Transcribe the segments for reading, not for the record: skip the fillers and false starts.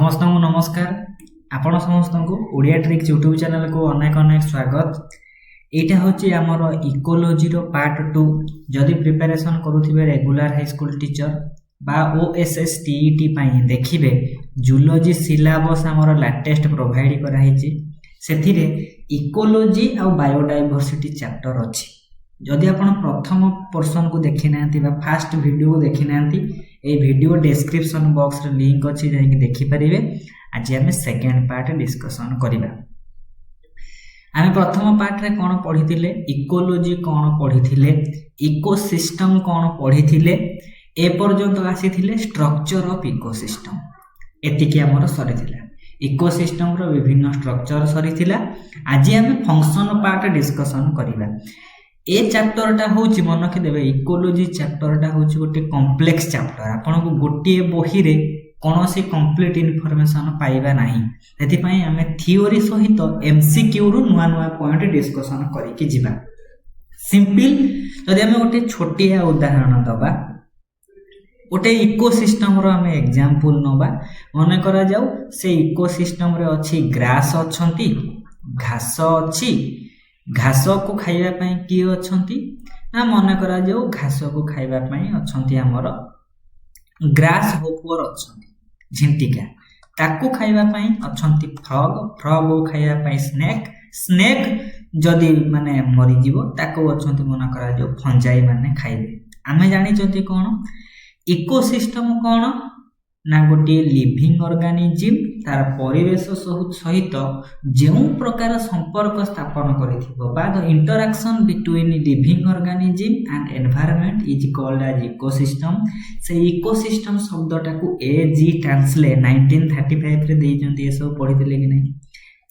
समस्त को नमस्कार। आपण समस्त को ओडिया ट्रिक्स यूट्यूब चैनल को अनेक अनेक स्वागत। एटा होची हमर इकोलॉजी रो पार्ट 2। जदि प्रिपरेशन करूथिबे रेगुलर हाई स्कूल टीचर बा ओएसएस टीईटी पई देखिबे जूलॉजी सिलेबस हमर लेटेस्ट प्रोवाइड करा हिची। सेथिरे इकोलॉजी आ बायोडायवर्सिटी चैप्टर अछि। जदि आपण प्रथम पोर्शन को देखि नांती बा फर्स्ट वीडियो को देखि नांती ए वीडियो डिस्क्रिप्शन बॉक्स रे लिंक अछि जे कि देखि परिबे। आज हम सेकंड पार्ट डिस्कशन करिबा। आमे प्रथम पार्ट रे कोन पढिथिले, इकोलॉजी कोन पढिथिले, इकोसिस्टम कोन पढिथिले, ए पर्यंत आसीथिले स्ट्रक्चर ऑफ इकोसिस्टम। एतिकी हमर सरिथिला इकोसिस्टम रो विभिन्न स्ट्रक्चर सरिथिला। आज हम फंक्शन पार्ट डिस्कशन करिबा। ए चैप्टर टा होची मन के देबे इकोलॉजी चैप्टर टा होची गोटे कॉम्प्लेक्स चैप्टर। आपन को गोटे बही रे कोनोसी कंप्लीट इन्फॉर्मेशन पाइबा नाही। एथि पई हमें थ्योरी सहित एमसीक्यू रो नुवा नुवा पॉइंट डिस्कशन करि के जिबा। सिंपल जदि हमें गोटे छोटिया उदाहरण दबा, गोटे इकोसिस्टम रो हमें एग्जांपल नबा। मन करा जाऊ से इकोसिस्टम रे अछि ग्रास अछंती, घास अछि। घास को खाइबा पई की अछंती ना, मन करा जाऊ घास को खाइबा पई अछंती हमर ग्रास होपर अछंती, झिंटिका। ताकू खाइबा पई अछंती फ्रॉग, फ्रॉग को खाइबा पई स्नेक, स्नेक जदी माने मरि जीवो ताकू अछंती मन करा जाऊ फंजाई माने खाइबे। आमे जानि जति कोन इकोसिस्टम कोन ना, गोटे लिविंग ऑर्गेनिज्म तार परिवेश सहित जो प्रकार संपर्क स्थापन करिथिबो बा the interaction between living organism and environment is called as ecosystem. से इकोसिस्टम शब्दटा को एजी ट्रांसले 1935 रे देई जंती। ए सब पढिथिले कि नै?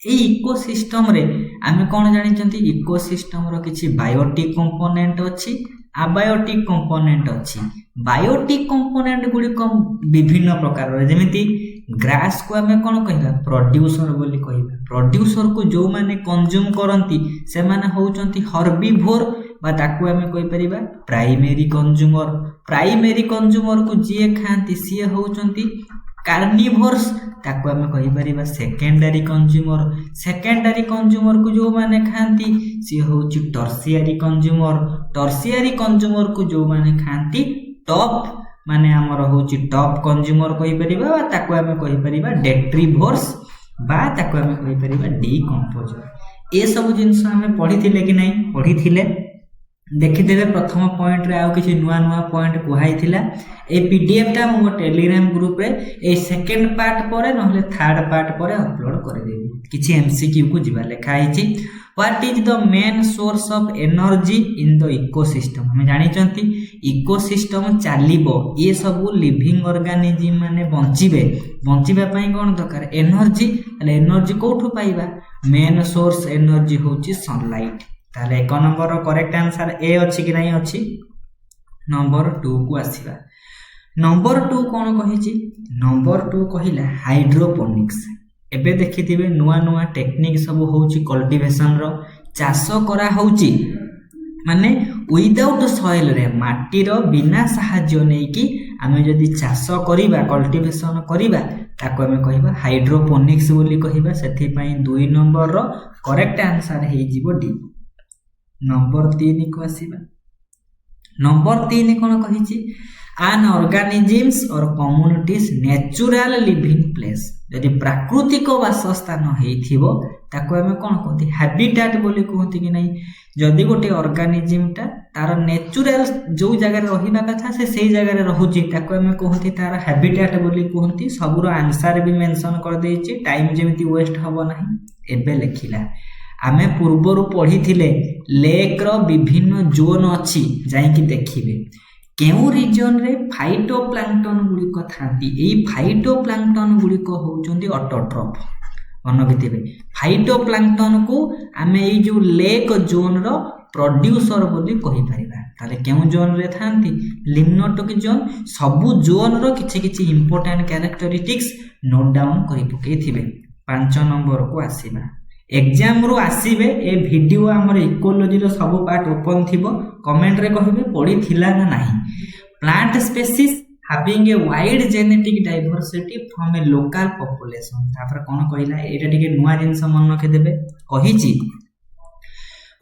ए इकोसिस्टम रे आमे कोन जानि जंती, इकोसिस्टम रो किछि बायोटिक कंपोनेंट अछि, अबायोटिक कंपोनेंट अछि। बायोटिक कंपोनेंट गुडी कम विभिन्न प्रकार रे, जेमिति ग्रास को हमें कोन कहिबा प्रोड्यूसर बोली कहिबा। प्रोड्यूसर को जो माने कंज्यूम करंती से माने होउचंती हर्बिवोर बा ताकू हमें कहि परिबा प्राइमरी कंज्यूमर। प्राइमरी कंज्यूमर को जे खांती से होउचंती कार्निवोर्स, ताकू हमें कहि परिबा सेकेंडरी कंज्यूमर। सेकेंडरी कंज्यूमर को जो माने खांती से होउची टर्शियरी कंज्यूमर। टर्शियरी कंज्यूमर को जो माने खांती टॉप माने हमर होउची टॉप कंज्यूमर कहि परिबा बा ताकू हमें कहि परिबा डेट्रिवोर्स बा ताकू हमें कहि परिबा डीकंपोजर। ए सब जिंस हमें पढिथिले कि नै? पढिथिले। देखिदेबे प्रथम पॉइंट रे आउ किछि नुवा नुवा पॉइंट कुहाइथिला। ए पीडीएफ टा मो टेलीग्राम ग्रुप रे ए सेकंड पार्ट परे नहले थर्ड पार्ट परे अपलोड कर देबी। किछि एमसीक्यू को जिबा लेखा आइछि। What is the main source of energy in the ecosystem? हम जानि चंती इकोसिस्टम चालिबो, ये सब लिविंग ऑर्गेनिज्म माने बंचिबे। बंचिबा पई कोन दरकार? एनर्जी। अले एनर्जी कोठो पाइबा? मेन सोर्स एनर्जी होची सनलाइट। ताले एक नंबर रो करेक्ट आंसर ए अछि कि नै अछि? नंबर 2 को आसीबा। नंबर 2 कोन कहिछि? नंबर 2 कहिला हाइड्रोपोनिक्स। एबे देखिथिबे नुवा नुवा टेक्निक सब होउची कल्टीवेशन रो। चाष करा होउची माने विदाउट सॉइल रे, माटी रो बिना सहाय्य नै कि आमे जदी चाष करिबा, कल्टीवेशन करिबा ताको आमे कहिबा हाइड्रोपोनिक्स बोली कहिबा। सेथि पई 2 नंबर रो करेक्ट आंसर हे जिवो डी। नंबर 3 को आसीबा। नंबर 3 कोन कहिछि? an organisms or communities natural living place। यदि प्राकृतिक वासस्थान हेइथिबो ताको हमें कोन कहंती? हैबिटेट बोली कहंती कि नै? जदि गोटे ऑर्गेनिज्म ता तार नेचुरल जो जगह रहिबा कथा से सेही जगह रे रहूची ताको हमें कहंती तार हैबिटेट बोली कहंती। सबरो आंसर भी मेंशन कर देछि, टाइम जेमिति वेस्ट हबो नाही। एबे लेखिला आमे पूर्वरु पढिथिले लेक रो विभिन्न जोन अछि, जाई कि देखिबे केउ रीजन रे फाइटोप्लैंक्टन गुडी को थांती। एई फाइटोप्लैंक्टन गुडी को होउचंती ऑटोट्रॉफ। अनबितिबे फाइटोप्लैंक्टन को आमे एई जो लेक जोन रो प्रोड्यूसर बोली कहि परिबा। ताले केउ जोन रे थांती? लिम्नोटिक जोन। सबु जोन रो किछि किछि इंपोर्टेंट कैरेक्टरिस्टिक्स नोट डाउन करि पकेथिबे। 5 नंबर को आसीबा। एग्जाम रो आसीबे ए वीडियो हमर इकोलॉजी रो सब पार्ट ओपन थिबो। कमेंट रे कहिबे पढी थिला ना नाही। Plant species having a wide genetic diversity from a local population तापर कौन कहला एटा टिके नुआ जिंस मन रखे देबे कहिची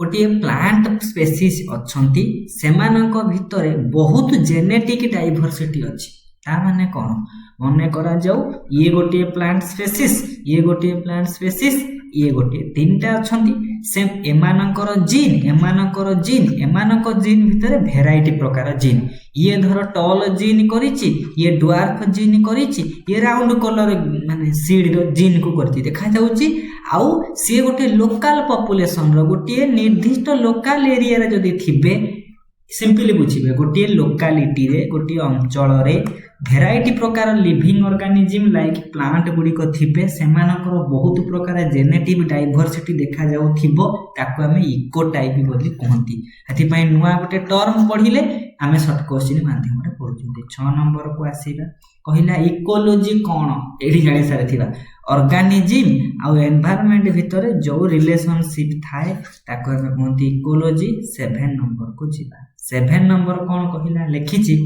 गोटे प्लांट स्पेसीज अच्छी सेमानक भितरे बहुत जेनेटिक डाइवर्सिटी अच्छी ता माने कौन मन करा जाऊ ये गोटे प्लांट स्पेसीज ये गोटे प्लांट स्पेसीज ये गोटे तीनटा अच्छी सेम एमानकर जीन भितर भेराइटी प्रकार जीन ये धर टॉल जीन करिछि ये ड्वार्फ जीन करिछि ये राउंड कलर माने सीड रो जीन को करछि देखा जाउछि आउ सी गोटे लोकल पॉपुलेशन रो गोटे निर्दिष्ट लोकल एरिया रे जदी थिबे सिंपली बुझिबे गोटे लोकालिटी रे गोटे अंचल रे भेराइटी प्रकार लिविंग ऑर्गेनिज्म लाइक प्लांट गुडी को थिबे सेमानकर बहुत प्रकार जेनेटिक डाइवर्सिटी देखा जाउ थिबो ताको हमें इको टाइप बोली कहंती हथि पई नुवा गोटे टर्म पढिले हमें शॉर्ट क्वेश्चन माध्यम रे पढुचुंती 6 नंबर को आसीबा कहिला इकोलॉजी कोन एठी जानि सारथिबा ऑर्गेनिज्म आ एनवायरनमेंट भितर जो रिलेशनशिप थाए ताको हमें कहंती इकोलॉजी 7 नंबर को जिबा 7 नंबर कोन कहिला लेखिची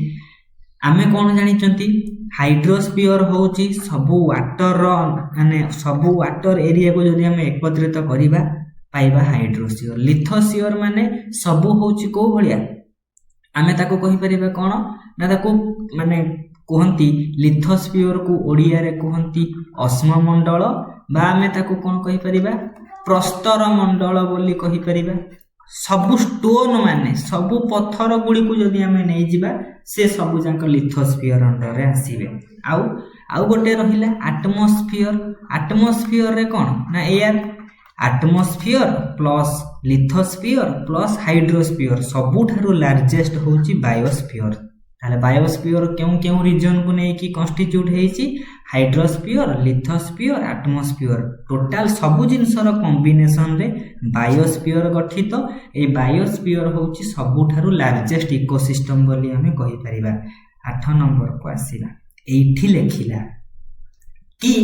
आमे कोन जानि चंती हाइड्रोस्फीयर होची सबु वाटर माने सबु वाटर एरिया को जदी हमें एकत्रित करिबा पाइबा हाइड्रोस्फीयर लिथोस्फीयर माने सबु होची को भलिया आमे ताको कहि परिबा कोन ना ताको माने कहंती लिथोस्फीयर को ओडिया रे कहंती अश्म मंडल बा आमे ताको कोन कहि परिबा प्रस्तर मंडल बोली कहि परिबा सबु स्टोन माने सबु पत्थर गुडी को जदी हमें नै जिबा से सबु जांक लिथोस्फीयर अंडर रे आसीबे आउ गोटे रहिला एटमॉस्फेयर रे कोन ना air atmosphere plus lithosphere plus hydrosphere सबुठारु लार्जेस्ट होची बायोस्फीयर ताले बायोस्फीयर केउ रीजन को नै कि कन्स्टिट्यूट हेची हाइड्रोस्फीयर लिथोस्फीयर एटमॉस्फेयर टोटल सबु जिंसर कॉम्बिनेशन रे बायोस्फीयर गठित ए बायोस्फीयर होची सबुठारु लार्जेस्ट इकोसिस्टम बोली हमें कहि परिबा 8 नंबर को आसीला एठी लेखिला कि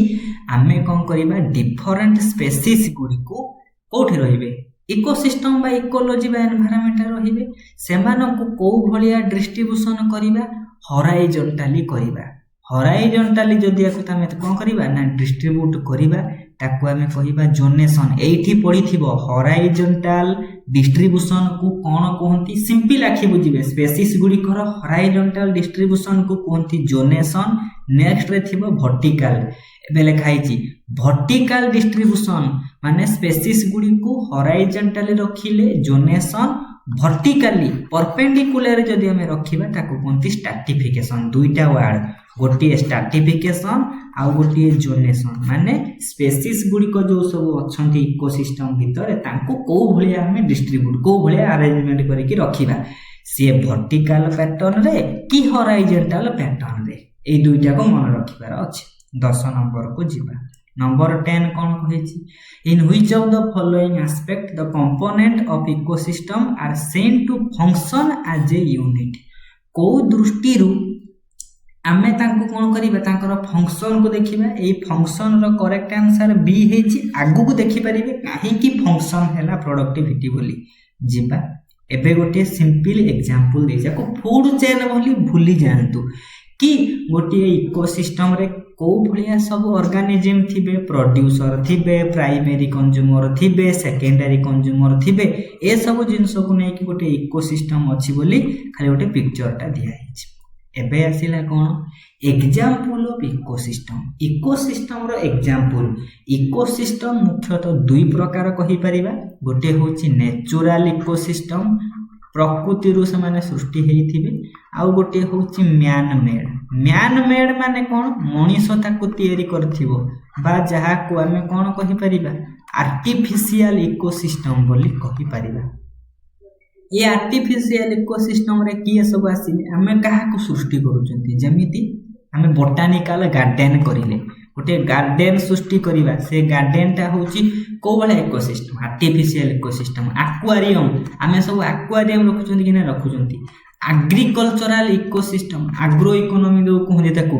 आमे कोन करिबा डिफरेंट स्पेसीज गुडी को कोठी रहिबे इकोसिस्टम बा इकोलॉजी बा एनवायरनमेंट रहिबे सेमानकु को भलिया डिस्ट्रीब्यूशन करिबा हॉराइजॉन्टली करिबा हॉराइजॉन्टली जदी आकु तमे कोन करिबा ना डिस्ट्रीब्यूट करिबा ताकु हमें कहिबा जोनेशन एठी पडिथिबो हॉराइजॉन्टल डिस्ट्रीब्यूशन को कोन कहंती सिंपल आखि बुझिबे स्पेसीज गुडी कर हॉराइजॉन्टल डिस्ट्रीब्यूशन को कहंती जोनेशन नेक्स्ट रे थिबो वर्टिकल बेले खाइची वर्टिकल डिस्ट्रीब्यूशन माने स्पेसीज गुडी को हॉराइजॉन्टली रखिले जोनेशन वर्टिकली परपेंडिकुलर जदी हमें रखिबा ताको कोनती स्ट्रैटिफिकेशन दुईटा वर्ड गोटी स्ट्रैटिफिकेशन आ गोटी जोनेशन माने स्पेसीज गुडी को जो सब अछंती इकोसिस्टम भितर ताको को भलिया हमें डिस्ट्रीब्यूट को भलिया अरेंजमेंट करी कि रखिबा से वर्टिकल पैटर्न रे कि हॉराइजॉन्टल पैटर्न रे ए दुईटा को मन रखिबार अछि 10 नंबर को जिबा नंबर 10 कोन कहिछि in which of the following aspect the component of ecosystem are seen to function as a unit को दृष्टि रु आमे तांको कोन करिबा तांकर फंक्शन को देखिबा ए फंक्शन रो करेक्ट आंसर बी हेछि आगु को देखि परिबे काहे कि फंक्शन हैला प्रोडक्टिविटी बोली जिबा एबे गोटे सिंपल एग्जांपल दे जाको फूड चेन बोली भूली जानतु कि गोटे इकोसिस्टम रे को भलिया सब ऑर्गेनिज्म थिबे प्रोड्यूसर थिबे प्राइमरी कंज्यूमर थिबे सेकेंडरी कंज्यूमर थिबे ए सब जिंस को नै कि गोटे इकोसिस्टम अछि बोली खाली गोटे पिक्चरटा दिया हिच एबे आसिला कोन एग्जांपल ऑफ इकोसिस्टम रो एग्जांपल इकोसिस्टम मुख्यतः दुई प्रकार कहि परिबा गोटे होछि नेचुरल इकोसिस्टम प्रकृति रु से सृष्टि हेथिबे आउ गोटे होछि मैन मेड माने कोन मनीष ताको तयारी करथिबो बा जहा को हमें कोन कहि परिबा आर्टिफिशियल इकोसिस्टम बोली कहि परिबा ये आर्टिफिशियल इकोसिस्टम रे किए सब आसीले हमें काहा को सृष्टि करूचंती जेमिति हमें बोटानिकल गार्डन करिले गोटे गार्डन सृष्टि करिबा से गार्डन टा होची को बळे इकोसिस्टम आर्टिफिशियल इकोसिस्टम एक्वेरियम हमें सब एक्वेरियम रखुचंती कि ना रखुचंती एग्रीकल्चरल इकोसिस्टम एग्रो इकोनॉमी जो कहते ताको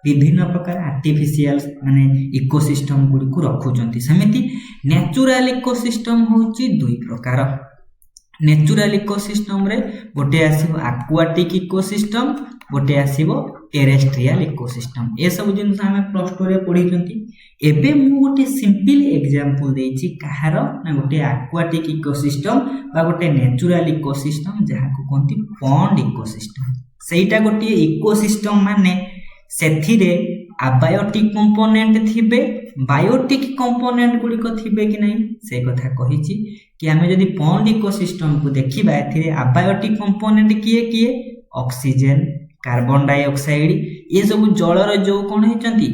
विभिन्न प्रकार आर्टिफिशियल माने इकोसिस्टम गुडी को रखुचंती समिति नेचुरल इकोसिस्टम होची दुई प्रकार नेचुरल इकोसिस्टम रे गोटे आसीबो एक्वाटिक इकोसिस्टम गोटे आसीबो टेरेस्ट्रियल इकोसिस्टम। ए सब जिनस आमे प्लस 2 रे पढिचंती। एबे मु गोटे सिंपल एग्जांपल देइची कहार ना गोटे एक्वाटिक इकोसिस्टम बा गोटे नेचुरल इकोसिस्टम जहा को कोंती पॉन्ड इकोसिस्टम। सेटा गोटे इकोसिस्टम माने सेथिरे अबायोटिक कंपोनेंट थिबे बायोटिक कंपोनेंट गुडी को थिबे कि नहीं से कथा कहिची कि आमे जदी पॉन्ड इकोसिस्टम को देखिबा एथिरे अबायोटिक कंपोनेंट किए किए ऑक्सीजन कार्बन डाइऑक्साइड ये सब जलर जो कोन हेचंती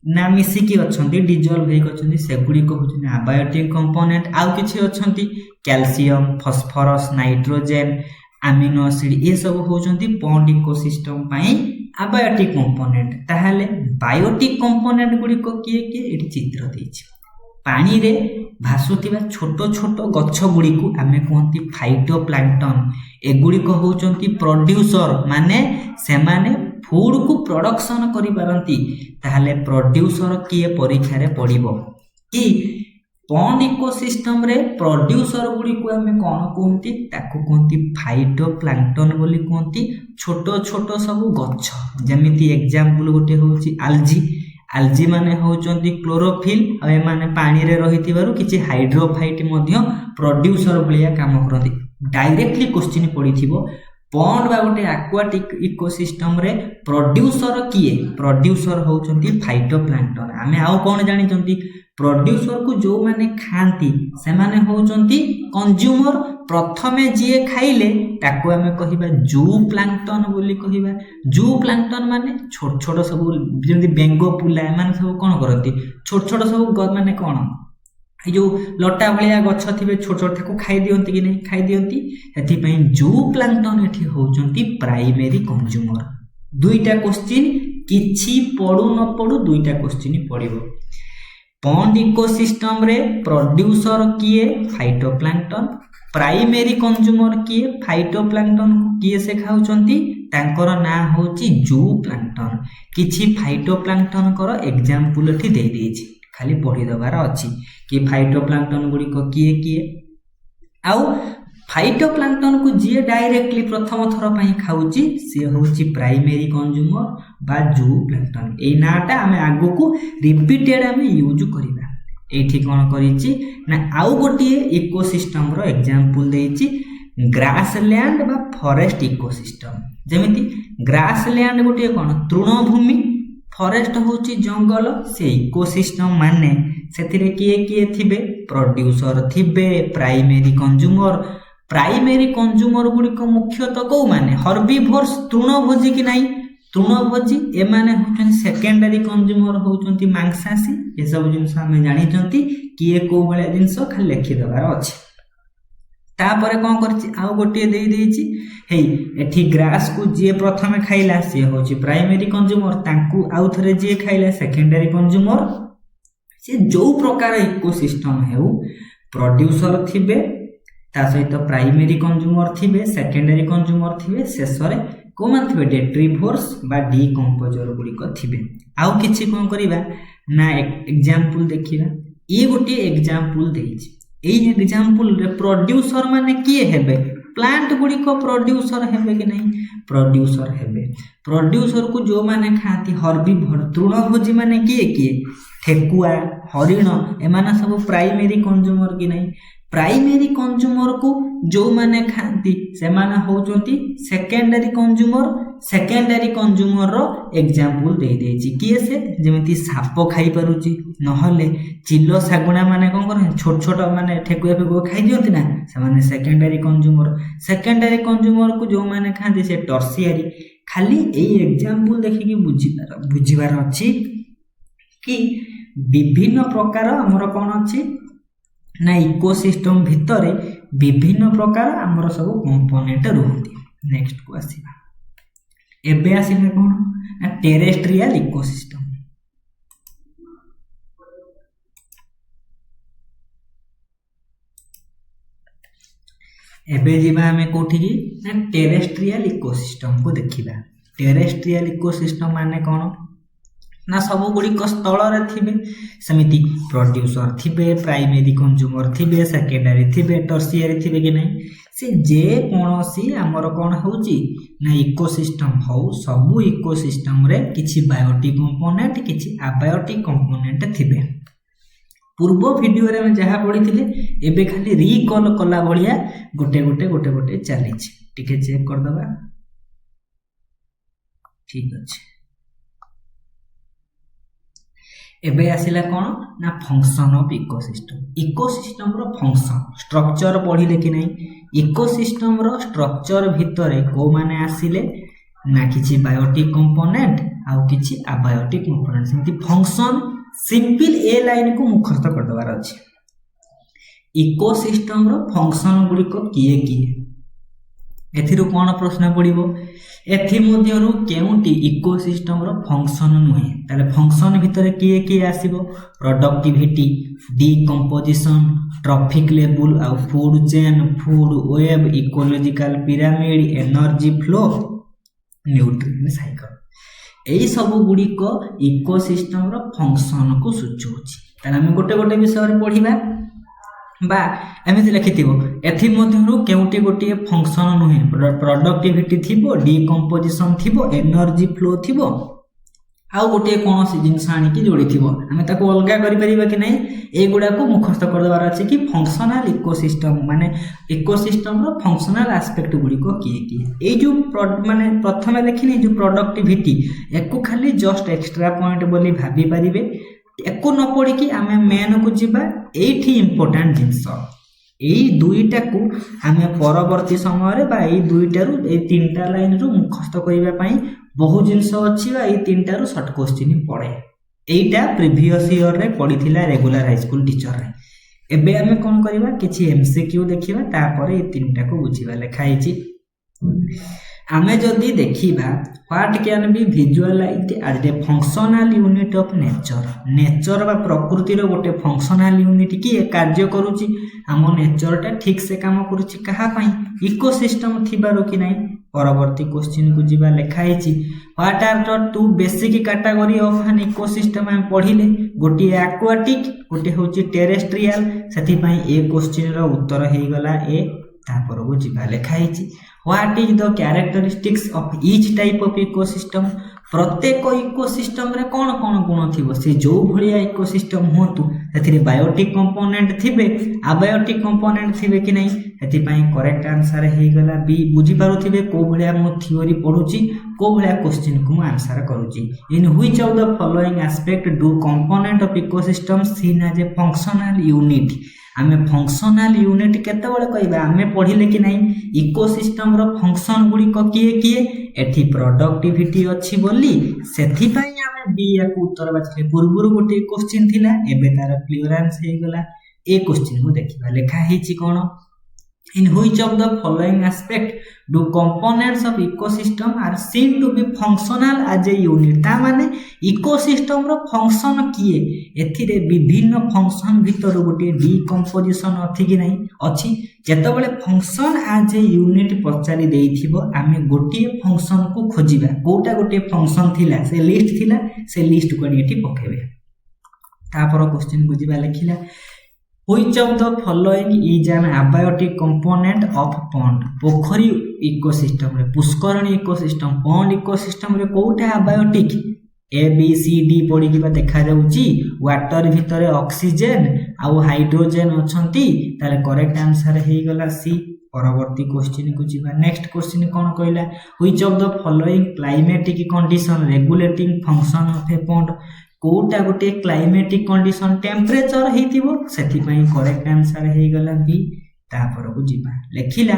ना मिसिकी अछंती डिजॉल्व हेक अछंती सेगुडी को होचनी अबायोटिक कंपोनेंट आउ किछि अछंती calcium phosphorus nitrogen amino acid ये सब होचंती पॉन्ड इकोसिस्टम पई अबायोटिक कंपोनेंट। ताहाले बायोटिक कंपोनेंट गुडी को किए किए एठी चित्र देछि पानी रे भासुतिबा छोटो छोटो गच्छ गुडी को आमे कोंती फाइटोप्लैंक्टन एगुडी को होचंती प्रोड्यूसर माने से माने फूड को प्रोडक्शन करि पारंती। ताहाले प्रोड्यूसर किए परीक्षा रे पडिबो कि पॉन्ड इकोसिस्टम रे प्रोड्यूसर गुडी को आमे कोन कोंती ताको कोंती फाइटोप्लैंक्टन बोली कोंती छोटो छोटो सब गच्छ जेमिति एग्जांपल गोटे होची आल्जी माने होचंती क्लोरोफिल आ ए माने पानी रे रहितिबारु किछि हाइड्रोफाइट मध्य प्रोड्यूसर भलिया काम करंती। डायरेक्टली क्वेश्चन पडिथिबो पॉन्ड बा गोटे एक्वाटिक इकोसिस्टम रे प्रोड्यूसर किए प्रोड्यूसर होचंती फाइटोप्लैंक्टन। आमे आउ कोन जानि चंती प्रोड्यूसर को जो माने खांती से माने होचंती कंज्यूमर प्रथमे जिए खाइले ताको आमे कहिबा जू प्लैंक्टन बोली कहिबा। जू प्लैंक्टन माने छोट छोट सब जेमि बेंगो पुला माने सब कोन करंती छोट छोट सब माने कोन ए जो लटा भलिया गच्छ थिबे छोट छोट ताको खाइ दियंती कि नहीं खाइ दियंती एथि पई जू प्लैंक्टन एठी होचंती प्राइमरी कंज्यूमर। दुईटा क्वेश्चन किछि पडु न पडु दुईटा क्वेश्चन पडिबो। पॉन्ड इकोसिस्टम रे प्रोड्यूसर किए फाइटोप्लैंक्टन प्राइमरी कंज्यूमर किए फाइटोप्लैंक्टन किए से खाउचंती तांकर ना होची जू प्लैंक्टन। किछि फाइटोप्लैंक्टन कर एग्जांपल एठी दे देछि खाली पढि दबार अछि कि फाइटोप्लैंक्टन गुडी को किए आउ फाइटोप्लैंक्टन को जे डायरेक्टली प्रथम थर पई खाउची से होची प्राइमरी कंज्यूमर बा जू प्लैंक्टन। ए नाटा हमें आगो को रिपीटेड हमें यूज करिबा। एठी कोन करिछि ना आउ गोटिए इकोसिस्टम रो एग्जांपल देछि ग्रासलैंड बा फॉरेस्ट इकोसिस्टम। जेमिति ग्रासलैंड गोटिए कोन तृणभूमि फॉरेस्ट होची जंगल से इकोसिस्टम माने सेथिरे किए थिबे प्रोड्यूसर थिबे प्राइमरी कंज्यूमर गुडी को मुख्यतः को माने हर्बिवोर्स तृणभोजी कि नाही तृणभोजी ए माने होचन सेकेंडरी कंज्यूमर होचंती मांसासी। ए सब जिंस हमें जानि चंती किए को बळे जिंस खाली लिखि दबार अछि। तापरे कोन करछि आउ गोटिए देई देछि हे एठी ग्रास को जे प्रथमे खाइला से होची प्राइमरी कंज्यूमर तांकू आउ थरे जे खाइला सेकेंडरी कंज्यूमर। से जो प्रकार इकोसिस्टम हेउ प्रोड्यूसर थिबे ता सहित प्राइमरी कंज्यूमर थिबे सेकेंडरी कंज्यूमर थिबे शेषरे कोमान थिबे डेट्रिवोर्स बा डिकंपोजर गुडी को थिबे। आउ किछि कोन करिबा ना एग्जांपल देखिबा। ए गोटे एग्जांपल देछि ए एग्जांपल रे प्रोड्यूसर माने किए हेबे प्लांट गुडी को प्रोड्यूसर हेबे कि नहीं प्रोड्यूसर हेबे। प्रोड्यूसर को जो माने खाती हर्बिवोर तृणभोजी माने किए ठेकुआ हरिण एमाना सब प्राइमरी कंज्यूमर कि नहीं प्राइमरी कंज्यूमर को जो माने खाती से माने होचंती सेकेंडरी कंज्यूमर रो एग्जांपल दे देछि किए से जेमिति साप खाइ पारुची नहले चिल्लो सागुणा माने कोन करे छोट छोट माने ठेकुआ पे खाइ दियंती ना से माने सेकेंडरी कंज्यूमर को जो माने खाती से टर्शियरी। खाली ए एग्जांपल देखि कि बुझिबार अछि कि विभिन्न प्रकार हमर कोन अछि ना इकोसिस्टम भितरे विभिन्न प्रकार हमर सब कंपोनेंट रहती। नेक्स्ट को आसीबा एबे आसीबा कोन ना टेरेस्ट्रियल इकोसिस्टम। एबे जीवा हमें कोठी की ना टेरेस्ट्रियल इकोसिस्टम को देखिबा। टेरेस्ट्रियल इकोसिस्टम माने कोन ना सब गुड़िक स्थल थे सेमिति प्रोड्यूसर थे प्राइमरी कंज्यूमर थे सेकेंडरी थे टर्शियरी थे कि नहीं से जे कौनसी आमर कौन होची ना इकोसिस्टम हो सबू इकोसिस्टम रे किछि बायोटिक कंपोनेंट किछि अबायोटिक कंपोनेंट थिबे। पूर्व वीडियो रे जहाँ पढ़ी एबे खाली रिकॉल कला भलिया गोटे गोटे गोटे गोटे चली टिके चेक कर दबा। ठीक अच्छे एबे आसिला कौन ना फंक्शन ऑफ इकोसिस्टम रो फंक्शन स्ट्रक्चर पढ़िले कि नहीं इकोसिस्टम रो स्ट्रक्चर भितरे को माने आसिले ना किछि बायोटिक कंपोनेंट आउ किछि अबायोटिक कंपोनेंट सेमति फंक्शन सिंपल ए लाइन को मुखरत कर दबार अछि। इकोसिस्टम रो फंक्शन गुडी को किए किए एथिरु कोन प्रश्न पड़िबो एथि मध्यरु केउटी इकोसिस्टम रो फंक्शन नुहे ताले फंक्शन भितरे किए किए आसीबो प्रोडक्टिविटी डिकंपोजिशन ट्रैफिक लेवल आ food chain food web ecological pyramid energy flow nutrient cycle एई सब गुडी को इकोसिस्टम रो फंक्शन को सूचौछि। ताले हम गोटे गोटे विषय रे पढिबा बा एमिति लिखिथिबो एथि मध्यरु केउटी गोटे फंक्शन नुहे प्रोडक्टिविटी थिबो डिकंपोजिशन थिबो एनर्जी फ्लो थिबो आउ गोटे कौन सी जिनस आनिकी जोड़ी थिबो हमें ताको अलगा करि परिबा कि नहीं ए गुडा को मुखस्त कर दबार अछि कि फंक्शनल इकोसिस्टम माने इकोसिस्टम रो फंक्शनल एस्पेक्ट गुडी को किए ए जो माने प्रथमे देखिनी जो प्रोडक्टिविटी एको खाली जस्ट एक्स्ट्रा पॉइंट बोली भाबी परिबे एको न पड़ी कि आमे मेन को जिबा एठी इंपोर्टेंट जिंस एई दुईटा को आमे परवर्ती समय रे बा एई दुईटा रु ए तीनटा लाइन रु मुखस्त करिबा पई बहु जिंस अछि बा एई तीनटा रु शॉर्ट क्वेश्चन पड़े एईटा प्रीवियस ईयर रे पड़ीथिला रेगुलर हाई स्कूल टीचर रे। एबे आमे कोन करिबा किछि एमसीक्यू देखिबा तापर ए तीनटा को बुझिबा लेखा हिची। आमे जदि देखिबा what can be visualized as a functional unit of nature बा प्रकृति रो गोटे फंक्शनल यूनिट की कार्य करूची आम नेचर टा ठीक से काम करूची कहा पई इकोसिस्टम थिबारो कि नाही परवर्ती क्वेश्चन को जिबा लेखा हिची what are the two basic category of an ecosystem हम पढिले गोटे एक्वाटिक गोटे होची टेरेस्ट्रियल सेति पई ए क्वेश्चन रो उत्तर हेई गला ए तापर को जिबा लेखा हिची what is the characteristics of each type of ecosystem प्रत्येक इकोसिस्टम रे कोन कोन गुण थिबो से जो भलिया इकोसिस्टम होतु सेथिरे बायोटिक कंपोनेंट थिबे अबायोटिक कंपोनेंट थिबे कि नहीं सेति पई करेक्ट आंसर हे गला बी बुझी पारुथिबे को भलिया मो थ्योरी पढुची को भलिया क्वेश्चन को आंसर करूची in which of the following aspect do component of ecosystem seen as a functional unit आमे फंक्शनल यूनिट केते बळे कहबा आमे पढिले कि नहीं इकोसिस्टम रो फंक्शन गुडी को किए एठी प्रोडक्टिविटी अछि बोली सेथि पई आमे बी या को उत्तर बाछले पूर्वरु गोटे क्वेश्चन थिला एबे तार क्लियरेंस हे गला ए क्वेश्चन को देखिबा लेखा हिची कोन in which of the following aspect do components of ecosystem are seen to be functional as a unit ता माने इकोसिस्टम रो फंक्शन किए एथिरे विभिन्न फंक्शन भितर गोटे डिकंपोजिशन अछि कि नहीं अछि जेते बेले फंक्शन एज ए यूनिट पचारी देइथिबो आमे गोटे फंक्शन को खोजिबा कोटा गोटे फंक्शन थिला से लिस्ट को एठी पकेबे तापर question बुझिबा लेखिला Which of the following is an abiotic component of pond? पोखरी इकोसिस्टम रे पुष्करणी इकोसिस्टम पॉन्ड इकोसिस्टम रे कोटा abiotic A B C D पड़ी कि देखा जाउची वाटर भितरे ऑक्सीजन आउ हाइड्रोजन अछंती ताले करेक्ट आंसर हे गला सी। परवर्ती क्वेश्चन को जिबा नेक्स्ट क्वेश्चन कोन कहला which of the following climatic condition regulating function of a pond कोटा गोटे क्लाइमेटिक कंडीशन टेम्परेचर हेतिबो सेति पई करेक्ट आंसर हे गला बी। तापर को जिबा लेखिला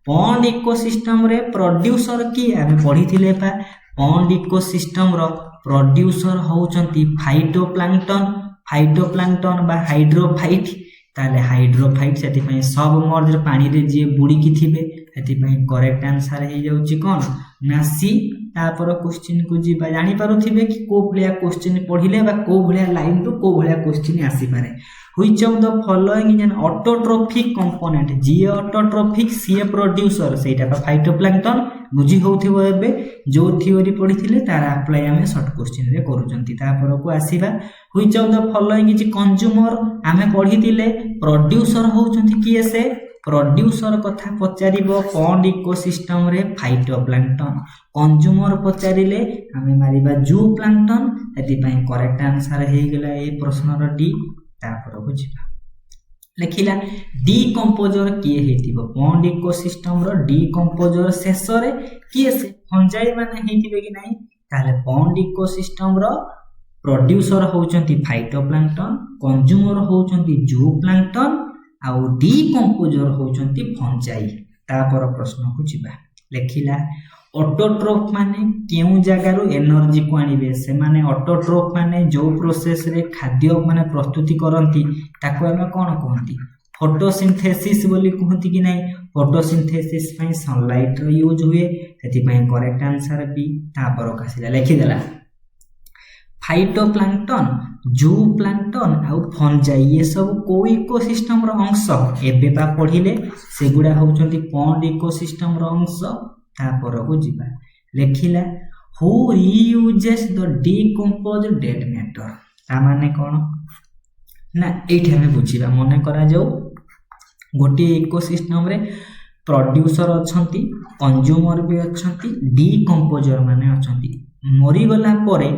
पॉन्ड इकोसिस्टम रे प्रोड्यूसर की आमे पढिथिले पा पॉन्ड इकोसिस्टम रो प्रोड्यूसर होउचंती फाइटोप्लैंक्टन बा हाइड्रोफाइट ताले हाइड्रोफाइट सेति पई सबमर्ज पानी रे जे बुडी की थिबे सेति पई करेक्ट आंसर हे जाउची कोन ना सी। तापर क्वेश्चन को जिबा जानि पारुथिबे कि को भलिया क्वेश्चन पढिले बा को भलिया लाइन रु को भलिया क्वेश्चन आसी पारे which of the following is an autotrophic component जी ऑटोट्रोफिक सी प्रोड्यूसर सेटा बा फाइटोप्लैंक्टन बुझी होउथिबो एबे जो थ्योरी पढिथिले तार अप्लाई आमे शॉर्ट क्वेश्चन रे करूचंती। तापर को आसीबा which of the following is consumer आमे पढिथिले प्रोड्यूसर होउचंती किए से प्रोड्यूसर कथा पचारिबो पॉन्ड इकोसिस्टम रे फाइटोप्लैंक्टन कंज्यूमर पचारिले आमे मारिबा जू प्लैंक्टन एति पई करेक्ट आंसर हे गेला ए प्रश्न रो डी तापर बुझिबा लेखिला डीकंपोजर किए हेतिबो पॉन्ड इकोसिस्टम रो डीकंपोजर शेष रे किए से फंजाई माने हेतिबे कि नाही ताले पॉन्ड इकोसिस्टम रो प्रोड्यूसर होउचंती फाइटोप्लैंक्टन कंज्यूमर होउचंती जू प्लैंक्टन आउ डीकंपोजर होउचंती फंजाई तापर प्रश्न को जिबा लेखिला ऑटोट्रोफ माने केउ जगारु एनर्जी को आनिबे से माने ऑटोट्रोफ माने जो प्रोसेस रे खाद्य माने प्रस्तुति करंती ताको हम कोन कहंती फोटोसिंथेसिस बोली कहंती कि नाही फोटोसिंथेसिस पई सनलाइट रो यूज हुए सेति पई करेक्ट आंसर बी तापर कासिला लेखि देला फाइटोप्लैंक्टन जू प्लैंक्टन आउ फंजाई ये सब को इकोसिस्टम रो अंश एबे बा पढिले सेगुडा होउचंती पॉन्ड इकोसिस्टम रो अंश तापर को जिबा लेखिला who रीयूजेस the decomposed dead matter ता माने कोन ना एठी हमें बुझिबा मने करा जाऊ गोटे इकोसिस्टम रे प्रोड्यूसर अछंती कंज्यूमर भी अछंती डीकंपोजर माने अछंती मरी गला परे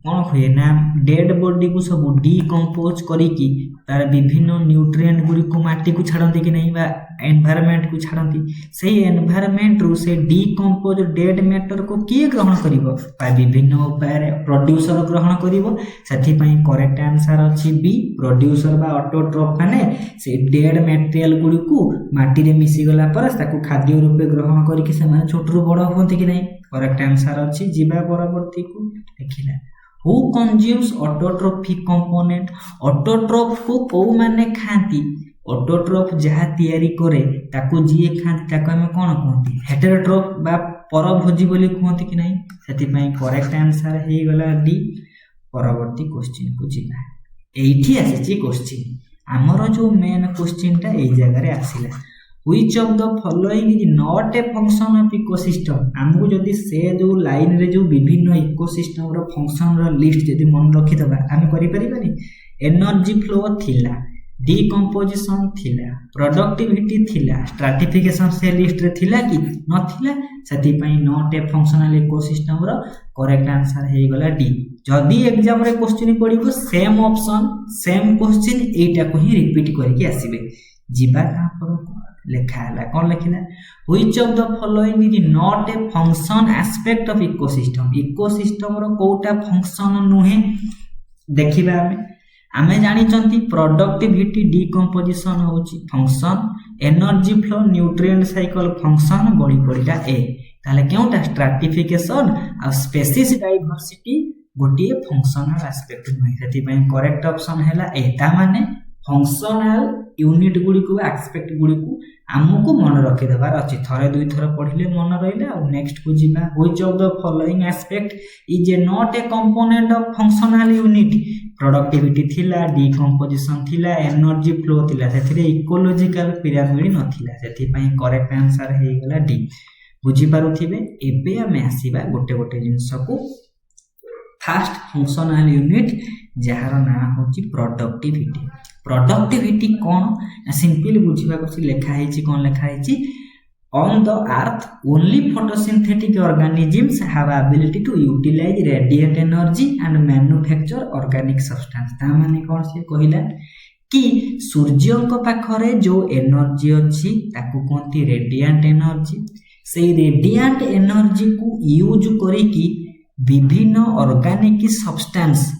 कौन हुए ना डेड बॉडी को सब डीकंपोज करिकी तार विभिन्न न्यूट्रिएंट गुडी को माटी को छाडंती कि नहीं बा एनवायरनमेंट को छाडंती से एनवायरनमेंट रु से डीकंपोज डेड मैटर को किए ग्रहण करिवो बा विभिन्न उपाय रे प्रोड्यूसर ग्रहण करिवो सेथि पई करेक्ट आंसर अछि बी प्रोड्यूसर बा ऑटोट्रोफ माने से डेड मटेरियल गुडी को माटी रे मिसी गला पर ताको खाद्य रूपे ग्रहण करिकी से माने छोटरू बड़ होंती कि नहीं करेक्ट आंसर अछि जिबा परवर्ती को देखिला who consumes autotrophic component autotroph को को माने खांती ऑटोट्रोफ जहा तयारी करे ताको जिए खांती ताको हम कोन कहंती हेटेरोट्रोफ बा परभोजी बोली कहंती कि नहीं सेति पई करेक्ट आंसर हे गला डी परवर्ती क्वेश्चन को जिबा एठी आसी क्वेश्चन हमरो जो मेन क्वेश्चन ता एई जगह रे आसीला which of the following is not a function of ecosystem हमको जदी से जो लाइन रे जो विभिन्न इकोसिस्टम रो फंक्शन रो लिस्ट जदी मन रखि दबा हम करि परिबानी एनर्जी फ्लो थिला डीकंपोजिशन थिला प्रोडक्टिविटी थिला स्ट्रैटिफिकेशन से लिस्ट रे थिला कि नथिला सेति पई नॉट ए फंक्शनल इकोसिस्टम रो करेक्ट आंसर हे गला डी जदी एग्जाम रे क्वेश्चन पडिबो सेम ऑप्शन सेम क्वेश्चन एटा को ही रिपीट करके आसीबे जिबा का पर लेखा है कौन लिखिला which of the following is not a function aspect of ecosystem ecosystem रो कोटा फंक्शन नुहे देखिबा हमें जानी चंती प्रोडक्टिविटी डीकंपोजिशन होची function energy flow nutrient cycle function बड़ी पड़िला ए ताले केउटा स्ट्रैटिफिकेशन आ स्पीशीज डाइवर्सिटी गोटे फंक्शनल एस्पेक्ट नुहे सेति पई करेक्ट ऑप्शन हैला ए ता माने फंक्शनल यूनिट गुडी को एस्पेक्ट गुडी को हमको मन रखि देबार अछि थरे दुई थरे पढिले मन रहिला और नेक्स्ट को जिबा which of the following aspect is a not a component of functional unit productivity थिला डीकंपोजिशन थिला एनर्जी फ्लो थिला सेथिरे इकोलॉजिकल पिरामिड नथिला सेथि पई करेक्ट आंसर हे गेला डी बुझी पारुथिबे एबे हमें आसीबा गोटे गोटे जिंस को फर्स्ट फंक्शनल यूनिट जहार नाम होची प्रोडक्टिविटी प्रोडक्टिविटी कौन सिंपल बुझिबा को लिखा है कौन लिखा है on the earth only photosynthetic organisms have ability to utilize radiant energy and manufacture organic substance ता माने कौन से कहिला कि सूर्य को पाखरे जो एनर्जी अछि ताकू कोनती रेडिएंट एनर्जी से रेडिएंट एनर्जी को यूज करी कि विभिन्न ऑर्गेनिक सब्सटेंस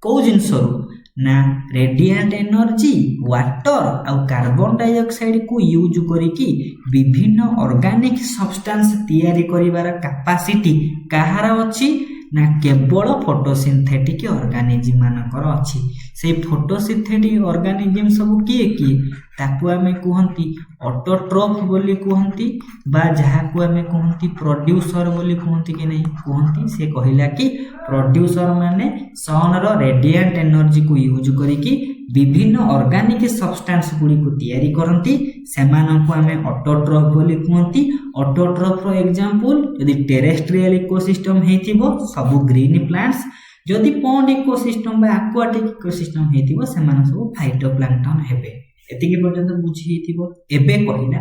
को जिनसरु ना रेडिएंट एनर्जी वाटर और कार्बन डाइऑक्साइड को यूज करिकी विभिन्न ऑर्गेनिक सब्सटेंस तैयारी करिवार कैपेसिटी कहार अछि ना केवल फोटोसिंथेटिक ऑर्गेनिज्म मानकर अछि से फोटोसिंथेटिक ऑर्गेनिज्म सब किए ताकू हमें कहंती ऑटोट्रोफ बोली कहंती बा जहा को हमें कहंती प्रोड्यूसर बोली कहंती कि नहीं कहंती से कहिला कि प्रोड्यूसर माने सन रो रेडिएंट एनर्जी को यूज करिकी विभिन्न ऑर्गेनिक सब्सटेंस गुडी को तैयारी करंती सेमान को हमें ऑटोट्रोफ बोली कहंती ऑटोट्रोफ रो एग्जांपल यदि टेरेस्ट्रियल इकोसिस्टम हेतिबो सब ग्रीन प्लांट्स जदि पॉन्ड इकोसिस्टम बा एक्वाटिक इकोसिस्टम हेतिबो सेमान सब फाइटोप्लैंक्टन हेबे एतिकी पर्यंत बुझी हिथिबो। एबे कहिला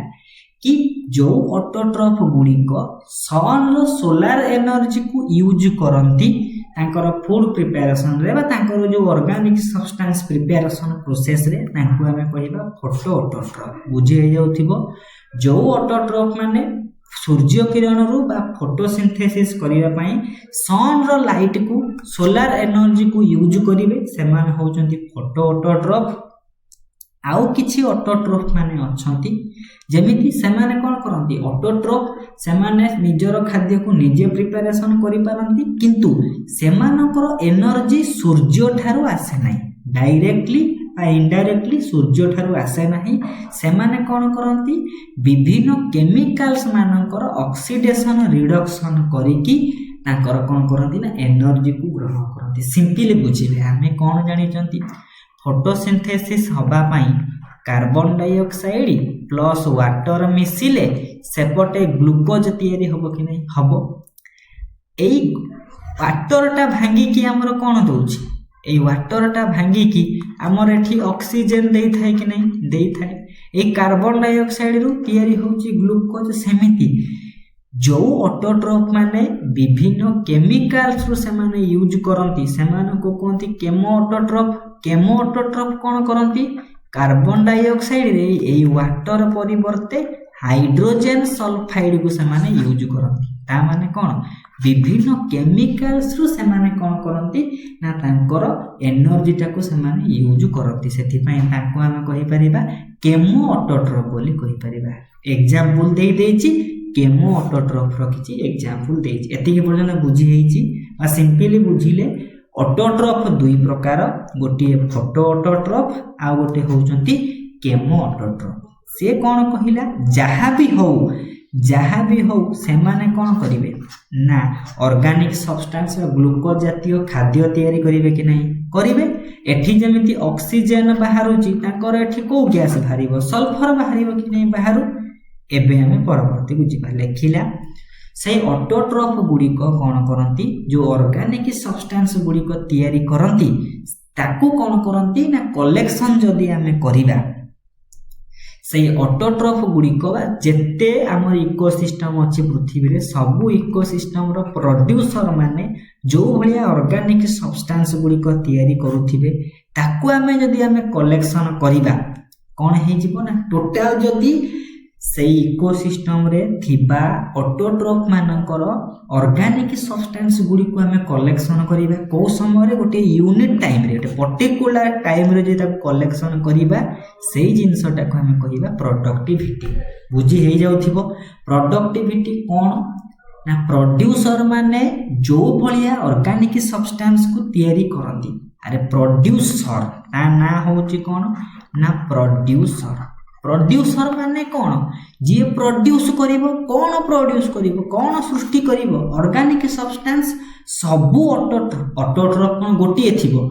कि जो ऑटोट्रॉफ गुड़िक सन रो सोलार एनर्जी को यूज करंती तांकर फूड प्रिपरेशन रे बा तांकर जो ऑर्गेनिक सब्सटेंस प्रिपरेशन प्रोसेस रे तांको हमें कहिबा फोटो ऑटोट्रॉफ। बुझी हे जाउथिबो जो ऑटोट्रॉफ माने सूर्य किरण रु बा फोटोसिंथेसिस करिवा पई सन रो लाइट को सोलार एनर्जी को यूज करिवे से माने होचंती फोटो ऑटोट्रॉफ। आउ किछि ऑटोट्रॉफ माने अछंती जेमिति से माने कोन करंती ऑटोट्रॉफ से माने निजर खाद्य को निजे प्रिपरेशन करि पारंती किंतु से मानकर एनर्जी सूर्य ठारू आसे नाही डायरेक्टली इनडायरेक्टली सूर्य ठारू आसे नाही। से माने कोन करंती विभिन्न केमिकल्स मानकर ऑक्सीडेशन रिडक्शन करिकी तांकर कोन करंती ना एनर्जी को ग्रहण करंती। सिंपली बुझिबे हमें कोन जानि चंती फोटोसिंथेसिस हबा पई कार्बन डाइऑक्साइड प्लस वाटर मिसिले सेपटे ग्लूकोज तैयारी हबो कि नहीं हबो। एई वाटर टा भांगी कि हमर कोन दोछि ए वाटर टा भांगी कि हमर एठी ऑक्सीजन देई थाए कि नहीं देई थाए। ए कार्बन डाइऑक्साइड रु तैयारी होछि ग्लूकोज। सेमिति जो ऑटोट्रॉफ माने विभिन्न केमिकल्स रु से माने यूज करंती से माने को कोंती केमो ऑटोट्रॉफ। केमो ऑटोट्रॉफ कोन करंती कार्बन डाइऑक्साइड रे ए वाटर परिवर्ते हाइड्रोजन सल्फाइड को से माने यूज करंती। ता माने कोन विभिन्न केमिकल्स रु से माने कोन करंती ना तांकर एनर्जी टा को से माने यूज करंती। सेति पई ताको हम कहि परिबा केमो ऑटोट्रॉफ बोली कहि परिबा। एग्जांपल देई देछि केमो ऑटोट्रॉफ रो किछि एग्जांपल देछि। एतिके पर्यंत बुझी हेछि आ सिंपली बुझिले ऑटोट्रॉफ दुई प्रकार गोटे फोटो ऑटोट्रॉफ आ गोटे होउचंती केमो ऑटोट्रॉफ। से कोन कहिला जहा भी हो से माने कोन करिवे ना ऑर्गेनिक सब्सटेंस ग्लूकोज जातीय खाद्य तैयारी करिवे कि नहीं करिवे। एठी जेमिति ऑक्सीजन बाहरुची ताकर एठी को गैस बाहरिबो सल्फर बाहरिबो कि नहीं बाहरु। एबे हमें परवर्ती बुझिबा लेखिला से ऑटोट्रॉफ गुड़िक कौन करती जो ऑर्गेनिक सब्सटेंस गुड़िक तैयारी करती ताकू कौन करती ना कलेक्शन जदि आमे करिबा से ऑटोट्रॉफ गुड़िक जेते आम इकोसिस्टम अच्छी पृथ्वी रे सबु इकोसिस्टम रो प्रोड्यूसर माने जो भलिया ऑर्गेनिक सब्सटेंस गुड़िक तैयारी करुथिबे ताकू आमे जदि आमे कलेक्शन करिबा कौन हे जिवो ना टोटल जदि से इकोसिस्टम रे थिबा ऑटोट्रॉफ मानकर ऑर्गेनिक सब्सटेंस गुडी को हमें कलेक्शन करिबा को समय रे गोटे यूनिट टाइम रे गोटे पर्टिकुलर टाइम रे जेता कलेक्शन करिबा सेही जिंसटा को हमें कहिबा प्रोडक्टिविटी। बुझी हे जाउथिबो प्रोडक्टिविटी कोन ना प्रोड्यूसर माने जो भलिया ऑर्गेनिक सब्सटेंस को तैयारी करंती। अरे प्रोड्यूसर ता ना होची कोन ना प्रोड्यूसर। प्रोड्यूसर माने कौन जी प्रोड्यूस करिवो कौन सृष्टि करिवो ऑर्गेनिक सब्सटेंस सबु ऑटोट्रॉफ कोन गोटिए थिबो।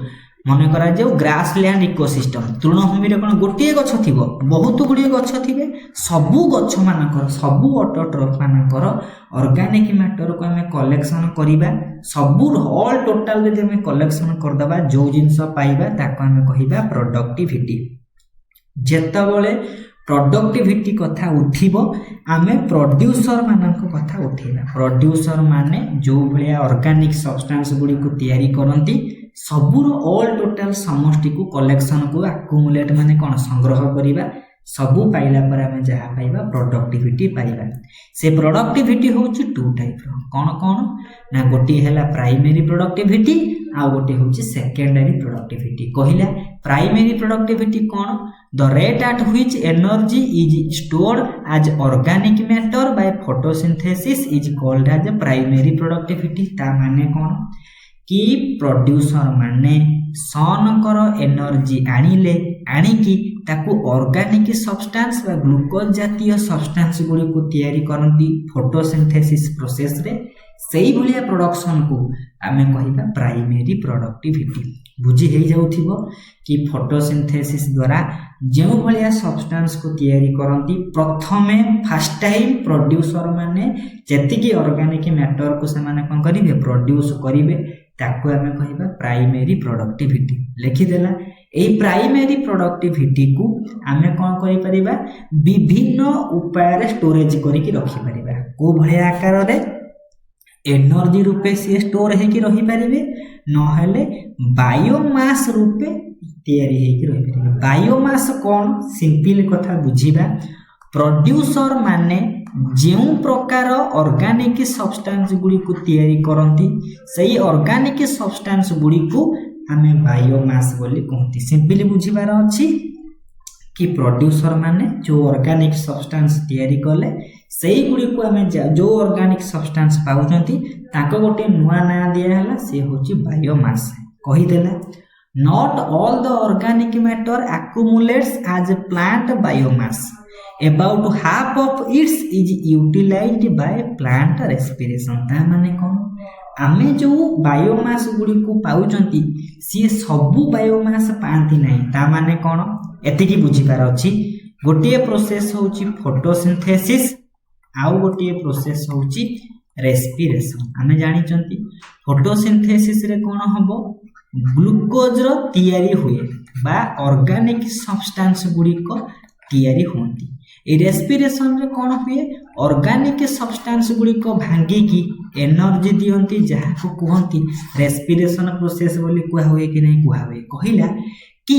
मन करा जे ग्रासलैंड इकोसिस्टम तृणभूमि रे कोन गोटिए गछ थिबो बहुत गुडिए गछ थिबे सबु गछ मानकर सबु ऑटोट्रॉफ मानकर ऑर्गेनिक मैटर को हमें कलेक्शन करिबा सबु ऑल टोटल जे हमें कलेक्शन कर दबा जो जिंस पाइबा ताको हमें कहिबा प्रोडक्टिविटी। जेतबले प्रोडक्टिविटी कथा उठिबो आमे प्रोड्यूसर मानक कथा उठेबा। प्रोड्यूसर माने जो भलिया ऑर्गेनिक सब्सटेंस गुडी को तैयारी करंती सबुर ऑल टोटल समष्टि को कलेक्शन को अक्युमुलेट माने कोन संग्रह करिबा सबु पाइला पर आमे जहा पाइबा प्रोडक्टिविटी पाइबा। से प्रोडक्टिविटी होची टू टाइप रो कोन ना गोटी हैला प्राइमरी प्रोडक्टिविटी आ गोटे होची सेकेंडरी प्रोडक्टिविटी। कहिला प्राइमरी प्रोडक्टिविटी कोन the rate at which energy is stored as organic matter by photosynthesis is called as primary productivity. ता माने कोन कि प्रोड्यूसर माने सन कर एनर्जी आनिकी ताकू ऑर्गेनिक सब्सटेंस बा ग्लूकोज जातीय सब्सटेंस गुडी को तैयारी करंती फोटोसिंथेसिस प्रोसेस रे सेही भलिया प्रोडक्शन को आमे कहिबा प्राइमरी प्रोडक्टिविटी। बुझी हे जाउथिबो कि फोटोसिंथेसिस द्वारा जेउ भलिया सब्सटेंस को तैयारी करंती प्रथमे फर्स्ट टाइम प्रोड्यूसर माने जेतिकी ऑर्गेनिक मैटर को से माने कोन करिवे प्रोड्यूस करिवे ताको आमे कहिबा प्राइमरी प्रोडक्टिविटी। लिखि देला এই প্রাইমেরি প্রডক্টিভিটি কু আমি কোন করি পারিবা বিভিন্ন উপাୟରେ স্টোরেজ করিকি रखि पारिबा को भलिया आकार रे एनर्जी रूपे सी स्टोर हेकी रही पारिबे नहेले बायोमास रूपे तैयारी हेकी रही पारिबे बायोमास कोन सिंपल कथा बुझिबा प्रोड्यूसर माने जो प्रकार ऑर्गेनिक सब्सटेंस गुडी को तैयारी करंती सही ऑर्गेनिक सब्सटेंस गुडी को आमे बायोमास बोली कहती सिंपली बुझिबार अछि कि प्रोड्यूसर माने जो ऑर्गेनिक सब्सटेंस तैयारी कले सही गुडी को आमे जो ऑर्गेनिक सब्सटेंस पाउचंती ताको गोटे नुआ ना दिया हला से होची बायोमास कहि देला not all the organic matter accumulates as plant biomass about half of its is utilized by plant respiration ता माने कोन आमे जो बायोमास गुडी को पाउचंती सी सबु बायोमास पांती नाही ता माने कोन एतिकी बुझिबार अछि गोटे प्रोसेस होची फोटोसिंथेसिस आउ गोटे प्रोसेस होची रेस्पिरेशन आमे जानि चंती फोटोसिंथेसिस रे कोन हबो ग्लूकोज रो तैयारी हुए बा ऑर्गेनिक सब्सटेंस गुडी को तैयारी होंती ए रेस्पिरेशन रे कोन हुए ऑर्गेनिक सब्सटेंस गुडी को भांगी की एनर्जी दियंती जहा को कहंती रेस्पिरेशन प्रोसेस बोली कुआ हुए कि नहीं कुआ हुए कहिला कि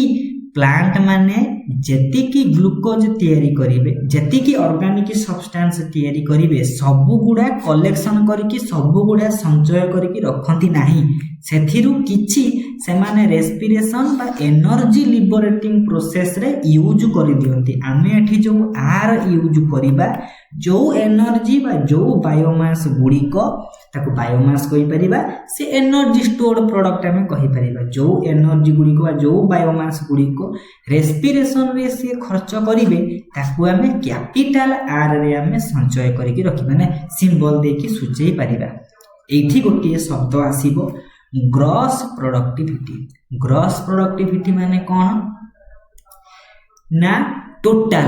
प्लांट माने जति की ग्लूकोज तैयारी करिवे जति की ऑर्गेनिक सब्सटेंस तैयारी करिवे सब गुडा कलेक्शन करके सब गुडा संचय करके रखंती नाही सेथिरु किछि से माने रेस्पिरेशन बा एनर्जी लिबरेटिंग प्रोसेस रे यूज करि दियंती आमे एठी जो आर यूज करिबा जो एनर्जी बा जो बायोमास गुडी को ताको बायोमास कहि परिबा से एनर्जी स्टोर्ड प्रोडक्ट हमें कहि परिबा जो एनर्जी गुडी को जो बायोमास गुडी को रेस्पिरेशन रे से खर्च करिवे ताको हमें कैपिटल आर रे हमें संचय करिकि रखि माने सिंबल देकी सुचेई परिबा एठी गोटे शब्द आसीबो ग्रॉस प्रोडक्टिविटी माने कोन ना टोटल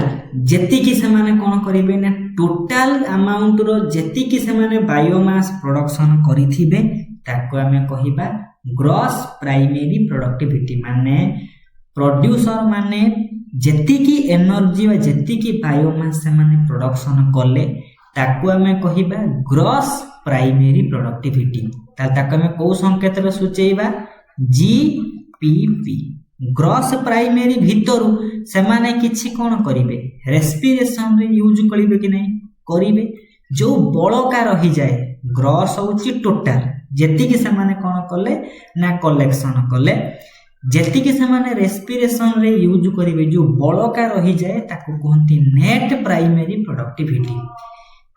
जेति की से माने कोन करिवे ना टोटल अमाउंट रो जेति की से माने बायोमास प्रोडक्शन करिथिबे ताको हमें कहिबा ग्रॉस प्राइमरी प्रोडक्टिविटी माने प्रोड्यूसर माने जेति की एनर्जी व जेति की बायोमास से माने प्रोडक्शन कले ताको हमें कहिबा ग्रॉस प्राइमरी प्रोडक्टिविटी ताको हमें को संकेत रे सूचेइबा जीपीपी ग्रॉस प्राइमरी भितरु से माने किछि कोन करिवे रेस्पिरेशन रे यूज करिवे कि नहीं करिवे जो बळका रही जाए ग्रॉस होची टोटल जेति की से माने कोन कले ना कलेक्शन कले जेति की से माने रेस्पिरेशन रे यूज करिवे जो बळका रही जाए ताको कहंती नेट प्राइमरी प्रोडक्टिविटी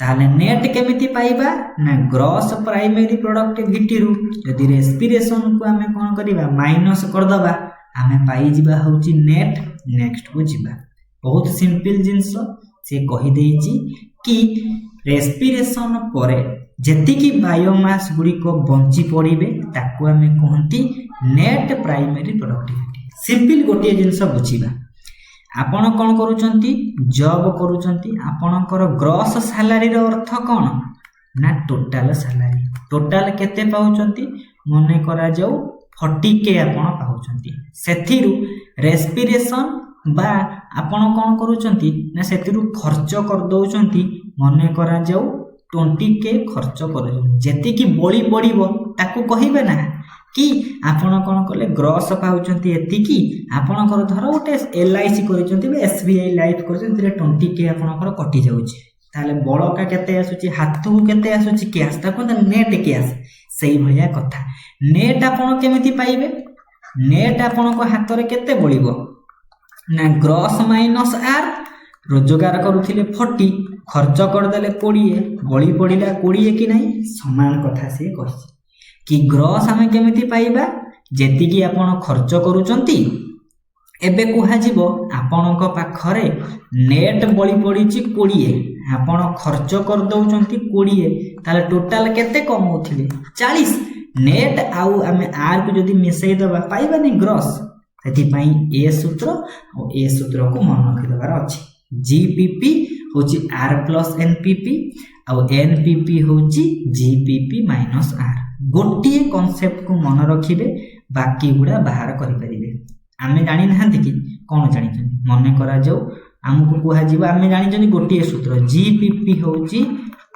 ताले नेट केमिति पाइबा ना ग्रॉस प्राइमरी प्रोडक्टिविटी रु यदि रेस्पिरेशन को हमें कोन करिबा माइनस कर दबा हमें पाई जिबा होची नेट नेक्स्ट को जिबा बहुत सिंपल जिंस से कहि देछि कि रेस्पिरेशन परे जेति की बायोमास गुडी को बंची पड़िबे ताको हमें कहंती नेट प्राइमरी प्रोडक्टिविटी सिंपल गोटे जिंस बुझिबा आपण कोन करूचंती जॉब करूचंती आपणकर ग्रॉस सैलरी रो अर्थ कोन ना टोटल सैलरी टोटल केते पाउचंती मने करा जाऊ 40k आपण पाउचंती सेथिरु रेस्पिरेशन बा आपण कोन करूचंती ना सेथिरु खर्च कर दउचंती मने करा जाऊ 20k खर्च करू जेति की बळी पड़िबो ताको कहिबे ना कि आपण कोन कले ग्रॉस पाउचंती एति की आपण कर धर गोटे एलआईसी करिचंती बे एसबीआई लाइफ करिचंती 20k आपण कर कटि जाउची ताले बळका केते आसुची हाथु केते आसुची कैश ताको नेट कैश सही भलिया कथा नेट आपण केमिति पाइबे नेट आपण को हाथ रे केते बळिबो ना ग्रॉस माइनस आर रोजगार करूथिले 40 खर्च कर देले 20 बळी पडिला 20 कि नहीं समान कथा से कहि कि ग्रॉस हमें केमिति पाइबा जेति की आपण खर्च करूचंती एबे कुहा जीवो आपणक पाखरे नेट बळी पडिची 20 आपण खर्च कर दउचंती 20 ताले टोटल केते कमौथिले 40 नेट आउ हमें आर को जदी मिसई दबा पाइबानी ग्रॉस सेति पई ए सूत्र और ए सूत्र को मन रखि दबार अछि जीपीपी होची आर प्लस एनपीपी और एनपीपी होची जीपीपी माइनस आर गोटे कांसेप्ट को मन रखिबे बाकी गुडा बाहर करि परिबे आमे जानी नाहंती कि कौन जानी मन करा जाऊ आमको कह आमे जानी गोटे सूत्र जीपीपी होची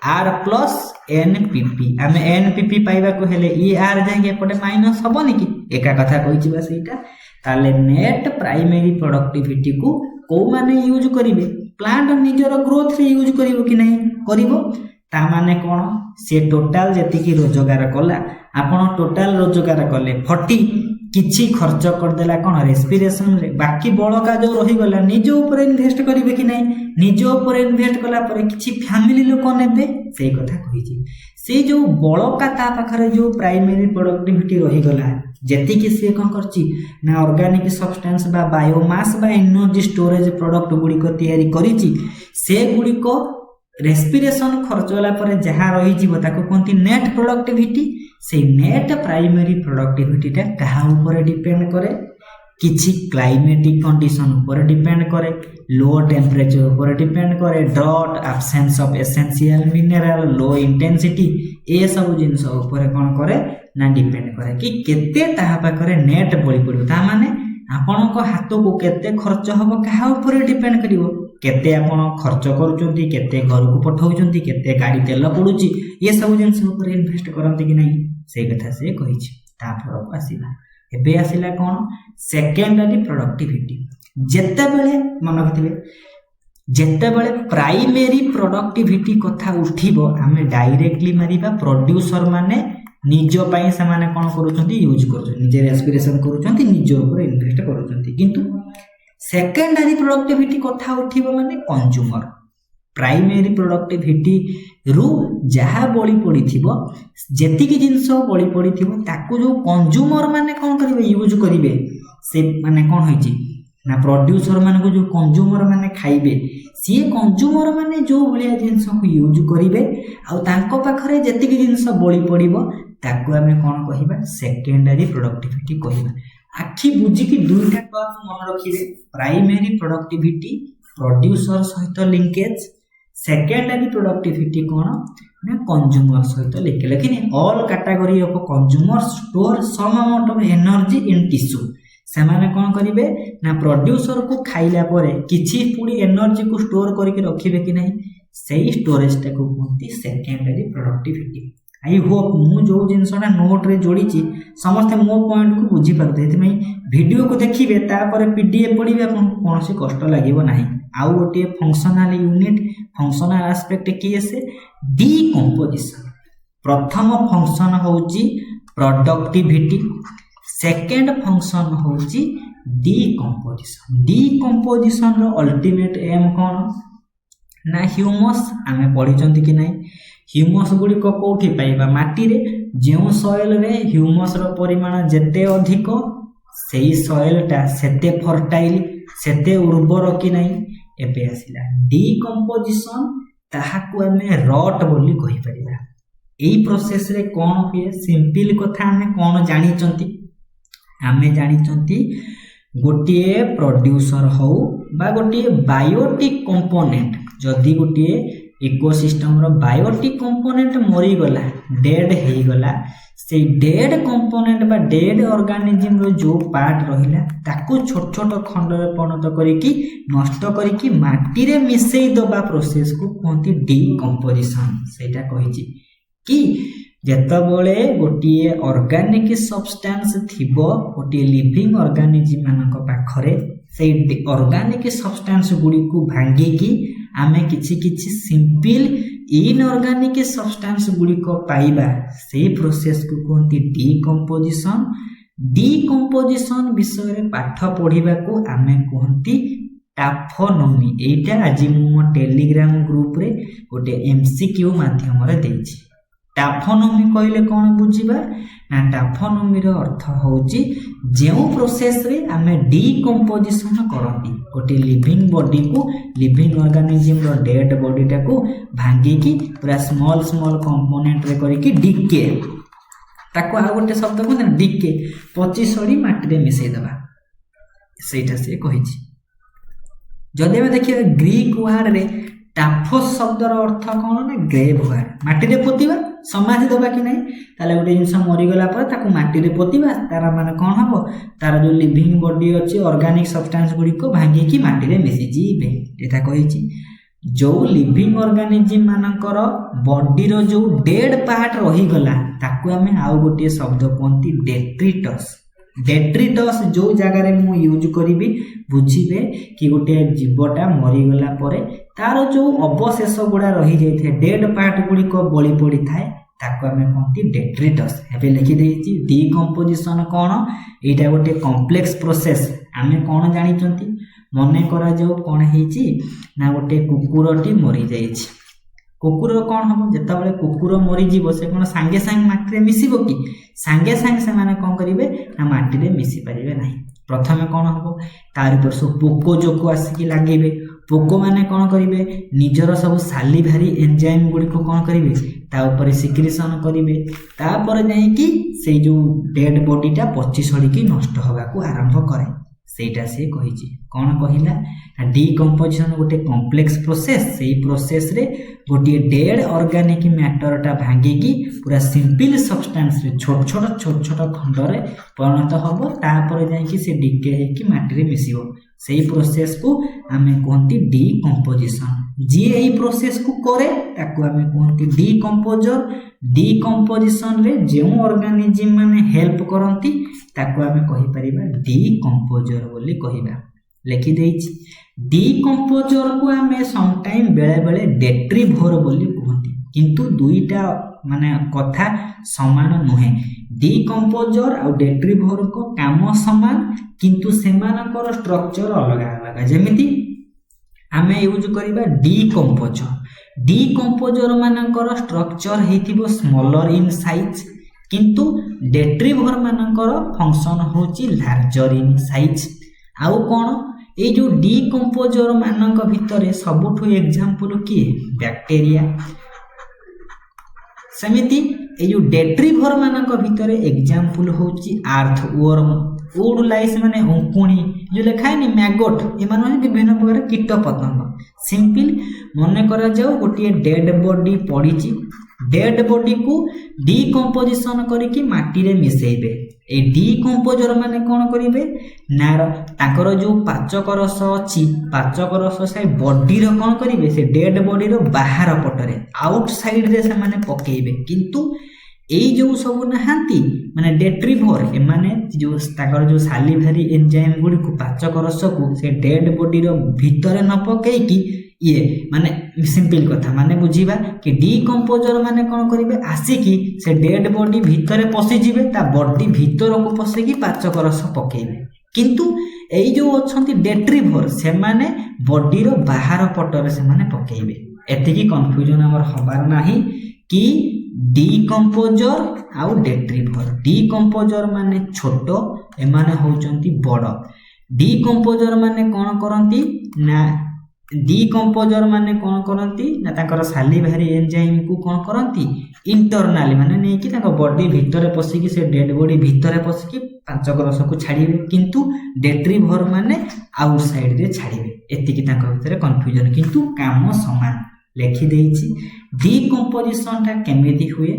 आर प्लस एनपीपी आमे एनपीपी पाइबा को हेले ई आर जाके एपटे माइनस हबनी कि एका कथा कहिछि बा सेटा ताले नेट प्राइमरी प्रोडक्टिविटी को को माने यूज करिवे प्लांट निजर ग्रोथ रे यूज करिवो कि नहीं करिवो ता माने कोन से टोटल जति की रोजगार कला आपण टोटल रोजगार कले 40 किछि खर्च कर देला कोन रेस्पिरेशन रे बाकी बळका जो रही गला निज ऊपर इन्वेस्ट करिवे कि नहीं निज ऊपर इन्वेस्ट कला पर किछि फैमिली लोक नेबे सेही कथा कहिछि से जो बळका ता पाखरे जो प्राइमरी प्रोडक्टिविटी रही गला जति कि से कोन करछि ना ऑर्गेनिक सब्सटेंस बा बायोमास बा एनर्जी स्टोरेज प्रोडक्ट गुडी को तयारी करिछि से गुडी को रेस्पिरेशन खर्च होला पर जहाँ रही जीव ताको कोनती नेट प्रोडक्टिविटी से नेट प्राइमरी प्रोडक्टिविटी टा कहा ऊपर डिपेंड करे किछि क्लाइमेटिक कंडीशन ऊपर डिपेंड करे लो टेम्परेचर ऊपर डिपेंड करे drought absence of essential mineral low intensity ए सब जिंस ऊपर कोन करे ना डिपेंड करे कि केते ताहा पाखरे नेट बळी पड़ियो ता माने आपण को हाथ को केते खर्च हबो कहा ऊपर डिपेंड करिवो केते आपण खर्च करूचंती केते घर को पठाउचंती केते गाड़ी तेल पडुची ये सब जिंस ऊपर इन्वेस्ट करंती कि नहीं से कथा से कहिछि ता फरक आसीला एबे आसीला कोन सेकेंडरी प्रोडक्टिविटी जेते बेले मन रखिथिबे जेते बेले प्राइमरी प्रोडक्टिविटी कथा उठिबो हमें डायरेक्टली मारिबा प्रोड्यूसर माने निज पई से माने कोन करूचंती यूज करूचंती निजे रेस्पिरेशन करूचंती निज ऊपर इन्वेस्ट करूचंती किंतु सेकेंडरी प्रोडक्टिविटी कथा उठिबो माने कंज्यूमर प्राइमरी प्रोडक्टिविटी रु जहा बळी पड़िथिबो जेतिकी जिंस बळी पड़िथिबो ताकू जो कंज्यूमर माने कोन करिवे यूज करिवे से माने कोन होइछि ना प्रोड्यूसर माने को जो कंज्यूमर माने खाइबे सी कंज्यूमर माने जो भलिया जिंस को यूज करिवे आ तांको पाखरे जेतिकी जिंस बळी पड़िबो ताकू हमें कोन कहिबा सेकेंडरी प्रोडक्टिविटी कहिबा आखि बुझी की दुईटा टर्म मन रखिबे प्राइमरी प्रोडक्टिविटी प्रोड्यूसर सहित लिंकेज सेकेंडरी प्रोडक्टिविटी कोन ना कंज्यूमर सहित लिंकेज लेकिन all category of consumer store some amount of energy in tissue से माने कोन करिवे ना प्रोड्यूसर को खाइला परे किछि पुडी एनर्जी को स्टोर करके रखिबे कि नहीं सेही स्टोरेज टा को कहती सेकेंडरी प्रोडक्टिविटी आई होप मु जो जिनसटा नोट रे जोड़ीची समस्त मो पॉइंट को बुझी पारते एथि वीडियो को देखिबे तापर पीडीएफ पढिबे आपन कोनोसी कष्ट लागिवो नाही आउ गोटे फंक्शनल यूनिट फंक्शनल एस्पेक्ट की से डीकंपोजिशन प्रथम फंक्शन होची प्रोडक्टिविटी सेकेंड फंक्शन होची डीकंपोजिशन रो अल्टीमेट एम कोन ना ह्यूमस आमे पढिचंती कि नाही ह्यूमस गुडी को कोठी पाइबा माटी रे जेउ सॉइल रे ह्यूमस रो परिमाण जेते अधिक सेही सॉइल टा सेते फर्टाइल सेते उर्वर कि नाही एबे आसिला डीकंपोजिशन ताहाकू हमें रॉट बोली कहि परिबा एई प्रोसेस रे कोन होय सिंपल कथा हमें कोन जानि चंती हमें जानि चंती गोटिए प्रोड्यूसर हो बा गोटिए बायोटिक कंपोनेंट जदी गोटिए इकोसिस्टम रो बायोटिक कंपोनेंट मरी गला डेड हे गला से डेड कंपोनेंट बा डेड ऑर्गेनिज्म रो जो पार्ट रहिला ताको छोट छोट खंड रे परिणत करिकि नष्ट करिकि माटी रे मिसेई दबा प्रोसेस को कहती डीकंपोजिशन सेटा कहिछि कि जेतबेले गोटिए ऑर्गेनिक सब्सटेंस थिबो गोटिए लिविंग ऑर्गेनिज्म मानक पाखरे से ऑर्गेनिक सब्सटेंस गुडी को भांगी की आमे किछि किछि सिंपल इनऑर्गेनिक सब्सटेंस गुडी को पाइबा से प्रोसेस को कहती डीकंपोजिशन विषय रे पाठ पढिबा को आमे कहती टाफोनोमी एटा आज मो टेलीग्राम ग्रुप रे गोटे एमसीक्यू माध्यम रे देछि टाफोनोमी कहले कोन बुझिबा ना टाफोनोमी रो अर्थ होची जेउ प्रोसेस रे आमे डीकंपोजिशन करंती गोटे लिविंग बॉडी को लिविंग ऑर्गेनिज्म रो डेड बॉडी टा को भांगी की पूरा स्मॉल स्मॉल कंपोनेंट रे करी की डीके ताको आ गोटे शब्द को ना डीके 25 सड़ी माटी रे मिसै दबा सेटा से कहिछि जदि हम देखिए ग्रीक वर्ड रे ଟାଫସ୍ ଶବ୍ଦର ଅର୍ଥ କ'ଣ ନା ଗ୍ରେଭ୍ ୱାର୍, ମାଟିରେ ପୋତିବା, ସମାଧି ଦେବା କି ନାହିଁ। ତାହେଲେ ଗୋଟେ ଜିନିଷ ମରିଗଲା ପରେ ତାକୁ ମାଟିରେ ପୋତିବା, ତାର ମାନେ କ'ଣ ହେବ, ତାର ଯେଉଁ ଲିଭିଂ ବଡି ଅଛି ଅର୍ଗାନିକ୍ ସବଷ୍ଟାନ୍ସ ଗୁଡ଼ିକ ଭାଙ୍ଗିକି ମାଟିରେ ମିଶିଯିବେ। ଏଟା କହିଛି ଯେଉଁ ଲିଭିଂ ଅର୍ଗାନିଜିମ୍ ମାନଙ୍କର ବଡିର ଯେଉଁ ଡେଡ୍ ପାର୍ଟ ରହିଗଲା ତାକୁ ଆମେ ଆଉ ଗୋଟିଏ ଶବ୍ଦ କୁହନ୍ତି ଡେଟ୍ରିଟସ୍। ଡେଟ୍ରିଟସ୍ ଯେଉଁ ଜାଗାରେ ମୁଁ ୟୁଜ୍ କରିବି ବୁଝିବେ କି ଗୋଟିଏ ଜୀବଟା ମରିଗଲା ପରେ ତାର ଯେଉଁ ଅବଶେଷ ଗୁଡ଼ା ରହିଯାଇଥାଏ, ଡେଡ୍ ପାର୍ଟ ଗୁଡ଼ିକ ବଳି ପଡ଼ିଥାଏ, ତାକୁ ଆମେ କୁହନ୍ତି ଡେଟ୍ରିଟସ୍। ଏବେ ଲେଖିଦେଇଛି ଡିକମ୍ପୋଜିସନ୍ କ'ଣ, ଏଇଟା ଗୋଟେ କମ୍ପ୍ଲେକ୍ସ ପ୍ରୋସେସ୍। ଆମେ କ'ଣ ଜାଣିଛନ୍ତି, ମନେ କରାଯାଉ କ'ଣ ହେଇଛି ନା ଗୋଟେ କୁକୁରଟି ମରିଯାଇଛି। କୁକୁର କ'ଣ ହେବ, ଯେତେବେଳେ କୁକୁର ମରିଯିବ ସେ କ'ଣ ସାଙ୍ଗେ ସାଙ୍ଗେ ମାଟିରେ ମିଶିବ କି? ସାଙ୍ଗେ ସାଙ୍ଗେ ସେମାନେ କ'ଣ କରିବେ ନା ମାଟିରେ ମିଶି ପାରିବେ ନାହିଁ। ପ୍ରଥମେ କ'ଣ ହେବ, ତାର ଉପରେ ସବୁ ପୋକ ଜୋକ ଆସିକି ଲାଗିବେ। ପୋକମାନେ କ'ଣ କରିବେ, ନିଜର ସବୁ ସାଲିଭାରି ଏନ୍ଜାଇମ୍ ଗୁଡ଼ିକୁ କ'ଣ କରିବେ, ତା ଉପରେ ସିକ୍ରିସନ୍ କରିବେ। ତାପରେ ଯାଇକି ସେଇ ଯେଉଁ ଡେଡ୍ ବଡିଟା ପଚି ସଢ଼ିକି ନଷ୍ଟ ହେବାକୁ ଆରମ୍ଭ କରେ। ସେଇଟା ସେ କହିଛି। କ'ଣ କହିଲା, ଡିକମ୍ପୋଜିସନ୍ ଗୋଟେ କମ୍ପ୍ଲେକ୍ସ ପ୍ରୋସେସ୍। ସେଇ ପ୍ରୋସେସ୍ରେ ଗୋଟିଏ ଡେଡ୍ ଅର୍ଗାନିକ୍ ମ୍ୟାଟରଟା ଭାଙ୍ଗିକି ପୁରା ସିମ୍ପଲ୍ ସବଷ୍ଟାନ୍ସରେ ଛୋଟ ଛୋଟ ଖଣ୍ଡରେ ପରିଣତ ହେବ। ତାପରେ ଯାଇକି ସେ ଡିକେ ହେଇକି ମାଟିରେ ମିଶିବ। ସେଇ ପ୍ରୋସେସ୍କୁ ଆମେ କୁହନ୍ତି ଡିକମ୍ପୋଜିସନ୍। ଯିଏ ଏଇ ପ୍ରୋସେସ୍କୁ କରେ ତାକୁ ଆମେ କୁହନ୍ତି ଡିକମ୍ପୋଜର। ଡିକମ୍ପୋଜିସନ୍ରେ ଯେଉଁ ଅର୍ଗାନିଜିମ୍ ମାନେ ହେଲ୍ପ କରନ୍ତି ତାକୁ ଆମେ କହିପାରିବା ଡିକମ୍ପୋଜର ବୋଲି କହିବା। ଲେଖିଦେଇଛି ଡିକମ୍ପୋଜରକୁ ଆମେ ସମଟାଇମ୍ ବେଳେବେଳେ ଡେଟ୍ରିଭୋର ବୋଲି କୁହନ୍ତି, କିନ୍ତୁ ଦୁଇଟା ମାନେ କଥା ସମାନ ନୁହେଁ। ଡିକମ୍ପୋଜର ଆଉ ଡେଟ୍ରିଭୋରଙ୍କ କାମ ସମାନ, କିନ୍ତୁ ସେମାନଙ୍କର ଷ୍ଟ୍ରକ୍ଚର ଅଲଗା ଅଲଗା। ଯେମିତି ଆମେ ୟୁଜ୍ କରିବା ଡିକମ୍ପୋଜର। ଡିକମ୍ପୋଜର ମାନଙ୍କର ଷ୍ଟ୍ରକ୍ଚର ହେଇଥିବ ସ୍ମଲର ଇନ୍ ସାଇଜ୍, କିନ୍ତୁ ଡେଟ୍ରିଭୋର ମାନଙ୍କର ଫଙ୍କସନ୍ ହେଉଛି ଲାର୍ଜର ଇନ୍ ସାଇଜ୍। ଆଉ କ'ଣ, ଏଇ ଯେଉଁ ଡିକମ୍ପୋଜର ମାନଙ୍କ ଭିତରେ ସବୁଠୁ ଏକ୍ଜାମ୍ପଲ୍ କିଏ, ବ୍ୟାକ୍ଟେରିଆ। ସେମିତି ଏଇ ଯେଉଁ ଡେଟ୍ରିଭୋର ମାନଙ୍କ ଭିତରେ ଏକ୍ଜାମ୍ପଲ୍ ହେଉଛି ଆର୍ଥ ୱର୍ମ, ଉଡ୍ ଲାଇସ୍ ମାନେ ଉଙ୍କୁଣି, ଯେଉଁ ଲେଖା ହେଇନି ମ୍ୟାଗଟ୍, ଏମାନେ ହେଉଛି ବିଭିନ୍ନ ପ୍ରକାର କୀଟ ପତଙ୍ଗ। ସିମ୍ପଲ୍ ମନେ କରାଯାଉ ଗୋଟିଏ ଡେଡ୍ ବଡି ପଡ଼ିଛି, ଡେଡ୍ ବଡିକୁ ଡିକମ୍ପୋଜିସନ୍ କରିକି ମାଟିରେ ମିଶେଇବେ। এই ডিকম্পোଜର ମାନେ କ'ଣ କରିବେ ନା ତାଙ୍କର ଯେଉଁ ପାଚକ ରସ ଅଛି, ପାଚକ ରସ ସେ ବଡିର କ'ଣ କରିବେ, ସେ ଡେଡ୍ ବଡିର ବାହାର ପଟରେ ଆଉଟ୍ ସାଇଡ୍ରେ ସେମାନେ ପକେଇବେ। କିନ୍ତୁ ଏଇ ଯେଉଁ ସବୁ ନାହାନ୍ତି ମାନେ ଡେଟ୍ରିଭୋର, ଏମାନେ ଯେଉଁ ତାଙ୍କର ଯେଉଁ ସାଲିଭାରି ଏନ୍ଜାଇମ୍ ଗୁଡ଼ିକୁ ପାଚକ ରସକୁ ସେ ଡେଡ୍ ବଡିର ଭିତରେ ନ ପକେଇକି ଇଏ ମାନେ ସିମ୍ପଲ୍ କଥା ମାନେ ବୁଝିବା କି ଡିକମ୍ପୋଜର ମାନେ କ'ଣ କରିବେ, ଆସିକି ସେ ଡେଡ୍ ବଡି ଭିତରେ ପଶିଯିବେ, ତା ବଡି ଭିତରକୁ ପଶିକି ପାଚକ ରସ ପକେଇବେ। କିନ୍ତୁ ଏଇ ଯେଉଁ ଅଛନ୍ତି ଡେଟ୍ରିଭୋର, ସେମାନେ ବଡିର ବାହାର ପଟରେ ସେମାନେ ପକେଇବେ। ଏତିକି କନଫ୍ୟୁଜନ୍ ଆମର ହବାର ନାହିଁ କି ଡିକମ୍ପୋଜର ଆଉ ଡେଟ୍ରିଭୋର। ଡିକମ୍ପୋଜର ମାନେ ଛୋଟ, ଏମାନେ ହେଉଛନ୍ତି ବଡ଼। ଡିକମ୍ପୋଜର ମାନେ କ'ଣ କରନ୍ତି ନା ଡିକମ୍ପୋଜର ମାନେ କ'ଣ କରନ୍ତି ନା ତାଙ୍କର ସାଲିଭାରି ଏନ୍ଜାଇମ୍କୁ କ'ଣ କରନ୍ତି, ଇଣ୍ଟରନାଲି ମାନେ ନେଇକି ତାଙ୍କ ବଡି ଭିତରେ ପଶିକି ସେ ଡେଡ୍ ବଡି ଭିତରେ ପଶିକି ପାଚକ ରସକୁ ଛାଡ଼ିବେ, କିନ୍ତୁ ଡେଟ୍ରିଭୋର ମାନେ ଆଉଟ୍ ସାଇଡ୍ରେ ଛାଡ଼ିବେ। ଏତିକି ତାଙ୍କ ଭିତରେ କନଫ୍ୟୁଜନ୍, କିନ୍ତୁ କାମ ସମାନ। ଲେଖିଦେଇଛି ଡିକମ୍ପୋଜିସନ୍ଟା କେମିତି ହୁଏ।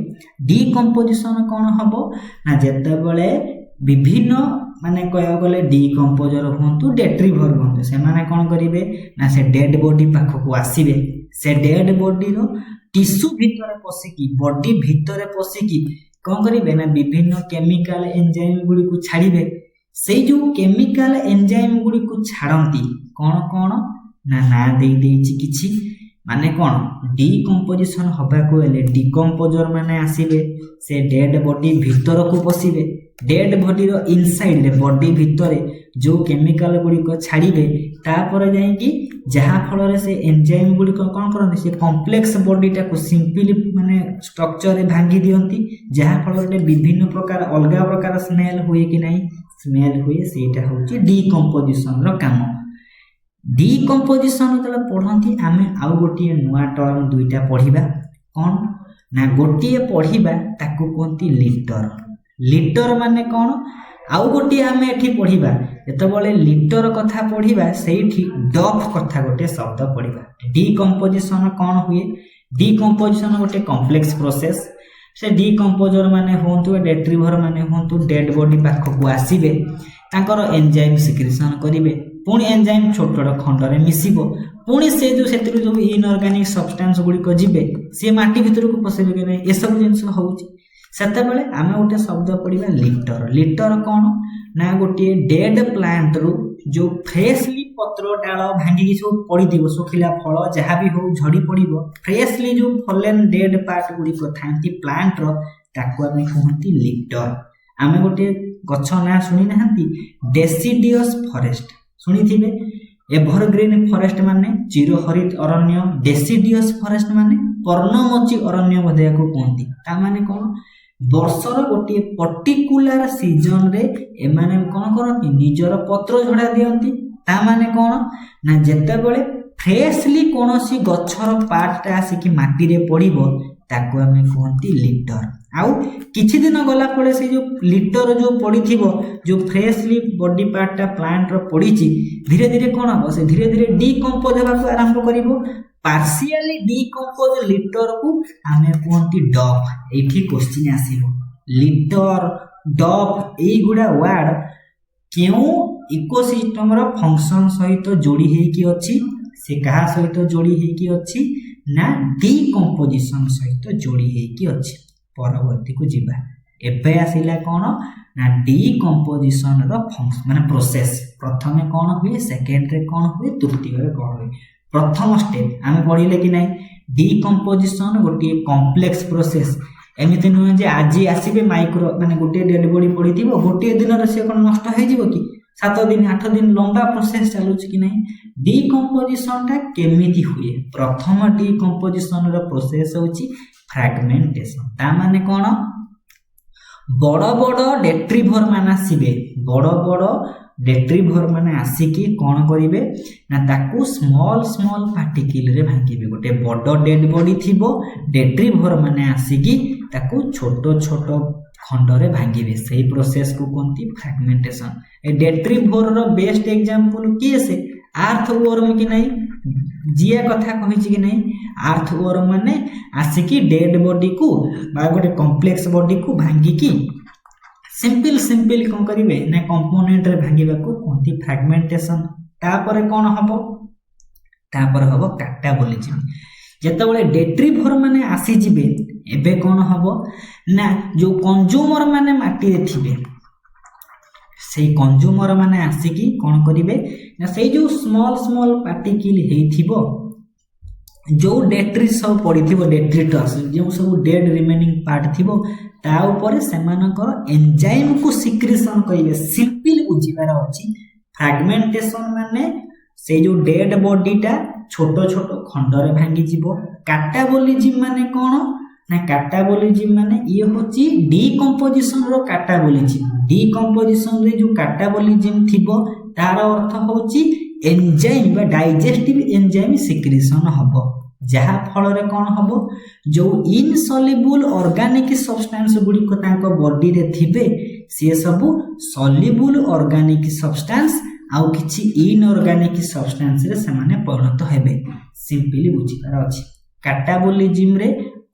ଡିକମ୍ପୋଜିସନ୍ କ'ଣ ହେବ ନା ଯେତେବେଳେ ବିଭିନ୍ନ ମାନେ କହିବାକୁ ଗଲେ ଡିକମ୍ପୋଜର ହୁଅନ୍ତୁ ଡେଟ୍ରିଭୋର ହୁଅନ୍ତୁ, ସେମାନେ କ'ଣ କରିବେ ନା ସେ ଡେଡ୍ ବଡି ପାଖକୁ ଆସିବେ, ସେ ଡେଡ୍ ବଡିର ଟିସ୍ୟୁ ଭିତରେ ପଶିକି ବଡି ଭିତରେ ପଶିକି କ'ଣ କରିବେ ନା ବିଭିନ୍ନ କେମିକାଲ ଏନ୍ଜାଇମ୍ ଗୁଡ଼ିକୁ ଛାଡ଼ିବେ। ସେଇ ଯେଉଁ କେମିକାଲ ଏନ୍ଜାଇମ୍ ଗୁଡ଼ିକୁ ଛାଡ଼ନ୍ତି କ'ଣ କ'ଣ ନା ନାଁ ଦେଇଛି କିଛି, ମାନେ କ'ଣ ଡିକମ୍ପୋଜିସନ୍ ହେବାକୁ ହେଲେ ଡିକମ୍ପୋଜର ମାନେ ଆସିବେ, ସେ ଡେଡ୍ ବଡି ଭିତରକୁ ପଶିବେ, ଡେଡ୍ ବଡିର ଇନସାଇଡ୍ରେ ବଡି ଭିତରେ ଯେଉଁ କେମିକାଲ ଗୁଡ଼ିକ ଛାଡ଼ିବେ, ତାପରେ ଯାଇକି ଯାହାଫଳରେ ସେ ଏନ୍ଜାଇମ୍ ଗୁଡ଼ିକ କ'ଣ କରନ୍ତି, ସେ କମ୍ପ୍ଲେକ୍ସ ବଡିଟାକୁ ସିମ୍ପଲି ମାନେ ଷ୍ଟ୍ରକ୍ଚରରେ ଭାଙ୍ଗି ଦିଅନ୍ତି, ଯାହାଫଳରେ ବିଭିନ୍ନ ପ୍ରକାର ଅଲଗା ପ୍ରକାର ସ୍ମେଲ୍ ହୁଏ କି ନାହିଁ, ସ୍ମେଲ୍ ହୁଏ। ସେଇଟା ହେଉଛି ଡିକମ୍ପୋଜିସନ୍ର କାମ। ଡିକମ୍ପୋଜିସନ୍ ଯେତେବେଳେ ପଢ଼ନ୍ତି ଆମେ ଆଉ ଗୋଟିଏ ନୂଆ ଟର୍ମ ଦୁଇଟା ପଢ଼ିବା। କ'ଣ ନା ଗୋଟିଏ ପଢ଼ିବା ତାକୁ କୁହନ୍ତି ଲିଟର। ଲିଟର ମାନେ କ'ଣ, ଆଉ ଗୋଟିଏ ଆମେ ଏଠି ପଢ଼ିବା ଯେତେବେଳେ ଲିଟର କଥା ପଢିବା ସେଇଠି ଡଫ୍ କଥା ଗୋଟେ ଶବ୍ଦ ପଢିବା। ଡିକମ୍ପୋଜିସନ କ'ଣ ହୁଏ? ଡିକମ୍ପୋଜିସନ ଗୋଟେ କମ୍ପ୍ଲେକ୍ସ ପ୍ରୋସେସ୍। ସେ ଡିକମ୍ପୋଜର ମାନେ ହୁଅନ୍ତୁ ଡେଟ୍ରିଭର ମାନେ ହୁଅନ୍ତୁ ଡେଡ୍ ବଡି ପାଖକୁ ଆସିବେ, ତାଙ୍କର ଏନଜାଇମ୍ ସିକ୍ରିସନ କରିବେ, ପୁଣି ଏନଜାଇମ୍ ଛୋଟ ଛୋଟ ଖଣ୍ଡରେ ମିଶିବ, ପୁଣି ସେ ସେଥିରୁ ଯେଉଁ ଇନଅର୍ଗାନିକ ସବଷ୍ଟାନ୍ସ ଗୁଡ଼ିକ ଯିବେ ସିଏ ମାଟି ଭିତରକୁ ପଶିବେ କି ନାହିଁ, ଏସବୁ ଜିନିଷ ହେଉଛି। ସେତେବେଳେ ଆମେ ଗୋଟେ ଶବ୍ଦ ପଢିବା ଲିଟର। ଲିଟର କ'ଣ ନା ଗୋଟିଏ ଡେଡ୍ ପ୍ଲାଣ୍ଟରୁ ଯେଉଁ ଫ୍ରେଶଲି ପତ୍ର ଡାଳ ଭାଙ୍ଗିକି ସବୁ ପଡ଼ିଥିବ, ଶୁଖିଲା ଫଳ ଯାହା ବି ହଉ ଝଡ଼ି ପଡ଼ିବ, ଫ୍ରେଶଲି ଯେଉଁ ଫଲେନ୍ ଡେଡ୍ ପାର୍ଟ ଗୁଡ଼ିକ ଥାନ୍ତି ପ୍ଲାଣ୍ଟର, ତାକୁ ଆମେ କୁହନ୍ତି ଲିଟର। ଆମେ ଗୋଟିଏ ଗଛ ନାଁ ଶୁଣି ନାହାନ୍ତି ଡେସିଡିୟସ୍ ଫରେଷ୍ଟ, ଶୁଣିଥିବେ। ଏଭରଗ୍ରୀନ୍ ଫରେଷ୍ଟ ମାନେ ଚିରହରିତ ଅରଣ୍ୟ, ଡେସିଡିୟସ୍ ଫରେଷ୍ଟ ମାନେ ପର୍ଣ୍ଣମୋଚୀ ଅରଣ୍ୟ ମଧ୍ୟ ୟାକୁ କୁହନ୍ତି। ତା ମାନେ କ'ଣ? ବର୍ଷର ଗୋଟିଏ ପର୍ଟିକୁଲାର ସିଜନରେ ଏମାନେ କ'ଣ କରନ୍ତି? ନିଜର ପତ୍ର ଝଡ଼ା ଦିଅନ୍ତି। ତା ମାନେ କ'ଣ ନା ଯେତେବେଳେ ଫ୍ରେଶଲି କୌଣସି ଗଛର ପାର୍ଟଟା ଆସିକି ମାଟିରେ ପଡ଼ିବ ତାକୁ ଆମେ କୁହନ୍ତି ଲିଟର। ଆଉ କିଛି ଦିନ ଗଲା ପରେ ସେ ଯେଉଁ ଲିଟର ଯେଉଁ ପଡ଼ିଥିବ, ଯେଉଁ ଫ୍ରେଶଲି ବଡି ପାର୍ଟଟା ପ୍ଲାଣ୍ଟର ପଡ଼ିଛି, ଧୀରେ ଧୀରେ କ'ଣ ହେବ? ସେ ଧୀରେ ଧୀରେ ଡିକମ୍ପୋଜ ହେବାକୁ ଆରମ୍ଭ କରିବ। ପାର୍ସିଆଲି ଡିକମ୍ପୋଜ ଲିଟରକୁ ଆମେ କୁହନ୍ତି ଡଫ୍। ଏଇଠି କ୍ୱେଶ୍ଚିନ୍ ଆସିବ, ଲିଟର, ଡଫ୍ ଏଇଗୁଡ଼ା ୱାର୍ଡ କେଉଁ ଇକୋସିଷ୍ଟମର ଫଙ୍କସନ୍ ସହିତ ଯୋଡ଼ି ହେଇକି ଅଛି? ସେ କାହା ସହିତ ଯୋଡ଼ି ହେଇକି ଅଛି? ନା ଡିକମ୍ପୋଜିସନ୍ ସହିତ ଯୋଡ଼ି ହେଇକି ଅଛି। ପରବର୍ତ୍ତୀକୁ ଯିବା। ଏବେ ଆସିଲା କ'ଣ ନା ଡିକମ୍ପୋଜିସନର ମାନେ ପ୍ରୋସେସ୍। ପ୍ରଥମେ କ'ଣ ହୁଏ, ସେକେଣ୍ଡରେ କ'ଣ ହୁଏ, ତୃତୀୟରେ କ'ଣ ହୁଏ। ପ୍ରଥମ ଷ୍ଟେପ୍ ଆମେ ପଢ଼ିଲେ କି ନାହିଁ, ଡିକମ୍ପୋଜିସନ ଗୋଟିଏ କମ୍ପ୍ଲେକ୍ସ ପ୍ରୋସେସ୍। ଏମିତି ନୁହେଁ ଯେ ଆଜି ଆସିବେ ମାଇକ୍ରୋ ମାନେ ଗୋଟିଏ ଡେଡ୍ ବଡି ପଡ଼ିଥିବ, ଗୋଟିଏ ଦିନରେ ସେ କ'ଣ ନଷ୍ଟ ହେଇଯିବ କି? 7 ଦିନ 8 ଦିନ ଲମ୍ବା ପ୍ରୋସେସ୍ ଚାଲୁଛି କି ନାହିଁ। ଡିକମ୍ପୋଜିସନଟା କେମିତି ହୁଏ? ପ୍ରଥମ ଡିକମ୍ପୋଜିସନର ପ୍ରୋସେସ୍ ହେଉଛି ଫ୍ରାଗମେଣ୍ଟେସନ। ତା ମାନେ କ'ଣ? ବଡ଼ ବଡ଼ ଡେଟ୍ରିଭର ମାନେ ଆସିବେ, ବଡ଼ ବଡ଼ ଡେଟ୍ରିଭର ମାନେ ଆସିକି କ'ଣ କରିବେ ନା ତାକୁ ସ୍ମଲ୍ ସ୍ମଲ୍ ପାର୍ଟିକିଲରେ ଭାଙ୍ଗିବେ। ଗୋଟେ ବଡ଼ ଡେଡ୍ ବଡି ଥିବ, ଡେଟ୍ରିଭର ମାନେ ଆସିକି ତାକୁ ଛୋଟ ଛୋଟ ଖଣ୍ଡରେ ଭାଙ୍ଗିବେ। ସେଇ ପ୍ରୋସେସକୁ କୁହନ୍ତି ଫ୍ରାଗମେଣ୍ଟେସନ। ଏ ଡେଟ୍ରିଭରର ବେଷ୍ଟ ଏକ୍ଜାମ୍ପଲ କିଏ? ସେ ଆର୍ଥ ୱର୍ମ କି ନାହିଁ? ଜିଆ କଥା କହିଛି କି ନାହିଁ? ଆର୍ଥ ୱର୍ମ ମାନେ ଆସିକି ଡେଡ୍ ବଡିକୁ ବା ଗୋଟେ କମ୍ପ୍ଲେକ୍ସ ବଡିକୁ ଭାଙ୍ଗିକି ସିମ୍ପଲ କ'ଣ କରିବେ ନା କମ୍ପୋନେଣ୍ଟରେ ଭାଙ୍ଗିବାକୁ କୁହନ୍ତି ଫ୍ରାଗମେଣ୍ଟେସନ। ତାପରେ କ'ଣ ହବ? ତାପରେ ହବ କାଟାବୋଲିଜିମ୍। ଯେତେବେଳେ ଡେଟ୍ରିଭର ମାନେ ଆସିଯିବେ, ଏବେ କ'ଣ ହବ ନା ଯେଉଁ କଞ୍ଜୁମର ମାନେ ମାଟିରେ ଥିବେ, ସେଇ କଞ୍ଜୁମର ମାନେ ଆସିକି କ'ଣ କରିବେ ନା ସେଇ ଯେଉଁ ସ୍ମଲ୍ ପାର୍ଟିକିଲ ହେଇଥିବ, ଯେଉଁ ଡେଟ୍ରିସ୍ ସବୁ ପଡ଼ିଥିବ, ଡେଟ୍ରିଟସ୍ ଯେଉଁ ସବୁ ଡେଡ୍ ରିମେନିଂ ପାର୍ଟ ଥିବ, ତା ଉପରେ ସେମାନଙ୍କର ଏନଜାଇମ୍କୁ ସିକ୍ରିସନ୍ କରିବେ। ସିମ୍ପଲ ବୁଝିବାର ଅଛି, ଫ୍ରାଗମେଣ୍ଟେସନ ମାନେ ସେଇ ଯେଉଁ ଡେଡ୍ ବଡିଟା ଛୋଟ ଛୋଟ ଖଣ୍ଡରେ ଭାଙ୍ଗିଯିବ। କାଟାବୋଲିଜିମ୍ ମାନେ କ'ଣ ନା କାଟାବୋଲିଜିମ୍ ମାନେ ଇଏ ହେଉଛି ଡିକମ୍ପୋଜିସନର କାଟାବୋଲିଜିମ୍। ଡିକମ୍ପୋଜିସନରେ ଯେଉଁ କାଟାବୋଲିଜିମ୍ ଥିବ ତାର ଅର୍ଥ ହେଉଛି ଏନଜାଇମ୍ ବା ଡାଇଜେଷ୍ଟିଭ ଏନଜାଇମ୍ ସିକ୍ରିସନ୍ ହେବ, ଯାହା ଫଳରେ କ'ଣ ହେବ? ଯେଉଁ ଇନସଲ୍ୟୁବୁଲ ଅର୍ଗାନିକ ସବଷ୍ଟାନ୍ସ ଗୁଡ଼ିକ ତାଙ୍କ ବଡିରେ ଥିବେ, ସିଏ ସବୁ ସଲ୍ୟୁବୁଲ ଅର୍ଗାନିକ ସବଷ୍ଟାନ୍ସ ଆଉ କିଛି ଇନଅର୍ଗାନିକ ସବଷ୍ଟାନ୍ସରେ ସେମାନେ ପରିଣତ ହେବେ। ସିମ୍ପଲି ବୁଝିବାର ଅଛି। କାଟାବୋଲିଜିମ୍ରେ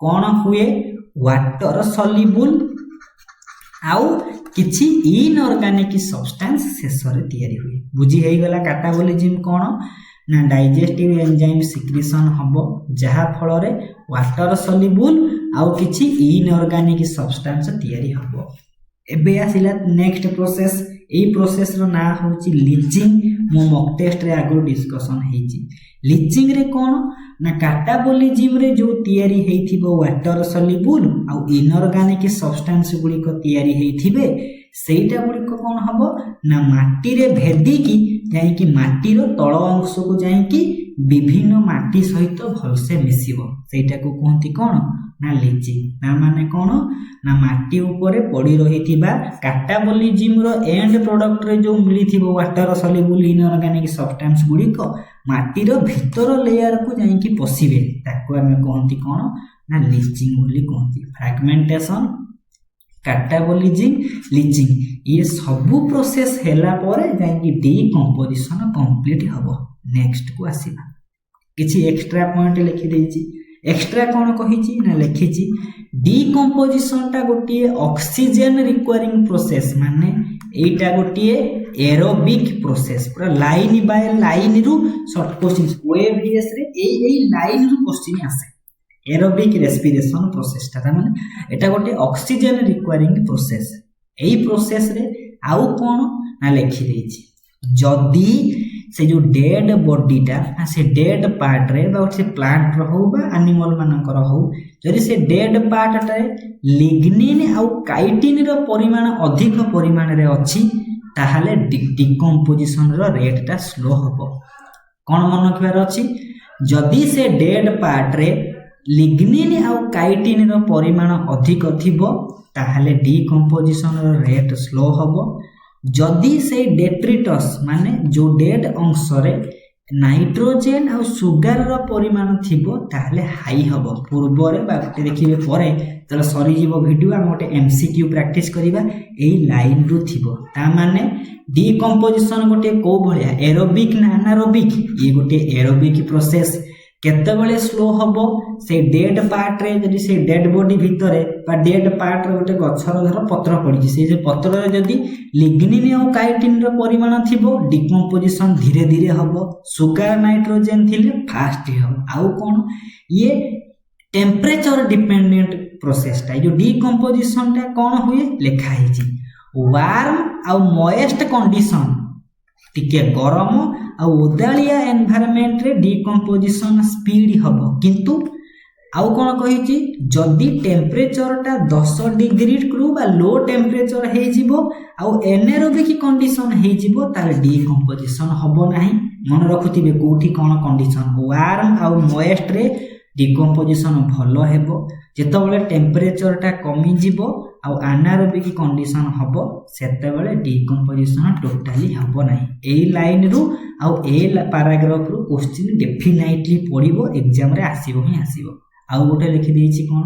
କ'ଣ ହୁଏ? ୱାଟର ସଲ୍ୟୁବୁଲ ଆଉ କିଛି ଇନଅର୍ଗାନିକ ସବଷ୍ଟାନ୍ସ ଶେଷରେ ତିଆରି ହୁଏ। ବୁଝି ହେଇଗଲା କାଟାବୋଲିଜିମ୍ କ'ଣ ନା ଡାଇଜେଷ୍ଟିଭ ଏନଜାଇମ୍ ସିକ୍ରିସନ୍ ହେବ, ଯାହା ଫଳରେ ୱାଟର ସଲ୍ୟୁବୁଲ ଆଉ କିଛି ଇନଅର୍ଗାନିକ ସବଷ୍ଟାନ୍ସ ତିଆରି ହେବ। ଏବେ ଆସିଲା ନେକ୍ସଟ ପ୍ରୋସେସ୍। ଏଇ ପ୍ରୋସେସର ନାଁ ହେଉଛି ଲିଚିଂ। ମୁଁ ମକ୍ ଟେଷ୍ଟରେ ଆଗରୁ ଡିସ୍କସନ୍ ହେଇଛି। ଲିଚିଂରେ କ'ଣ ନା କାଟାବୋଲିଜିମ୍ରେ ଯେଉଁ ତିଆରି ହେଇଥିବ ୱାଟର ସଲ୍ୟୁବୁଲ ଆଉ ଇନଅର୍ଗାନିକ ସବଷ୍ଟାନ୍ସ ଗୁଡ଼ିକ ତିଆରି ହେଇଥିବେ, ସେଇଟା ଗୁଡ଼ିକ କ'ଣ ହେବ ନା ମାଟିରେ ଭେଦିକି ଯାଇକି ମାଟିର ତଳ ଅଂଶକୁ ଯାଇକି ବିଭିନ୍ନ ମାଟି ସହିତ ଭଲସେ ମିଶିବ। ସେଇଟାକୁ କୁହନ୍ତି କ'ଣ ନା ଲିଚିଂ। ତା ମାନେ କ'ଣ ନା ମାଟି ଉପରେ ପଡ଼ି ରହିଥିବା କାଟାବୋଲିଜିମ୍ର ଏଣ୍ଡ ପ୍ରଡକ୍ଟରେ ଯେଉଁ ମିଳିଥିବ ୱାଟର ସଲ୍ୟୁବୁଲ ଇନଅର୍ଗାନିକ ସବଷ୍ଟାନ୍ସ ଗୁଡ଼ିକ ମାଟିର ଭିତର ଲେୟାରକୁ ଯାଇକି ପଶିବେ, ତାକୁ ଆମେ କୁହନ୍ତି କ'ଣ ନା ଲିଚିଂ ବୋଲି କୁହନ୍ତି। ଫ୍ରାଗମେଣ୍ଟେସନ କାଟାବୋଲିଜିଂ, ଲିଚିଂ, ये सबू प्रोसेस हैला परे जाई डिकम्पोजिशन कंप्लीट हबो। नेक्स्ट को आसीबा किछि एक्स्ट्रा पॉइंट लिखि देछि। एक्स्ट्रा कोन कहिछि ना लिखिछि डिकम्पोजिशन टा गोटिए ऑक्सीजन रिक्वायरिंग प्रोसेस, माने एटा गोटिए एरोबिक प्रोसेस, पूरा लाइन बाय लाइन रु शॉर्ट क्वेश्चन ओएवीएस रे एई लाइन रु क्वेश्चन आसे। एरोबिक रेस्पिरेशन प्रोसेस ता माने एटा गोटे ऑक्सीजन रिक्वायरिंग प्रोसेस। एई प्रोसेस रे आउ कोन ना लिखि देछि जदी से जो डेड बॉडी टा से डेड पार्ट रे बा से प्लांट रो हो बा एनिमल मानकर हो, जदी से डेड पार्ट टा लिग्निन आउ काइटिन रो परिमाण अधिक परिमाण रे अछि ताहाले डिकम्पोजिशन रो रेट टा स्लो होबो। कोन मन रखबार अछि जदी से डेड पार्ट रे लिग्निन आउ काइटिन रो परिमाण अधिक थिबो ताहाले डिकम्पोजिशन रो रेट स्लो होबो। जदी से डेट्रिटस माने जो डेड अंश रे नाइट्रोजन और सुगर रो परिमाण थिबो ताहाले हाई हबो। पूर्व रे बाटे देखिबे परे तले सरी जीवो वीडियो हम गोटे एमसीक्यू प्रैक्टिस करिबा एई लाइन रु थिबो। ता माने डिकम्पोजिशन गोटे को भलिया एरोबिक ना एनारोबिक, ये गोटे एरोबिक प्रोसेस। केतेबेले स्लो हबो से डेड पार्ट रे जदी से डेड बॉडी भितरे बा डेड पार्ट रे गोटे गछर धर पत्र पडिछि से जे पत्र रे जदी लिग्निन और काइटिन रो परिमाण थिबो डिकम्पोजिशन धीरे धीरे हबो। सुगर नाइट्रोजन थिले फास्ट हबो। आउ कोन ये टेम्परेचर डिपेंडेंट प्रोसेस ता जो डिकम्पोजिशन ता कोन हुए लेखा हिछि वार्म और मॉइस्ट कंडीशन, टिके गरम आ ओदालिया एनवायरनमेंट रे डिकम्पोजिशन स्पीड हबो। किंतु आउ कोन कहिछि जदी टेम्परेचर टा 10 डिग्री क्रू बा लो टेम्परेचर हे जिवो आ एनारोबिक कंडीशन हे जिवो ताले डिकम्पोजिशन हबो नाही। मन रखुथिबे कोठी कोन कंडीशन वार्म आ मॉइस्ट रे डिकम्पोजिशन भलो हेबो। जेतबेले टेम्परेचर टा कमी जिवो आ एनारोबिक कंडीशन हबो सेतेबेले डिकम्पोजिशन टोटली हबो नाही। एई लाइन रु आ ए पैराग्राफ रु क्वेश्चन डेफिनेटली पडिबो, एग्जाम रे आसीबो ही आसीबो। आ गोटे लिखि देछि कोन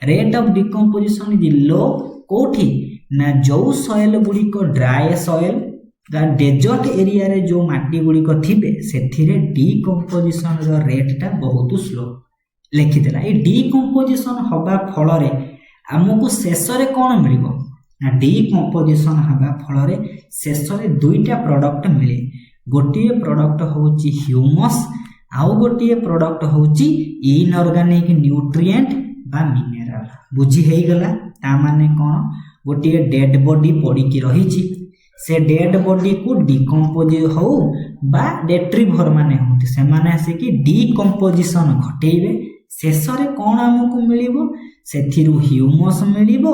rate of decomposition is low कोठी ना जो सॉइल गुडी को ड्राई सॉइल दा डेजर्ट एरिया रे जो माटी गुडी को थिबे सेथिरे डिकम्पोजिशन रो रेट टा बहुत स्लो लिखि देला। ए डिकम्पोजिशन हबा फल रे हमकु शेष रे कोन मिलिबो ना डिकम्पोजिशन हबा फल रे शेष रे दुईटा प्रोडक्ट मिले। गोटिए प्रोडक्ट होची ह्यूमस आउ गोटिए प्रोडक्ट होची इनऑर्गेनिक न्यूट्रिएंट बा मिनरल। बुझी हेई गला ता माने कोन गोटिए डेड बॉडी पड़ी की रहिची से डेड बॉडी को डिकम्पोज हो बा डेट्रिभर माने होती से माने आसे कि डिकम्पोजिशन घटेइबे। शेष रे कोन हमकु मिलिबो सेथिरु ह्यूमस मिलिबो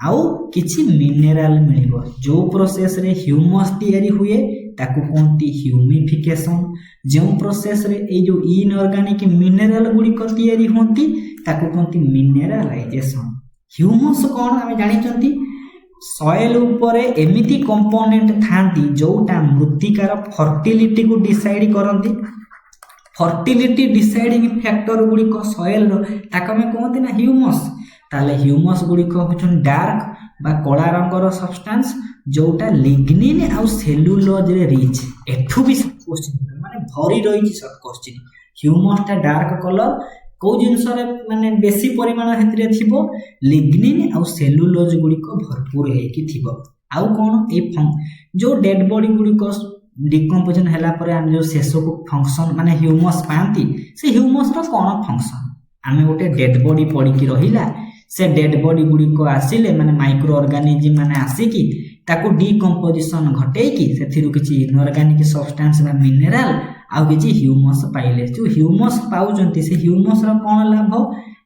आउ किछि मिनरल मिलिबो। जो प्रोसेस रे ह्यूमस तयारी हुए ताकू कोनती ह्यूमिफिकेशन, जो प्रोसेस रे ए जो इनऑर्गेनिक मिनरल गुडी को तयारी होंती ताकू कोनती मिनरलाइजेशन। ह्यूमस कोन हम जानि चंती सॉइल ऊपरे एमिति कंपोनेंट थांती जोटा मृत्तिकार फर्टिलिटी को डिसाइड करंती। फर्टिलिटी डिसाइडिंग फैक्टर गुडी को सॉइल रो ताको में कोनती ना ह्यूमस। ताले ह्यूमस गुडी को होचन डार्क बा कला रंगर सब्सटेंस जोटा लिग्निन आउ सेलुलोज रे रिच। एठू भी क्वेश्चन माने भरी रही सब क्वेश्चन ह्यूमस ता डार्क कलर को जिंस रे माने बेसी परिमाण हेतरे थिबो लिग्निन आउ सेलुलोज गुडी को भरपूर हे कि थिबो। आउ कोन ए जो डेड बॉडी गुडी को डिकम्पोजिशन हला परे हम जो शेष को फंक्शन माने ह्यूमस पांती से ह्यूमस रो कोन फंक्शन आमे गोटे डेड बॉडी पड़ी की रहिला से डेड बॉडी गुडी को आसीले माने माइक्रो ऑर्गेनिज्म माने आसी कि ताको डिकम्पोजिशन घटे कि सेथिरु किछि इनऑर्गेनिक सब्सटेंस बा मिनरल आ किछि ह्यूमस पाइले। जो ह्यूमस पाउजंती से ह्यूमस रो कोन लाभ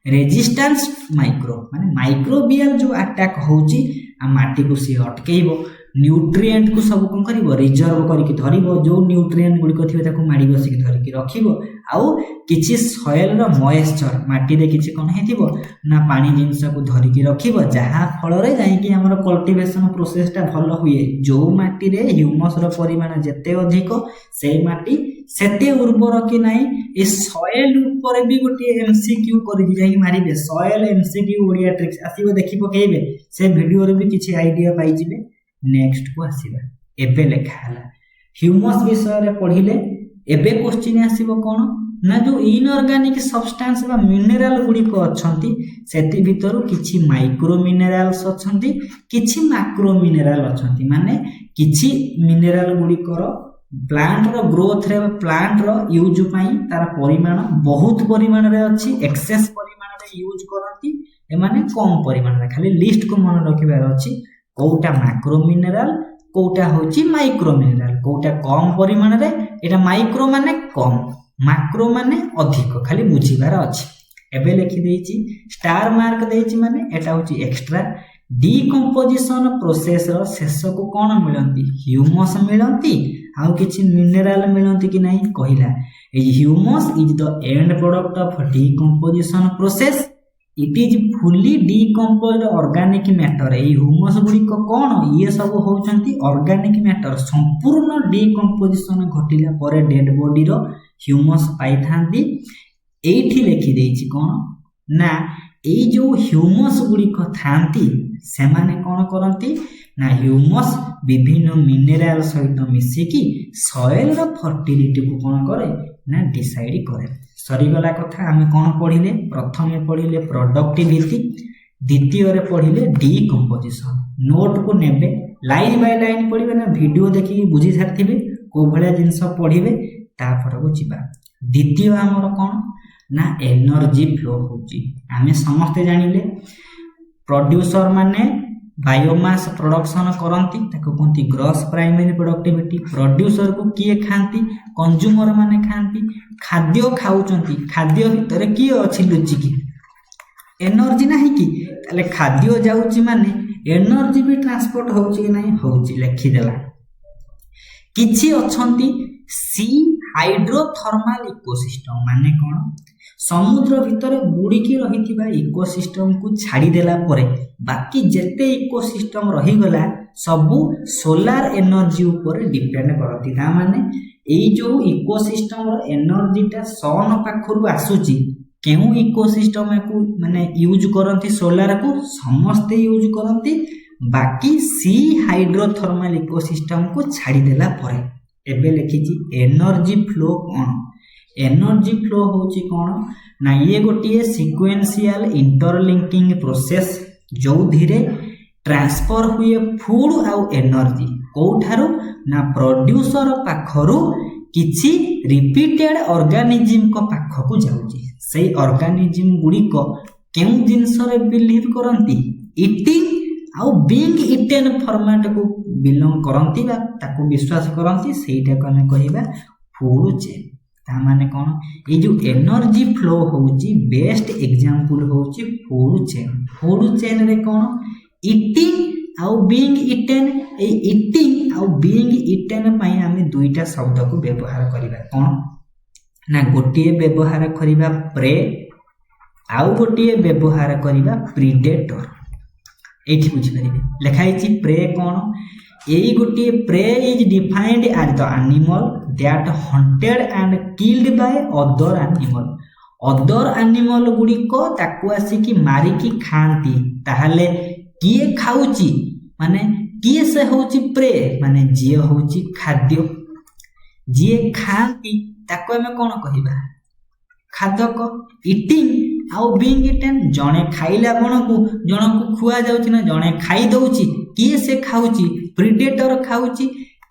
रेजिस्टेंस माइक्रो माने माइक्रोबियल जो अटैक होची आ माटी को से अटकेइबो। न्यूट्रिएंट को सब कोन करिवो रिजर्व करिकि धरिबो। जो न्यूट्रिएंट गुडी को थिबे ताको माडी बसिकि धरिकि रखिबो आउ किछि सॉइल रो मॉइस्चर माटी रे किछि कोन हेतिबो ना पानी जिंस को धरि के रखिबो जहा फल रे जाई कि हमर कल्टीवेशन प्रोसेस टा भलो हुए जो माटी रे ह्यूमस रो परिमाण जते अधिक से माटी सेते उर्वर कि नाही ए सॉइल ऊपर भी गोटे एमसीक्यू करि जाई मारिबे सॉइल एमसीक्यू ओडिया ट्रिक्स आसीबो देखि पकेइबे से वीडियो रे भी किछि आईडिया पाइ जिबे नेक्स्ट को आसीबा एबे लेखा हला ह्यूमस विषय रे पढिले एबे क्वेश्चन आसीबो कोन ना जो इनऑर्गेनिक सब्सटेंस बा मिनरल गुडी को अछंती सेति भितरु किछि माइक्रो मिनरल्स अछंती किछि मैक्रो मिनरल अछंती माने किछि मिनरल गुडी को प्लांट रो ग्रोथ रे प्लांट रो यूज पई तार परिमाण बहुत परिमाण रे अछि एक्सेस परिमाण रे यूज करंती ए माने कम परिमाण रे खाली लिस्ट को मन रखिबार अछि कोटा मैक्रो मिनरल कोटा होची माइक्रो मिनरल कोटा कम परिमाण रे एटा माइक्रो माने कम मैक्रो माने अधिक खाली बुझिबार अछि एबे लिखि देइची स्टार मार्क देइची माने एटा होची एक्स्ट्रा डिकम्पोजिशन प्रोसेस रो शेष को कोन मिलंती ह्यूमस मिलंती आउ किछि मिनरल मिलंती कि नाही कहिला ए humus is the end product of decomposition process it is fully decomposed organic matter ए ह्यूमस गुडी को कोन ये सब होचंती ऑर्गेनिक मैटर संपूर्ण डिकम्पोजिशन घटिला परे डेड बॉडी रो ह्यूमस पाई थांती एठी लिखि देइछि कोन ना ए जो ह्यूमस गुडी को थांती से माने कोन करंती ना ह्यूमस विभिन्न मिनरल सहित मिसी की सॉइल रो फर्टिलिटी को कोन करे ना डिसाइड करे सरी गला कथा आमे कोन पढिले प्रथमे पढिले प्रोडक्टिविटी द्वितीय रे पढिले डिकम्पोजिशन नोट को नेबे लाइन बाय लाइन पढिबे ना वीडियो देखि बुझी सारथिबे को भले जिंस पढिबे तापर को जिबा द्वितीय हमर कोन ना एनर्जी फ्लो होची आमे समस्त जानिले प्रोड्यूसर माने बायोमास प्रोडक्शन करंती ताको कोंती ग्रॉस प्राइमरी प्रोडक्टिविटी प्रोड्यूसर को किए खांती कंज्यूमर माने खांती खाद्य खाउचंती खाद्य भितरे की अछि लुचि की एनर्जी नाही की तले खाद्य जाउची माने एनर्जी भी ट्रांसपोर्ट होउची कि नाही होउची लेखि देला किछि अछंती सी हाइड्रोथर्मल इकोसिस्टम माने कोन समुद्र भितरे बुड़ी की रहिथिबा इकोसिस्टम को छाड़ी देला परे बाकी जेते इकोसिस्टम रही गला सबु सोलार एनर्जी ऊपर डिपेंड करती ता माने एई जो इकोसिस्टम रो एनर्जी ता सन पाखरु आसुची केउ इकोसिस्टम को माने यूज करंती सोलार को समस्त यूज करंती बाकी सी हाइड्रोथर्मल इकोसिस्टम को छाड़ी देला परे एबे लिखिची एनर्जी फ्लो कोन एनर्जी फ्लो होची कोन ना ये गोटिए सीक्वेंशियल इंटरलिंकिंग प्रोसेस जो धीरे ट्रांसफर हुए फूड आउ एनर्जी कोठारो ना प्रोड्यूसर पाखरु किछि रिपीटेड ऑर्गेनिज्म को पाखकु जाउची सेई ऑर्गेनिज्म गुडी को केउ जिंस रे बिलीव करंती ईटिंग आउ बीइंग इटेन फॉर्मेट को बिलोंग करंती बा ताको विश्वास करंती सेइटा को हम कहिबा फूड चेन ता माने कोन ए जो एनर्जी फ्लो होची बेस्ट एग्जांपल होची फूड चेन रे कोन ईटिंग आउ बीइंग इटेन ए ईटिंग आउ बीइंग इटेन पई हमें दुईटा शब्द को व्यवहार करिबा कोन ना गोटिए व्यवहार करिबा प्रे आउ गोटिए व्यवहार करिबा प्रीडेटर एठी बुझि परिबे लेखाइछि प्रे कोन एई गोटिए prey is defined as the animal that hunted and killed by other animal गुडी को ताकू आसी की मारी की खांती ताहले किए खाउची माने किए से होची प्रे माने जिए होची खाद्य जिए खांती ताको हमें कोन कहिबा खादक ईटिंग आउ बीइंग इटेन जणे खाइला बणकू जणकू खुआ जाउची ना जणे खाइ दउची किए से खाउची प्रीडेटर खाउची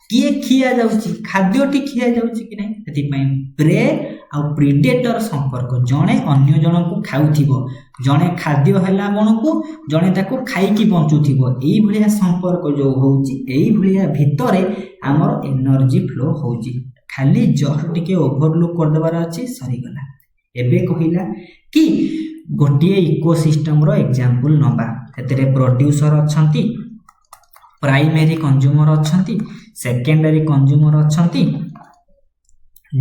किए खिया जाउची खाद्यटी खिया जाउची कि नै एति पई प्रे आ प्रीडेटर संपर्क जणे अन्य जनकू खाउथिबो जणे खाद्य हला बणकू जणे ताको खाइ की बंचुथिबो एई भलिया संपर्क जो होउची एई भलिया भितरे हमर एनर्जी फ्लो होउची खाली जस्ट टिके ओवरलुक कर देबार अछि सरी गला एबे कहिला कि गोटिए इकोसिस्टम रो एग्जांपल नबा एतरे प्रोड्यूसर अछंती प्राइमरी कंज्यूमर अछंती सेकेंडरी कंज्यूमर अछंती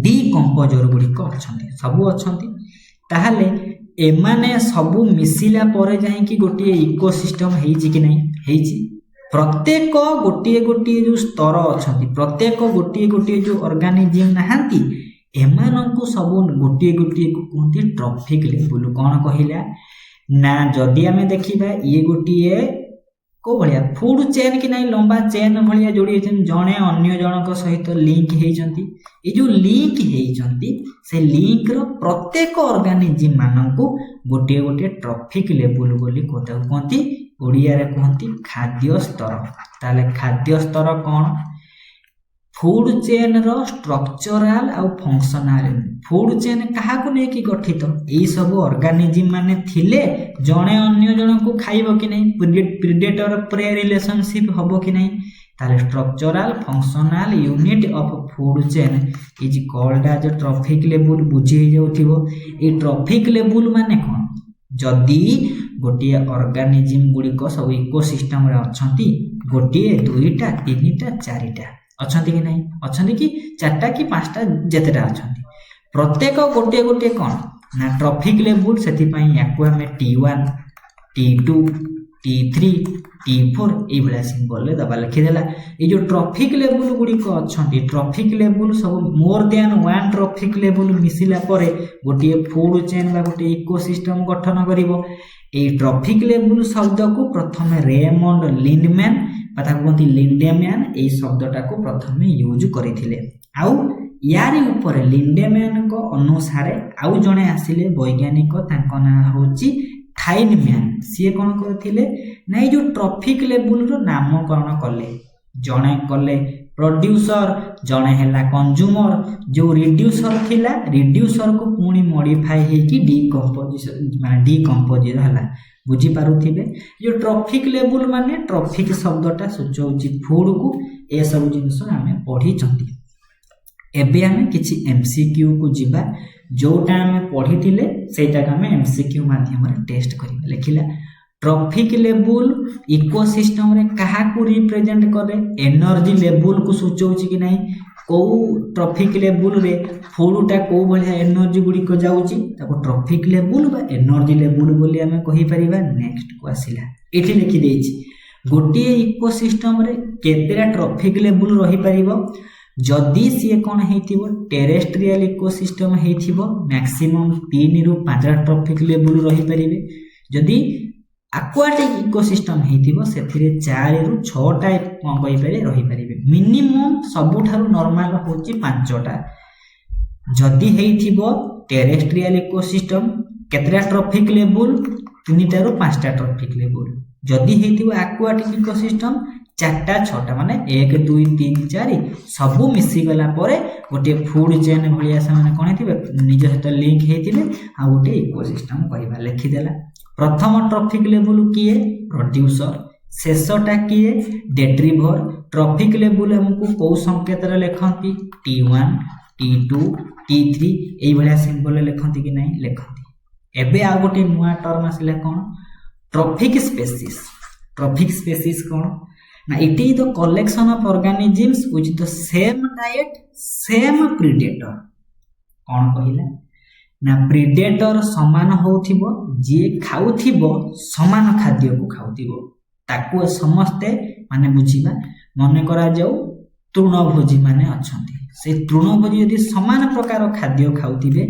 ଡିକମ୍ପୋଜର ଗୁଡ଼ିକ ଅଛନ୍ତି, ସବୁ ଅଛନ୍ତି। ତାହେଲେ ଏମାନେ ସବୁ ମିଶିଲା ପରେ ଯାଇକି ଗୋଟିଏ ଇକୋସିଷ୍ଟମ ହେଇଛି କି ନାହିଁ? ହେଇଛି। ପ୍ରତ୍ୟେକ ଗୋଟିଏ ଗୋଟିଏ ଯେଉଁ ସ୍ତର ଅଛନ୍ତି, ପ୍ରତ୍ୟେକ ଗୋଟିଏ ଗୋଟିଏ ଯେଉଁ ଅର୍ଗାନିଜିମ୍ ନାହାନ୍ତି, ଏମାନଙ୍କୁ ସବୁ ଗୋଟିଏ ଗୋଟିଏକୁ କୁହନ୍ତି ଟ୍ରଫିକ ଲେବୁଲ। କ'ଣ କହିଲା ନା, ଯଦି ଆମେ ଦେଖିବା ଇଏ ଗୋଟିଏ କୋଉ ଭଳିଆ ଫୁଡ ଚେନ୍ କି ନାହିଁ, ଲମ୍ବା ଚେନ୍ ଭଳିଆ ଯୋଡ଼ି ହେଇଛନ୍ତି, ଜଣେ ଅନ୍ୟ ଜଣଙ୍କ ସହିତ ଲିଙ୍କ ହେଇଛନ୍ତି। ଏ ଯେଉଁ ଲିଙ୍କ ହେଇଛନ୍ତି, ସେ ଲିଙ୍କର ପ୍ରତ୍ୟେକ ଅର୍ଗାନିଜିମ୍ ମାନଙ୍କୁ ଗୋଟିଏ ଗୋଟିଏ ଟ୍ରଫିକ ଲେବୁଲ ବୋଲି କୁହନ୍ତି। ଓଡ଼ିଆରେ କୁହନ୍ତି ଖାଦ୍ୟ ସ୍ତର। ତାହେଲେ ଖାଦ୍ୟ ସ୍ତର କ'ଣ? ଫୁଡ ଚେନ୍ର ଷ୍ଟ୍ରକ୍ଚରାଲ ଆଉ ଫଙ୍କସନାଲ। ଫୁଡ ଚେନ୍ କାହାକୁ ନେଇକି ଗଠିତ? ଏଇ ସବୁ ଅର୍ଗାନିଜିମ୍ ମାନେ ଥିଲେ ଜଣେ ଅନ୍ୟ ଜଣଙ୍କୁ ଖାଇବ କି ନାହିଁ, ପ୍ରିଡେଟର ପ୍ରେ ରିଲେସନସିପ୍ ହବ କି ନାହିଁ? ତାହେଲେ structural functional unit of food chain is called ଆଜ ଟ୍ରଫିକ ଲେବୁଲ। ବୁଝି ହେଇଯାଉଥିବ। ଏଇ ଟ୍ରଫିକ ଲେବୁଲ ମାନେ କ'ଣ? ଯଦି ଗୋଟିଏ ଅର୍ଗାନିଜିମ୍ ଗୁଡ଼ିକ ସବୁ ଇକୋସିଷ୍ଟମରେ ଅଛନ୍ତି, ଗୋଟିଏ, ଦୁଇଟା, ତିନିଟା, ଚାରିଟା ଅଛନ୍ତି କି ନାହିଁ? ଅଛନ୍ତି କି 4ଟା କି 5ଟା, ଯେତେଟା ଅଛନ୍ତି, ପ୍ରତ୍ୟେକ ଗୋଟିଏ ଗୋଟିଏ କ'ଣ ନା ଟ୍ରଫିକ ଲେବୁଲ। ସେଥିପାଇଁ ୟାକୁ ଆମେ T1, T2, T3, T4 ଏଇଭଳିଆ ସିମ୍ବଲରେ ଦବା, ଲେଖିଦେଲା। ଏଇ ଯେଉଁ ଟ୍ରଫିକ ଲେବୁଲ ଗୁଡ଼ିକ ଅଛନ୍ତି, ଟ୍ରଫିକ ଲେବୁଲ ସବୁ ମୋର ଦ୍ୟାନ 1 ଟ୍ରଫିକ ଲେବୁଲ ମିଶିଲା ପରେ ଗୋଟିଏ ଫୁଡ ଚେନ୍ ବା ଗୋଟିଏ ଇକୋସିଷ୍ଟମ ଗଠନ କରିବ। ଏଇ ଟ୍ରଫିକ ଲେବୁଲ ଶବ୍ଦକୁ ପ୍ରଥମେ ରେମଣ୍ଡ ଲିଣ୍ଡମ୍ୟାନ୍ ବା ତାକୁ କୁହନ୍ତି ଲିଣ୍ଡେମ୍ୟାନ୍, ଏଇ ଶବ୍ଦଟାକୁ ପ୍ରଥମେ ୟୁଜ୍ କରିଥିଲେ। ଆଉ ୟାରି ଉପରେ ଲିଣ୍ଡେମ୍ୟାନଙ୍କ ଅନୁସାରେ ଆଉ ଜଣେ ଆସିଲେ ବୈଜ୍ଞାନିକ, ତାଙ୍କ ନାଁ ହେଉଛି ଥାଇନମ୍ୟାନ୍। ସିଏ କ'ଣ କରିଥିଲେ ନା ଏଇ ଯେଉଁ ଟ୍ରଫିକ ଲେବୁଲର ନାମକରଣ କଲେ। ଜଣେ କଲେ ପ୍ରଡ୍ୟୁସର, ଜଣେ ହେଲା କନଜ୍ୟୁମର। ଯେଉଁ ରିଡ୍ୟୁସର ଥିଲା, ରିଡ୍ୟୁସରକୁ ପୁଣି ମଡିଫାଏ ହେଇକି ଡିକମ୍ପୋଜର ହେଲା। ବୁଝିପାରୁଥିବେ। ଯେଉଁ ଟ୍ରଫିକ ଲେବୁଲ ମାନେ ଟ୍ରଫିକ ଶବ୍ଦଟା ସୂଚାଉଛି ଫୁଡକୁ। ଏସବୁ ଜିନିଷ ଆମେ ପଢ଼ିଛନ୍ତି। ଏବେ ଆମେ କିଛି MCQକୁ ଯିବା। ଯେଉଁଟା ଆମେ ପଢ଼ିଥିଲେ ସେଇଟାକୁ ଆମେ MCQ ମାଧ୍ୟମରେ ଟେଷ୍ଟ କରିବା। ଲେଖିଲା, ଟ୍ରଫିକ ଲେବୁଲ ଇକୋସିଷ୍ଟମରେ କାହାକୁ ରିପ୍ରେଜେଣ୍ଟ କରେ? ଏନର୍ଜି ଲେବୁଲକୁ ସୂଚାଉଛି କି ନାହିଁ? କେଉଁ ଟ୍ରଫିକ ଲେବୁଲରେ ଫୁଡଟା କେଉଁ ଭଳିଆ ଏନର୍ଜି ଗୁଡ଼ିକ ଯାଉଛି, ତାକୁ ଟ୍ରଫିକ ଲେବୁଲ ବା ଏନର୍ଜି ଲେବୁଲ ବୋଲି ଆମେ କହିପାରିବା। ନେକ୍ସଟକୁ ଆସିଲା, ଏଠି ଲେଖିଦେଇଛି ଗୋଟିଏ ଇକୋସିଷ୍ଟମରେ କେତେଟା ଟ୍ରଫିକ ଲେବୁଲ ରହିପାରିବ? ଯଦି ସିଏ କ'ଣ ହେଇଥିବ, ଟେରେଷ୍ଟ୍ରିଆଲ ଇକୋସିଷ୍ଟମ ହେଇଥିବ, ମ୍ୟାକ୍ସିମମ୍ 3ରୁ 5ଟା ଟ୍ରଫିକ ଲେବୁଲ ରହିପାରିବେ। ଯଦି ଆକ୍ୱାଟିକ ଇକୋସିଷ୍ଟମ ହେଇଥିବ, ସେଥିରେ 4ରୁ 6ଟା କ'ଣ କହିପାରିବେ ରହିପାରିବେ। ମିନିମମ୍ ସବୁଠାରୁ ନର୍ମାଲ ହେଉଛି 5ଟା। ଯଦି ହେଇଥିବ ଟେରେଷ୍ଟ୍ରିଆଲ ଇକୋସିଷ୍ଟମ, କେତେଟା ଟ୍ରଫିକ ଲେବୁଲ? 3ଟାରୁ 5ଟା ଟ୍ରଫିକ ଲେବୁଲ। ଯଦି ହେଇଥିବ ଆକ୍ୱାଟିକ ଇକୋସିଷ୍ଟମ, 4ଟା 6ଟା, ମାନେ 1 2 3 4 ସବୁ ମିଶିଗଲା ପରେ ଗୋଟିଏ ଫୁଡ ଚେନ୍ ଭଳିଆ ସେମାନେ କ'ଣ ହେଇଥିବେ, ନିଜ ସହିତ ଲିଙ୍କ ହେଇଥିବେ, ଆଉ ଗୋଟିଏ ଇକୋସିଷ୍ଟମ କହିବା। ଲେଖିଦେଲା। ପ୍ରଥମ ଟ୍ରଫିକ ଲେବୁଲ କିଏ? ପ୍ରଡ୍ୟୁସର। ଶେଷଟା କିଏ? ଡେଟ୍ରିଭର। ଟ୍ରଫିକ ଲେବୁଲ ଆମକୁ କେଉଁ ସଂକେତରେ ଲେଖନ୍ତି? T1, T2, T3 ଏଇଭଳିଆ ସିମ୍ବଲରେ ଲେଖନ୍ତି କି ନାହିଁ? ଲେଖନ୍ତି। ଏବେ ଆଉ ଗୋଟେ ନୂଆ ଟର୍ମ ଆସିଲା, କ'ଣ? Traffic species. ଟ୍ରଫିକ ସ୍ପେସିସ୍ କ'ଣ ନା, it is the collection of organisms with the same diet, same predator. କ'ଣ କହିଲା ନା, ପ୍ରିଡେଟର ସମାନ ହେଉଥିବ, ଯିଏ ଖାଉଥିବ ସମାନ ଖାଦ୍ୟକୁ ଖାଉଥିବ, ତାକୁ ସମସ୍ତେ ମାନେ ବୁଝିବା। ମନେ କରାଯାଉ ତୃଣଭୋଜୀ ମାନେ ଅଛନ୍ତି, ସେଇ ତୃଣଭୋଜୀ ଯଦି ସମାନ ପ୍ରକାର ଖାଦ୍ୟ ଖାଉଥିବେ,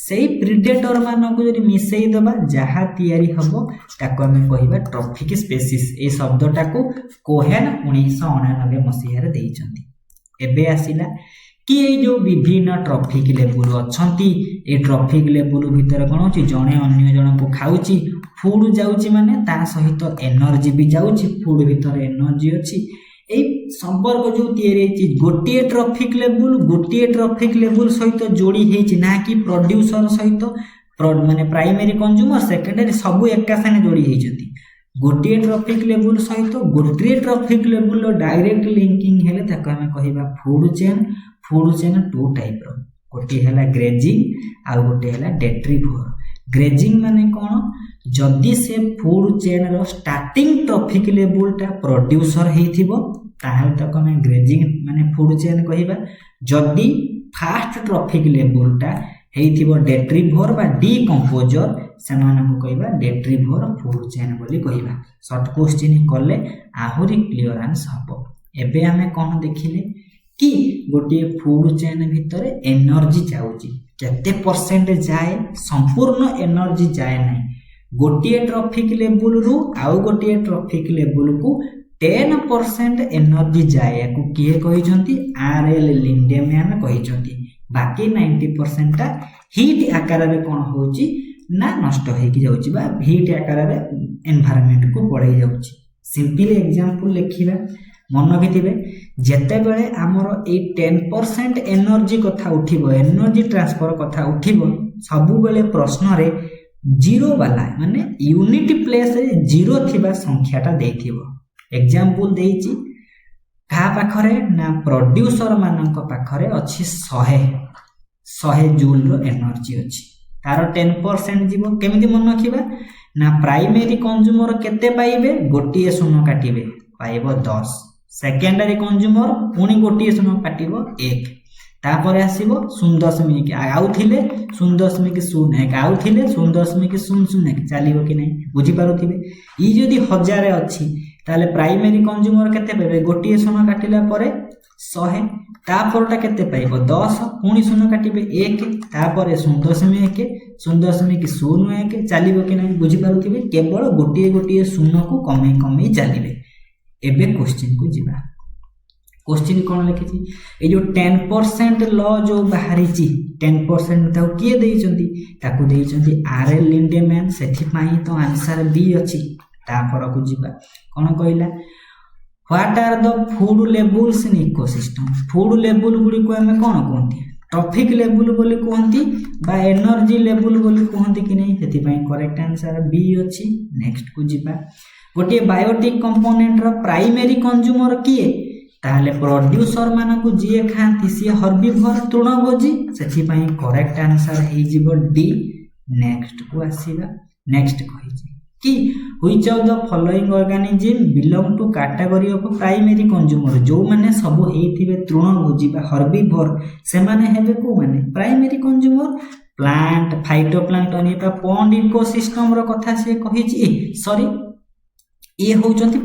ସେଇ ପ୍ରିଡେଟର ମାନଙ୍କୁ ଯଦି ମିଶେଇ ଦେବା, ଯାହା ତିଆରି ହେବ ତାକୁ ଆମେ କହିବା ଟ୍ରଫିକ ସ୍ପେସିସ୍। ଏଇ ଶବ୍ଦଟାକୁ କୋହେନ୍ 1999 ମସିହାରେ ଦେଇଛନ୍ତି। ଏବେ ଆସିଲା କି ଏଇ ଯେଉଁ ବିଭିନ୍ନ ଟ୍ରଫିକ ଲେବୁଲ ଅଛନ୍ତି, ଏଇ ଟ୍ରଫିକ ଲେବୁଲ ଭିତରେ କ'ଣ ହେଉଛି, ଜଣେ ଅନ୍ୟ ଜଣଙ୍କୁ ଖାଉଛି, ଫୁଡ ଯାଉଛି ମାନେ ତା ସହିତ ଏନର୍ଜି ବି ଯାଉଛି, ଫୁଡ ଭିତରେ ଏନର୍ଜି ଅଛି। এই সম্পর্ক যে তৈরি হয়েছে গোটিয়ে ট্রফিক লেবুল সহিত যোড়ি হয়েছে না কি প্রড্ୟୁসর সহিত মানে প্রাইমেরি কনজ্ୟୁମର সেকেন্ডারি সবু একা সাথে যোড়ি হয়েছে। গোটিয়ে ট্রফিক লেবুল সহিত গোটিয়ে ট্রফিক লেবুল ডাইরেক্ট লিঙ্কিং হেলে তাকে আমি কহিবা ফুড চেন টু টাইপর, গোটিয়ে হেলা গ্রেজিং আর গোটিয়ে হেলা ডেট্রিভর। গ্রেজিং মানে কোণ, যদি সে ফুড চেন্র স্টার্টিং ট্রফিক লেবুলটা প্রড্ୟୁସର ହେଇଥିବ ତାହେଲେ ତାକୁ ଆମେ ଗ୍ରେଜିଂ ମାନେ ফুড চেন କହିବା। ଯଦି फास्ट ट्रॉफिक लेवलटा हेइथिबो डेट्रिभर बा डिकंपोजर सेमानकु कहबा डेट्रिभर फूड चेन बोली कहबा। शॉर्ट क्वेश्चन कले आहुरी क्लियरेंस हबो। एबे हमें कोन देखिले कि गोटे फूड चेन भितर एनर्जी जाउची केते परसेंट जाए, संपूर्ण एनर्जी जाए नहीं। गोटे ट्रॉफिक लेवल रु आउ गोटे ट्रॉफिक लेवल को 10% एनर्जी जाए को किए कहिसंती आरएल लिंडेमैन कहिसंती। बाकी 90% ता हीट आकार रे कोन होची ना नष्ट होई जाउची बा हीट आकार रे एनवायरनमेंट को पड़े जाउची। सिंपल एग्जांपल लिखिबा मन रखिथिबे जेते बेले हमर ए 10% एनर्जी कथा उठिबो, एनर्जी ट्रांसफर कथा उठिबो, सबु बेले प्रश्न रे जीरो वाला माने यूनिट प्लेस रे जीरो थिबा संख्याटा देथिबो। एग्जांपल देइची का पाखरे ना प्रोड्यूसर मानक पाखरे अछि 100 जूल रो एनर्जी अछि, तार 10% जीवो। केमिति मन रखिबा ना प्राइमरी कंज्यूमर केते पाइबे, गोटिए शून्य काटिबे पाइबो 10, सेकेंडरी कंज्यूमर पुनी गोटिए शून्य काटिबो 1, तापर आसीबो 0.1 आउ थिले 0.01 आउ थिले 0.001 चलिबो कि नै बुझी पारुथिबे। ई जदी 1000 अछि ताले प्राइमरी कंज्यूमर केते पाइबे, गोटिए शून्य काटिला परे 100, तापरटा केते पाइबो 10, पुनी शून्य काटिबे 1, तापर 0.1 0.01 चलिबो कि नै बुझी पारुथिबे। केवल गोटिए शून्य को कमे चलिबे। एबे क्वेश्चन को जिबा। क्वेश्चन कोन लिखिछि ए जो 10% लॉ जो बाहरी छि 10% ताऊ किए देइचंती, ताकू देइचंती आरएल लिंडेमैन, सेथि पई तो आंसर बी अछि। तापर को जिबा कोन कहला what are the food levels in ecosystem. Food level गुडी को हमें कोन कहंती, ट्रॉफिक लेवल बोली कहंती बा एनर्जी लेवल बोली कहंती कि नै, सेथि पई करेक्ट आंसर बी अछि। नेक्स्ट को जिबा गोटे बायोटिक कंपोनेंट रो प्राइमरी कंज्यूमर किए, ताहले प्रोड्यूसर मानकु जिए खांती सी हर्बिभर तृणभोजी, सेथि पई करेक्ट आंसर हे जिवो डी। नेक्स्ट को आसीबा। नेक्स्ट कहिछि कि which of the following organism belong to category of primary consumer. जो माने सब हेइथिबे तृणभोजी बा हर्बिभर से माने हेबे को माने प्राइमरी कंज्यूमर। प्लांट फाइटोप्लांक्टन एटा पॉन्ड इकोसिस्टम रो कथा से कहिछि, सॉरी ये होचंती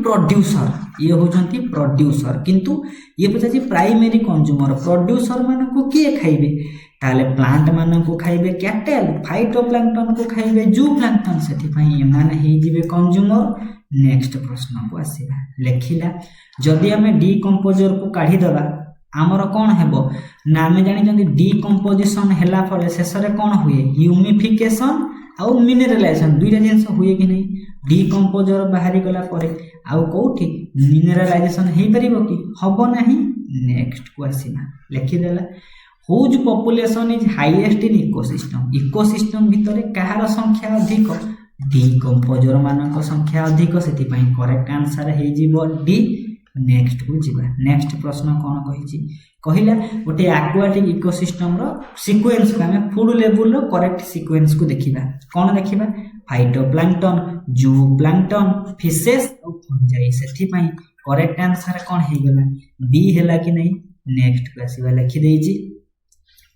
प्रोड्यूसर किंतु ये पछाची प्राइमरी कंज्यूमर। प्रोड्यूसर माने को किए खाइबे, ताले प्लांट माने को खाइबे कैटल, फाइटोप्लांक्टन को खाइबे जू प्लांक्टन, सेथि पई माने हे जिवे कंज्यूमर। नेक्स्ट प्रश्न को आसीबा। लेखिला जदि हमें डिकंपोजर को काढी दबा हमर कोन हेबो ना हमें जानि जंदी डिकंपोजिशन हेला फले शेष रे कोन हुए ह्यूमिफिकेशन आउ मिनरलाइजेशन दुईटा जिंस हुए कि नहीं। डिकंपोजर बाहरी गला परे आउ कोठी मिनरलाइजेशन हेई परिबो कि हबो नाही। नेक्स्ट को आसीना लेखि देला whose population is highest in ecosystem. Ecosystem भितरे कहार संख्या अधिक, डिकंपोजर मानक संख्या अधिक, सेति पई करेक्ट आंसर हे जिवो डी। नेक्स्ट को जिबा। नेक्स्ट प्रश्न कोन कहिछि कहिला गोटे एक्वाटिक इकोसिस्टम रो सीक्वेंस को हमें फूड लेवल रो करेक्ट सीक्वेंस को देखिबा। कोन देखिबा फाइटोप्लांक्टन, जू प्लांक्टन, फिशेस और फंजाई, सेथि पई करेक्ट आंसर कोन हे गेला बी हेला कि नहीं। नेक्स्ट को आसीबा लिखि देइछि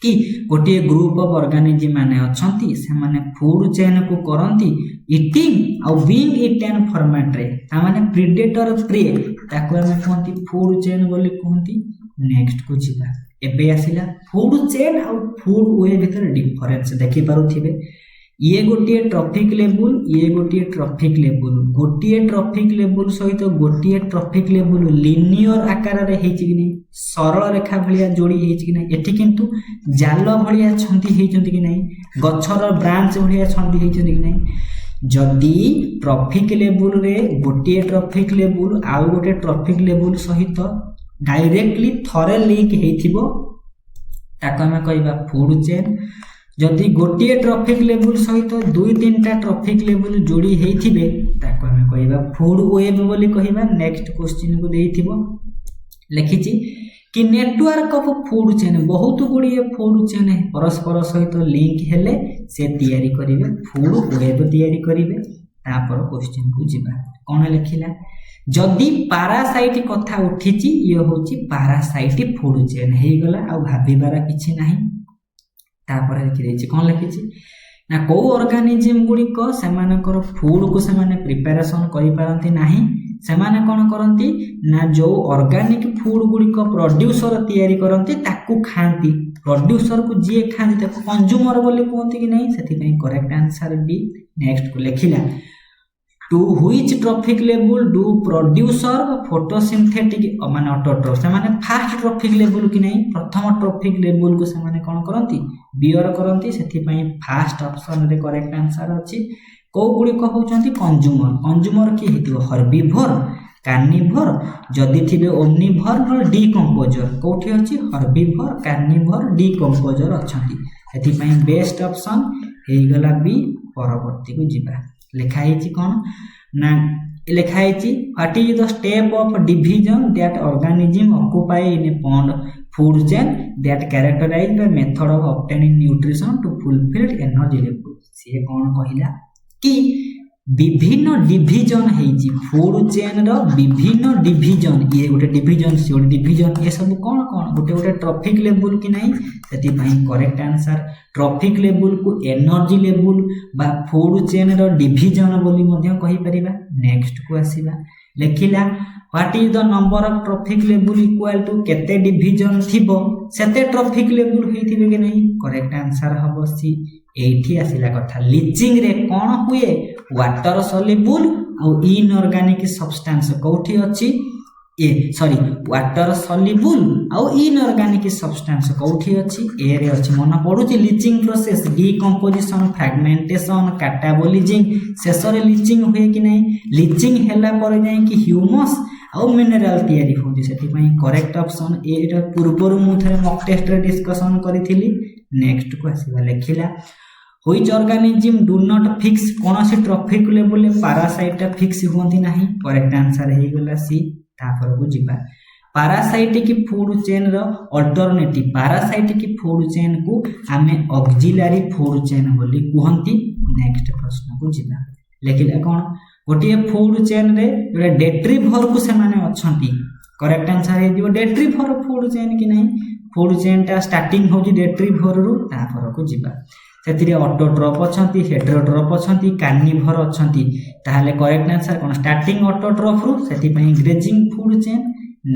कि गोटे ग्रुप ऑफ ऑर्गेनिज्म माने अछंती से माने फूड चेन को करंती ईटिंग और बीइंग ईटेन फॉर्मेट रे, ता माने प्रेडेटर प्रे ताको हमें कहंती फूड चेन बोली कहंती। नेक्स्ट को जिबा। एबे आसीला फूड चेन और फूड वे भीतर डिफरेंस देखि पारुथिबे। ये गोटे ट्रॉफिक लेवल, ये गोटे ट्रॉफिक लेवल, गोटे ट्रॉफिक लेवल सहित गोटे ट्रॉफिक लेवल लिनियर आकार रे हेछि कि नै, सरल रेखा भलिया जोड़ी हेछि कि नै। एठी किंतु जाल भलिया छंती हेछंती कि नै, गछर ब्रांच भलिया छंती हेछंती कि नै। जदि ट्रॉफिक लेवल रे गोटे ट्रॉफिक लेवल आउ गोटे ट्रॉफिक लेवल सहित डायरेक्टली थरे लिंक हेथिबो ताको हमें कहबा फूड चेन। जदि गोटे ट्रॉफिक लेवल सहित दुई तीनटा ट्रॉफिक लेवल जोड़ी हेथिबे ताको हमें कहबा फूड वेब बोली कहबा। नेक्स्ट क्वेश्चन को देइथिबो लिखिछि कि नेटवर्क ऑफ फूड चेन, बहुत गुड़िए फूड चेन परस्पर सहित लिंक हेले से तैयारी करिवे फूड वेब तैयारी करिवे। तापर क्वेश्चन को जिबा कोन लिखिला जदि पारासाइट कथा उठिची ये होची पारासाइट फूड चेन हे गला आ भाबिबार किछि नाही तापर लिखि देछि कोन लिखिछि ना को ऑर्गेनिज्म गुडी को सेमानकर फूड को सेमाने प्रिपरेशन करि पारंती नाही सेमाने कोन करंती ना जो ऑर्गेनिक फूड गुडी को प्रोड्यूसर तयारी करंती ताकू खांती प्रोड्यूसर को जे खांती ताकू कंज्यूमर बोली कोंती कि नहीं सेति पई करेक्ट आंसर बी नेक्स्ट को लिखिला to which trophic level do producer photosynthetic माने ऑटोट्रोफ से माने फास्ट ट्रॉफिक लेवल कि नहीं प्रथम ट्रॉफिक लेवल को से माने कोन करंती बियर करंती सेति पई फास्ट ऑप्शन रे करेक्ट आंसर अछि को गुडी को होचंती कंज्यूमर की हेतु हर्बिवोर कार्निवोर जदि थिबे ओमनिवोर न डिकंपोजर कोठी अछि हर्बिवोर कार्निवोर डिकंपोजर अछंती सेति पई बेस्ट ऑप्शन हे गला बी परवर्ती को जिबा लिखा है कौन ना लिखा है what is the step of division that organism occupy in a pond food chain that characterize by method of obtaining nutrition to fulfil energy level से कौन कहिला कि विभिन्न डिवीजन हेजी फूड चेन रो विभिन्न डिवीजन ये गोटे डिवीजन से गोटे डिवीजन ये सब कौन कौन गोटे गोटे ट्रॉफिक लेवल कि नहीं सेति पई करेक्ट आंसर ट्रॉफिक लेवल को एनर्जी लेवल बा फूड चेन रो डिवीजन बोली मध्य कहि परिबा नेक्स्ट को आसीबा लेखिला what is the number of trophic level equal to केते डिवीजन थिबो सेते ट्रॉफिक लेवल होइथिबे कि नहीं करेक्ट आंसर हबो सी एठी आसीला कथा लीचिंग रे कोन हुए वाटर सॉल्युबल आ इनऑर्गेनिक सब्सटेंस कोठी अछि ए सॉरी वाटर सॉल्युबल आ इनऑर्गेनिक सब्सटेंस कोठी अछि ए रे अछि मन पडुछि लीचिंग प्रोसेस डिकंपोजिशन फ्रैगमेंटेशन कैटाबोलिजिंग शेषरे लीचिंग हुए कि नहीं लीचिंग हैला पर जाय कि ह्यूमस आ मिनरल तयारी होछि सेति पई करेक्ट ऑप्शन ए रे पूर्वरु मु थरे मॉक टेस्ट रे डिस्कशन करिथिली नेक्स्ट को आसीबा लेखिला which organism do not fix कोनोसी ट्रॉफिक लेवल पैरासाइट फिक्स होंती नाही करेक्ट आंसर हे गला सी तापर को जिबा पैरासाइटिक फूड चेन रो अल्टरनेटिव पैरासाइटिक फूड चेन को हमें ऑक्सिलरी फूड चेन बोली कहंती नेक्स्ट प्रश्न को जिबा लेकिन कोन गोटे फूड चेन रे जोडा डेट्रीभर को से माने अछंती करेक्ट आंसर हे दिबो डेट्रीभर फूड चेन कि नहीं फूड चेन ता स्टार्टिंग होजी डेट्रीभर रु तापर को जिबा सेतिरे ऑटोट्रोफ अछंती हेटेरोट्रोफ अछंती कार्निवोर अछंती ताहाले करेक्ट आंसर कोन स्टार्टिंग ऑटोट्रोफ रु सेति पई ग्रेजिंग फूड चेन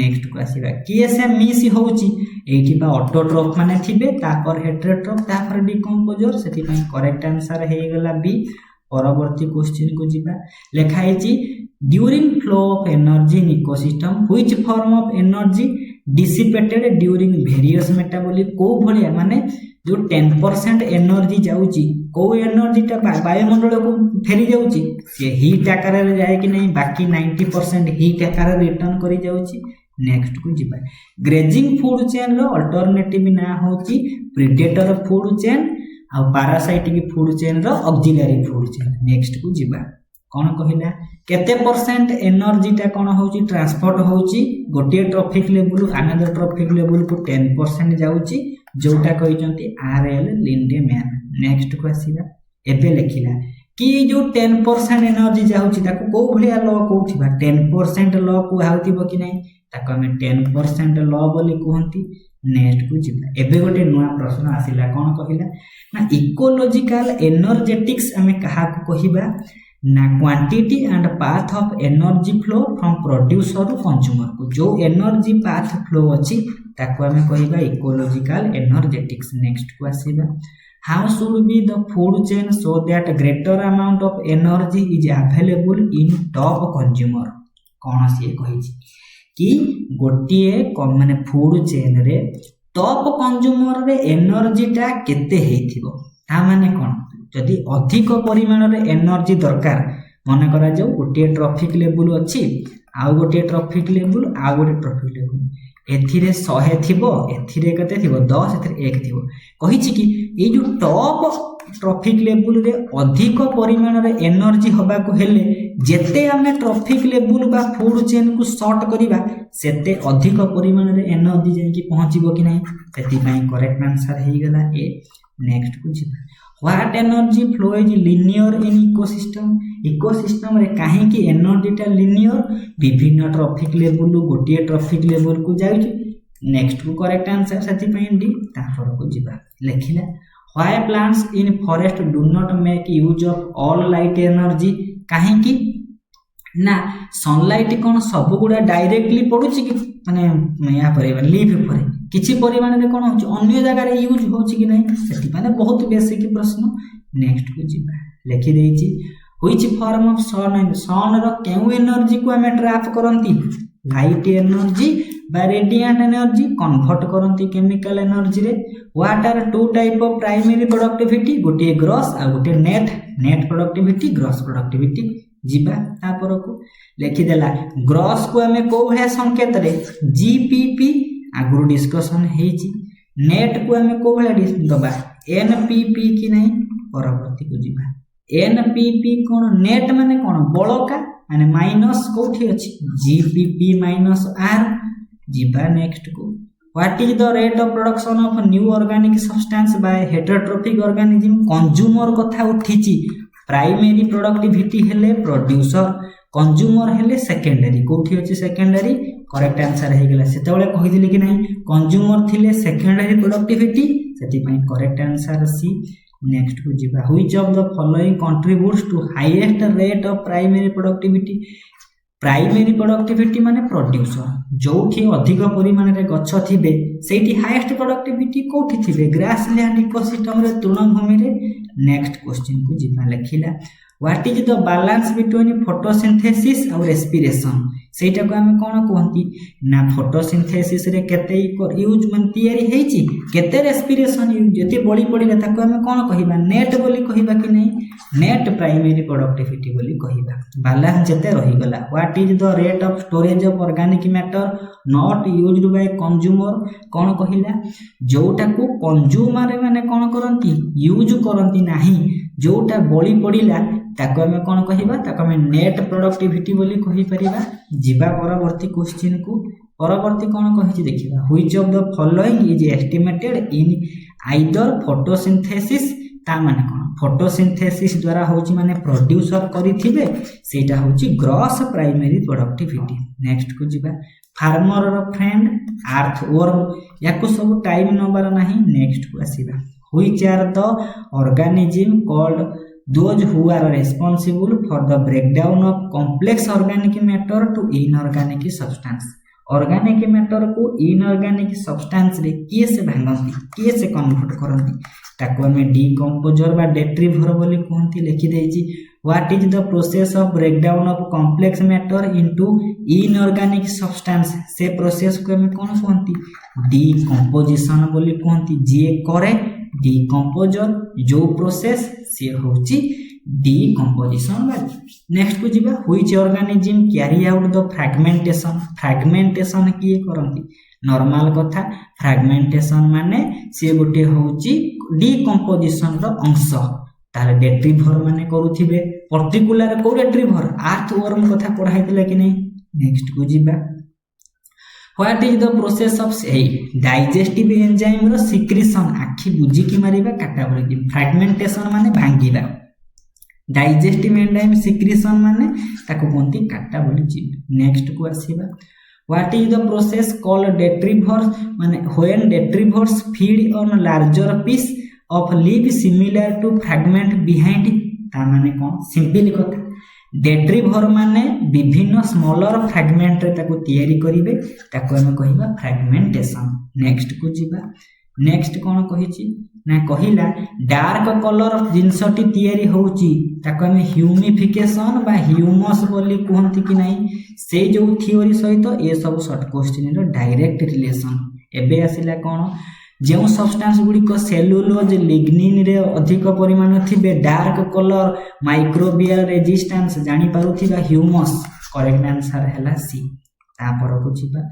नेक्स्ट को आसीबा केसे मिस होउची एठी बा ऑटोट्रोफ माने थिबे तापर हेटेरोट्रोफ तापर डिकंपोजर सेति पई करेक्ट आंसर हे गला बी परवर्ती क्वेश्चन को जिबा लेखा हेची during flow of energy in ecosystem which form of energy dissipated during various metabolic को भलिया माने जो 10% एनर्जी जाउची को एनर्जी ता वायुमंडल को फेरी जाउची से हीट आकार रे जाय कि नहीं बाकी 90% हीट आकार रिटर्न करी जाउची नेक्स्ट को जिबा ग्रेजिंग फूड चेन रो अल्टरनेटिव ना होची प्रीडेटर फूड चेन आ पैरासाइटिक फूड चेन रो ऑक्सिलरी फूड चेन नेक्स्ट को जिबा कोन कहिला केते परसेंट एनर्जी ता कोन होची ट्रांसपोर्ट होची गोटे trophic level another traffic level को 10% जाउची जोटा कहिजंती आरएल लिंडेमैन नेक्स्ट को आसीबा एबे लेखिला कि जो 10% एनर्जी जाउची ताको को भलिया लॉ कोथिबा 10% लॉ को हाउतिबो कि नहीं ताको हमें 10% लॉ बोली कहंती नेक्स्ट को जिबा एबे गोटे नया प्रश्न आसीला कोन कहिला ना इकोलॉजिकल एनर्जेटिक्स हमें कहा को कहिबा ना quantity and path of energy flow from producer to consumer को जो एनर्जी पाथ फ्लो अछि ताको हमें कहिबा इकोलॉजिकल एनर्जेटिक्स नेक्स्ट को आसीबा how should be the food chain so that greater amount of energy is available in top consumer कोन से कहिछि कि गोटिए माने फूड चेन रे टॉप कंज्यूमर रे एनर्जी ता केते हेथिबो ता माने कोन जदि अधिक परिमाण रे एनर्जी दरकार मन करा जाऊ गोटे ट्रॉफिक लेवल अछि आ गोटे ट्रॉफिक लेवल आ गोटे ट्रॉफिक लेवल एथिरे 100 थिबो एथिरे कते थिबो 10 एथिरे 1 थिबो कहिछि कि ए जो टॉप ट्रॉफिक लेवल रे अधिक परिमाण रे एनर्जी होबा को हेले जेते हमें ट्रॉफिक लेवल बा फूड चेन को शॉर्ट करिबा सेते अधिक परिमाण रे एनर्जी जाई कि पहुंचीबो कि नहीं सेति पई करेक्ट आंसर हे गेला ए नेक्स्ट को जिबा what energy flow is linear in ecosystem रे कहीं एनर्जीटा लिनियर विभिन्न ट्रॉफिक लेवल गोटे ट्रॉफिक लेवल को जाउची नेक्स्ट को करेक्ट आंसर से डी तापर को जीवा लिखिला why plants in forest do not make use of all light energy कहीं ना सनलाइट कौन सब गुड़ा डायरेक्टली पड़ुची कि माने या पर लीफ पर किछि परिमाण रे कौन होची अन्य जगह रे यूज होची कि नहीं सेति माने बहुत बेसिक प्रश्न नेक्स्ट को जीवा लिखि देछि व्हिच फॉर्म ऑफ सन रो केउ एनर्जी को हमें ट्रैप करंती लाइट एनर्जी बा रेडिएंट एनर्जी कन्वर्ट करंती केमिकल एनर्जी रे what are two type of primary productivity गोटे ग्रॉस आ गोटे नेट प्रोडक्टिविटी ग्रॉस प्रोडक्टिविटी जीवा तापर को लिखि देला ग्रॉस को हमें को भया संकेत रे जीपीपी आगु डिस्कशन हेची नेट को हमें को भया दबा एनपीपी कि नहीं परवर्ती को जीवा एनपीपी कोन नेट माने कोन बळका माने माइनस कोठी अछि जीपीपी माइनस आर जीवा नेक्स्ट को what is the rate of production of new organic substance by heterotrophic organism consumer कथा उठिची प्राइमरी प्रोडक्टिविटी हेले प्रोड्यूसर कंज्यूमर हेले सेकेंडरी कोठी अछि सेकेंडरी करेक्ट आंसर हे गेला सेतबेले कहि दिले कि नहीं कंज्यूमर थिले सेकेंडरी प्रोडक्टिविटी सेति पई करेक्ट आंसर सी नेक्स्ट को जीवा which of the following contributes to highest rate of primary productivity माने प्रोड्यूसर जोठी अधिक परिमाण रे गछ थिबे सेठी हाईएस्ट प्रोडक्टिविटी कोठी थिबे ग्रासलैंड इकोसिस्टम रे तृणभूमि रे नेक्स्ट क्वेश्चन को जीवा लिखिला what is the balance between photosynthesis और रेस्पिरेशन सेटा को हम कोन कहंती ना फोटोसिंथेसिस रे केते यूज मन तयारी हेची केते रेस्पिरेशन यूज जति बळी पडिले ताको हम कोन कहिबा नेट बोली कहिबा कि नहीं नेट प्राइमरी प्रोडक्टिविटी बोली कहिबा बैलेंस जते रही गला what is the rate of storage of organic matter not used by consumer कोन कहिला जोटा को कंज्यूमर माने कोन करंती यूज करंती नाही जोटा बळी पडिला ताको हमें कोन कहिबा ताको हमें नेट प्रोडक्टिविटी बोली कहि परिबा जीवा परवर्ती क्वेश्चन को परवर्ती कोन कहिछि देखिबा which of the following is estimated in either photosynthesis ता माने कोन फोटोसिंथेसिस द्वारा होछि माने प्रोड्यूसर करिथिबे सेटा होछि ग्रॉस प्राइमरी प्रोडक्टिविटी नेक्स्ट को जीवा फार्मर रो फ्रेंड अर्थवर्म याको सब टाइम नंबर नाही नेक्स्ट को आसीबा which are the organism called those who are responsible for the breakdown of complex organic matter to inorganic substance organic matter को inorganic substance रे किए से भांगंती किए से कन्वर्ट करंती ताको हमें डिकंपोजर बा डेट्रीवर बोली कहंती लिखि देछि what is the process of breakdown of complex matter into inorganic substance से प्रोसेस को हमें कोन कहंती डिकंपोजिशन बोली कहंती जे करे डिकंपोजर जो प्रोसेस से होची डिकंपोजिशन नेक्स्ट को जीवा which organism carry out the fragmentation किए करंती नॉर्मल कथा फ्रैगमेंटेशन माने से गोटे होची डिकंपोजिशन रो अंश ताले डेट्रीवर माने करूथिबे पर्टिकुलर को डेट्रीवर अर्थवर्म कथा पढाई दिले कि नहीं नेक्स्ट को जीवा what is the process of digestive enzyme रो सिक्रीशन आखि बुझी की मारिबा कैटाबोलिज्म फ्रैगमेंटेशन माने भांगीबा डाइजेस्टिव एंजाइम सिक्रीशन माने ताको कोनती कैटाबोलिज्म नेक्स्ट को आसीबा what is the process called detritivores माने when detritivores feed on larger piece of leaf similar to fragment behind ता माने कोन सिंपल कथा डेट्रीवर माने विभिन्न स्मॉलर फ्रैगमेंट रे ताको तयारी करिवे ताको हम कहिबा फ्रैगमेंटेशन नेक्स्ट को जीवा नेक्स्ट कोन कहिछि ना कहिला डार्क कलर जिंसटी तयारी होउची ताको हम ह्यूमिफिकेशन बा ह्यूमस बोली कहंती कि नहीं से जो थ्योरी सहित ए सब शॉर्ट क्वेश्चन रो डायरेक्ट रिलेशन एबे आसिला कोन जो सब्सटेंस गुडी को सेलुलोज लिग्निन रे अधिक परिमाण थिबे डार्क कलर माइक्रोबियल रेजिस्टेंस जानि पारुथिबा ह्यूमस करेक्ट आंसर हैला सी तापर को छिबा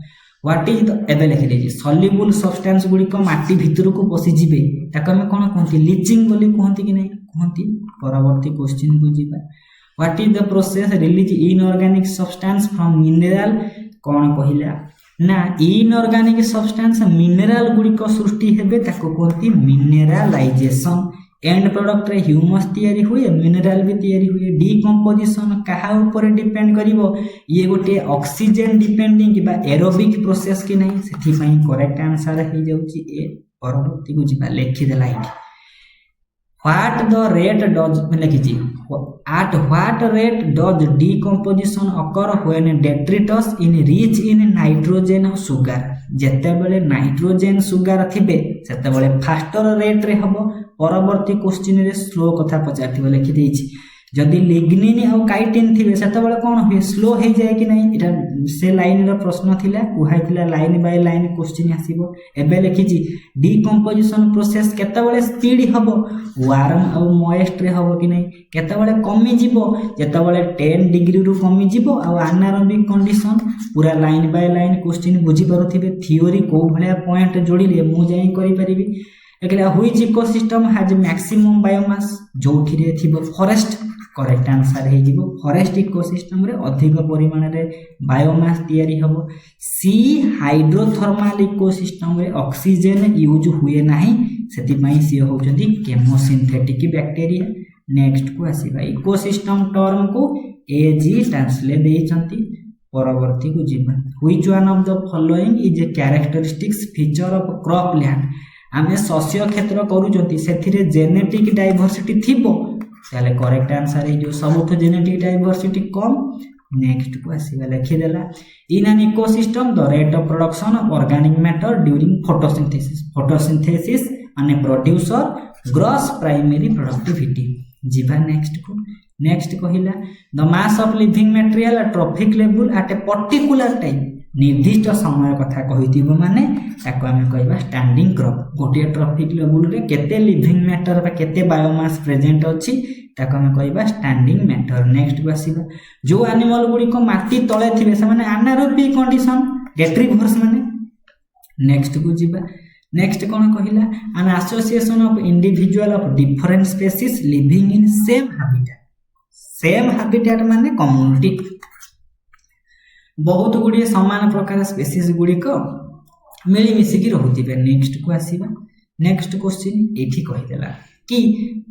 व्हाट इज द एबे लिखि देछि सॉल्युबल सब्सटेंस गुडी को माटी भितर को पसि जिबे ताको हम कोन कहंती लीचिंग बोली कहंती कि नहीं कहंती परवर्ती क्वेश्चन को जिबा what is the process release inorganic substance from mineral कोन कहिला ना इनऑर्गेनिक सब्सटेंस मिनरल गुडी को सृष्टि हेबे ताको कहंती मिनरलाइजेशन एंड प्रोडक्ट रे ह्यूमस तैयारी हुए, मिनरल भी तैयारी हुए। डिकम्पोजिशन कहा ऊपर डिपेंड करिवो, ये गोटे ऑक्सीजन डिपेंडिंग बा एरोबिक प्रोसेस कि नहीं, सेथि करेक्ट आंसर हो जाउची ए। परवर्ती को जिबा लिखि देला इठी व्हाट द रेट डज लिखिछि at what rate does decomposition occur when detritus in rich in nitrogen sugar, जेते बेले नाइट्रोजेन सुगार थिबे सेते बेले फास्टर रेट रे हबो। परवर्ती क्वेश्चन रे स्लो कथा पचारथिबो लिखि देछि, जदि लिग्निन और काइटिन थिबे सेते बेले कोन होय स्लो हे जाय कि नहीं, एटा से लाइन रो प्रश्न थिला कुहाय थिला लाइन बाय लाइन क्वेश्चन आसीबो। एबे लिखिछि डिकम्पोजिशन प्रोसेस केते बेले स्पीड हबो, वार्म और मॉइस्ट रे हबो कि नहीं, केते बेले कमी जिवो, जेते बेले 10 डिग्री रु कमी जिवो और एनारोबिक कंडीशन। पूरा लाइन बाय लाइन क्वेश्चन बुझी पारुथिबे, थ्योरी को भलिया पॉइंट जोड़िले मु जाई करि परिबी। एकला which ecosystem has maximum biomass, जोठी रे थिबो फॉरेस्ट, करेक्ट आंसर हे जिवो फॉरेस्ट इकोसिस्टम रे अधिक परिमाण रे बायोमास तैयारी हबो। सी हाइड्रोथर्मल इकोसिस्टम रे ऑक्सीजन यूज हुए नाही, सेति पई सी होचंदी केमोसिंथेटिक बैक्टीरिया। नेक्स्ट को आसीबा इकोसिस्टम टर्म को एजी ट्रांसलेट देइचंती। परवर्ती को जिबा which one of the following is a characteristics feature of crop land, आमे शस्य क्षेत्र करूचंती सेथिरे जेनेटिक डाइवर्सिटी थिबो, ताले करेक्ट आंसर है जो सबुठ जेनेटिक डाइवर्सिटी कम। नेक्स्ट को आसीबा लिखि देला in an ecosystem the rate of production of organic matter during photosynthesis, photosynthesis माने प्रोड्यूसर ग्रॉस प्राइमरी प्रोडक्टिविटी। जिबा नेक्स्ट को, नेक्स्ट कहिला the mass of living material at trophic level at a particular time, निर्दिष्ट समय कथा कहिथिबो माने ताको आमे कहबा स्टैंडिंग क्रॉप। गोटे ट्रॉफिक लेवल रे केते लिविंग मैटर बा केते बायोमास प्रेजेंट अछि ताको आमे कहबा स्टैंडिंग मैटर। नेक्स्ट को आसीबा जो एनिमल गुडी को माटी तळे थिबे से माने एनारोबिक कंडीशन डेट्रिवर्स माने। नेक्स्ट को जिबा, नेक्स्ट कोन कहिला an association of individual of different species living in same habitat, same habitat माने कम्युनिटी, बहुत गुड़िए समान प्रकार स्पेसीज गुड़िक मिलमिशिकी रहुथिबे। नेक्स्ट को आसीबा, नेक्स्ट क्वेश्चन एठी कहिदेला कि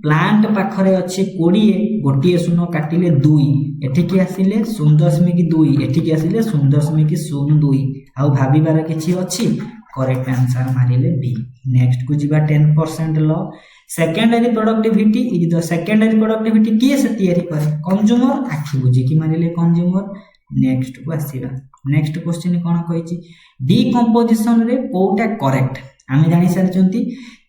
प्लांट पाखरे अछि 20 गोटिए शून्य काटिले 2, एठिकी आसिले 0.2, एठिकी आसिले 0.02 आउ भाबिबार किछि अछि, करेक्ट आंसर मारिले बी। नेक्स्ट को जिबा 10% law secondary productivity is the secondary productivity किए से तयारी करे, कंज्यूमर आखि बुझी कि मारिले कंज्यूमर। नेक्स्ट को आसीबा, नेक्स्ट क्वेश्चन कोन कहिछि डिकम्पोजिशन रे कोटा करेक्ट, आमे जानि सारचंती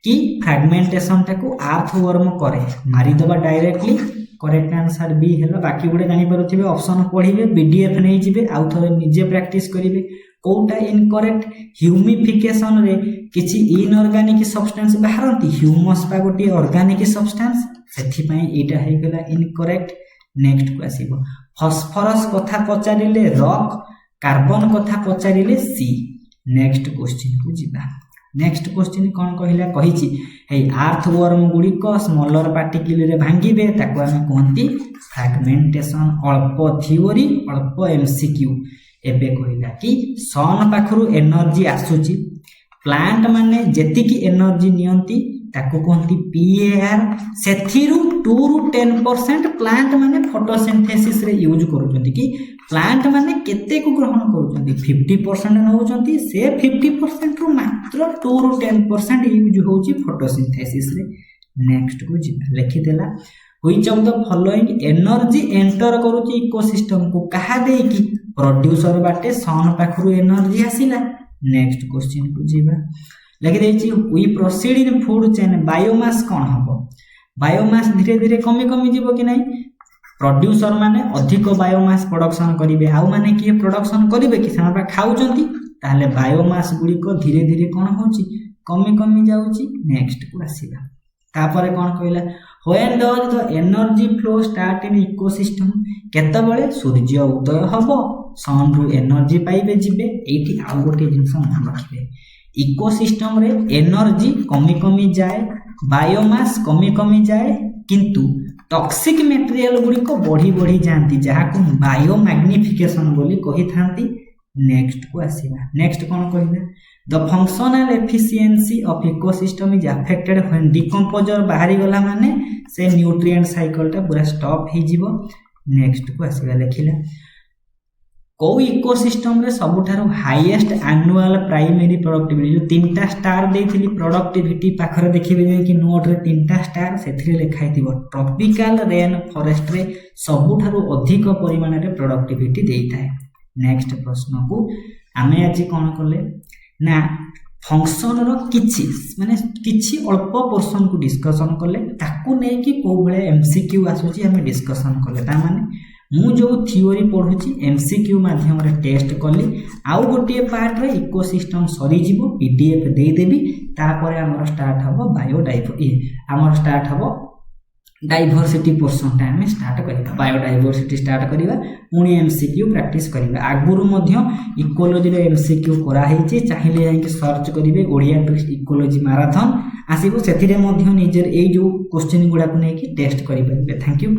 कि फ्रैगमेंटेशन टाको अर्थवर्म करे, मारि दबा डायरेक्टली, करेक्ट आंसर बी हैला। बाकी गुडे जानि पारुथिबे ऑप्शन पढिबे पीडीएफ नै जिबे आउ थरे निजे प्रैक्टिस करिवे। कोटा इनकरेक्ट ह्यूमिफिकेशन रे किछि इनऑर्गेनिक सब्सटेंस बाहरंती, ह्यूमस बा गोटी ऑर्गेनिक सब्सटेंस, सेथि पई एटा हे गेला इनकरेक्ट। नेक्स्ट को आसीबो फॉस्फोरस कथा पचारिले रॉक, कार्बन कथा पचारिले सी। नेक्स्ट क्वेश्चन को जिबा, नेक्स्ट क्वेश्चन कोन कहिला कहिछि हे अर्थवर्म गुडी को स्मॉलर पार्टिकल रे भांगीबे ताको हम कहंती फ्रैगमेंटेशन। अल्प थ्योरी अल्प एमसीक्यू। एबे कहिला कि सन पाखरु एनर्जी आसुची, प्लांट माने जेतिकी एनर्जी नियंती ताको कहंती पीएआर, सेथिरु 2 रु 10% प्लांट माने फोटोसिंथेसिस रे यूज करूचंती कि प्लांट माने केते को ग्रहण करूचंती 50% नउचंती, से 50% रु मात्र 2 रु 10% यूज होची फोटोसिंथेसिस रे। नेक्स्ट को जिबा लिखि देला which of the following energy enter करूची इकोसिस्टम को, कहा दे कि प्रोड्यूसर बाटे सन पाखरु एनर्जी आसीला। नेक्स्ट क्वेश्चन को जिबा लगे देछि we proceed in food chain, biomass कोन हबो, बायोमास धीरे धीरे कमी कमी जीवो कि नहीं, प्रोड्यूसर माने अधिक बायोमास प्रोडक्शन करिवे, आउ माने कि प्रोडक्शन करिवे कि सेना खाउचंती, ताले बायोमास गुडी को धीरे धीरे कोन होची कमी कमी जाउची। नेक्स्ट को आसीबा तापरे कोन कहला when does the energy flow start in ecosystem, केते बेले सूर्य उदय हबो सन रु एनर्जी पाइबे जिबे। एठी आउ गोटे जिंस मन रखिबे इकोसिस्टम रे एनर्जी कमी कमी जाए, बायोमास कमी कमी जाए, किंतु टॉक्सिक मटेरियल गुडी को बढ़ी बढ़ी जानती जहाको बायोमैग्निफिकेशन बोली कहि थांती। नेक्स्ट को आसीबा, नेक्स्ट कोन कहिला the functional efficiency of ecosystem is affected when decomposer बाहरी गला माने से न्यूट्रिएंट साइकिल टा पूरा स्टॉप हो जीवो। नेक्स्ट को आसीबा लेखिला को इकोसिस्टम रे सबुठारो हाईएस्ट एनुअल प्राइमरी प्रोडक्टिविटी जो तीनटा स्टार देथिली प्रोडक्टिविटी पाखरे देखिबे जे कि नोट रे तीनटा स्टार सेथिरे लेखाइतिबो ट्रॉपिकल रेन फॉरेस्ट रे सबुठारो अधिक परिमाण रे प्रोडक्टिविटी देइथाय। नेक्स्ट प्रश्न को आमे आज कोन करले ना फंक्शन रो किछि माने किछि अल्प पोर्शन को डिस्कशन करले ताकू नै कि को बळे एमसीक्यू आसुची हमें डिस्कशन करले ता माने मु जो थियोरी पढुची एमसीक्यू माध्यम रे टेस्ट करली आउ गोटे पार्ट रे इकोसिस्टम सरी जीवो पीडीएफ दे देबी तापर हमर स्टार्ट हबो बायोडाइवर्सिटी हमर स्टार्ट हबो डाइवर्सिटी पोर्शन टा हमें स्टार्ट करिबा बायोडाइवर्सिटी स्टार्ट करिबा पुणी एमसीक्यू प्रैक्टिस करिबा आगुरु मध्य इकोलॉजी रे एमसीक्यू करा हेची चाहिले जाई सर्च करिवे ओडिया इकोलॉजी मैराथन आसीबो सेथिरे मध्य निजर ए जो क्वेश्चन गुडा को नै कि टेस्ट करि परिबे। Thank you.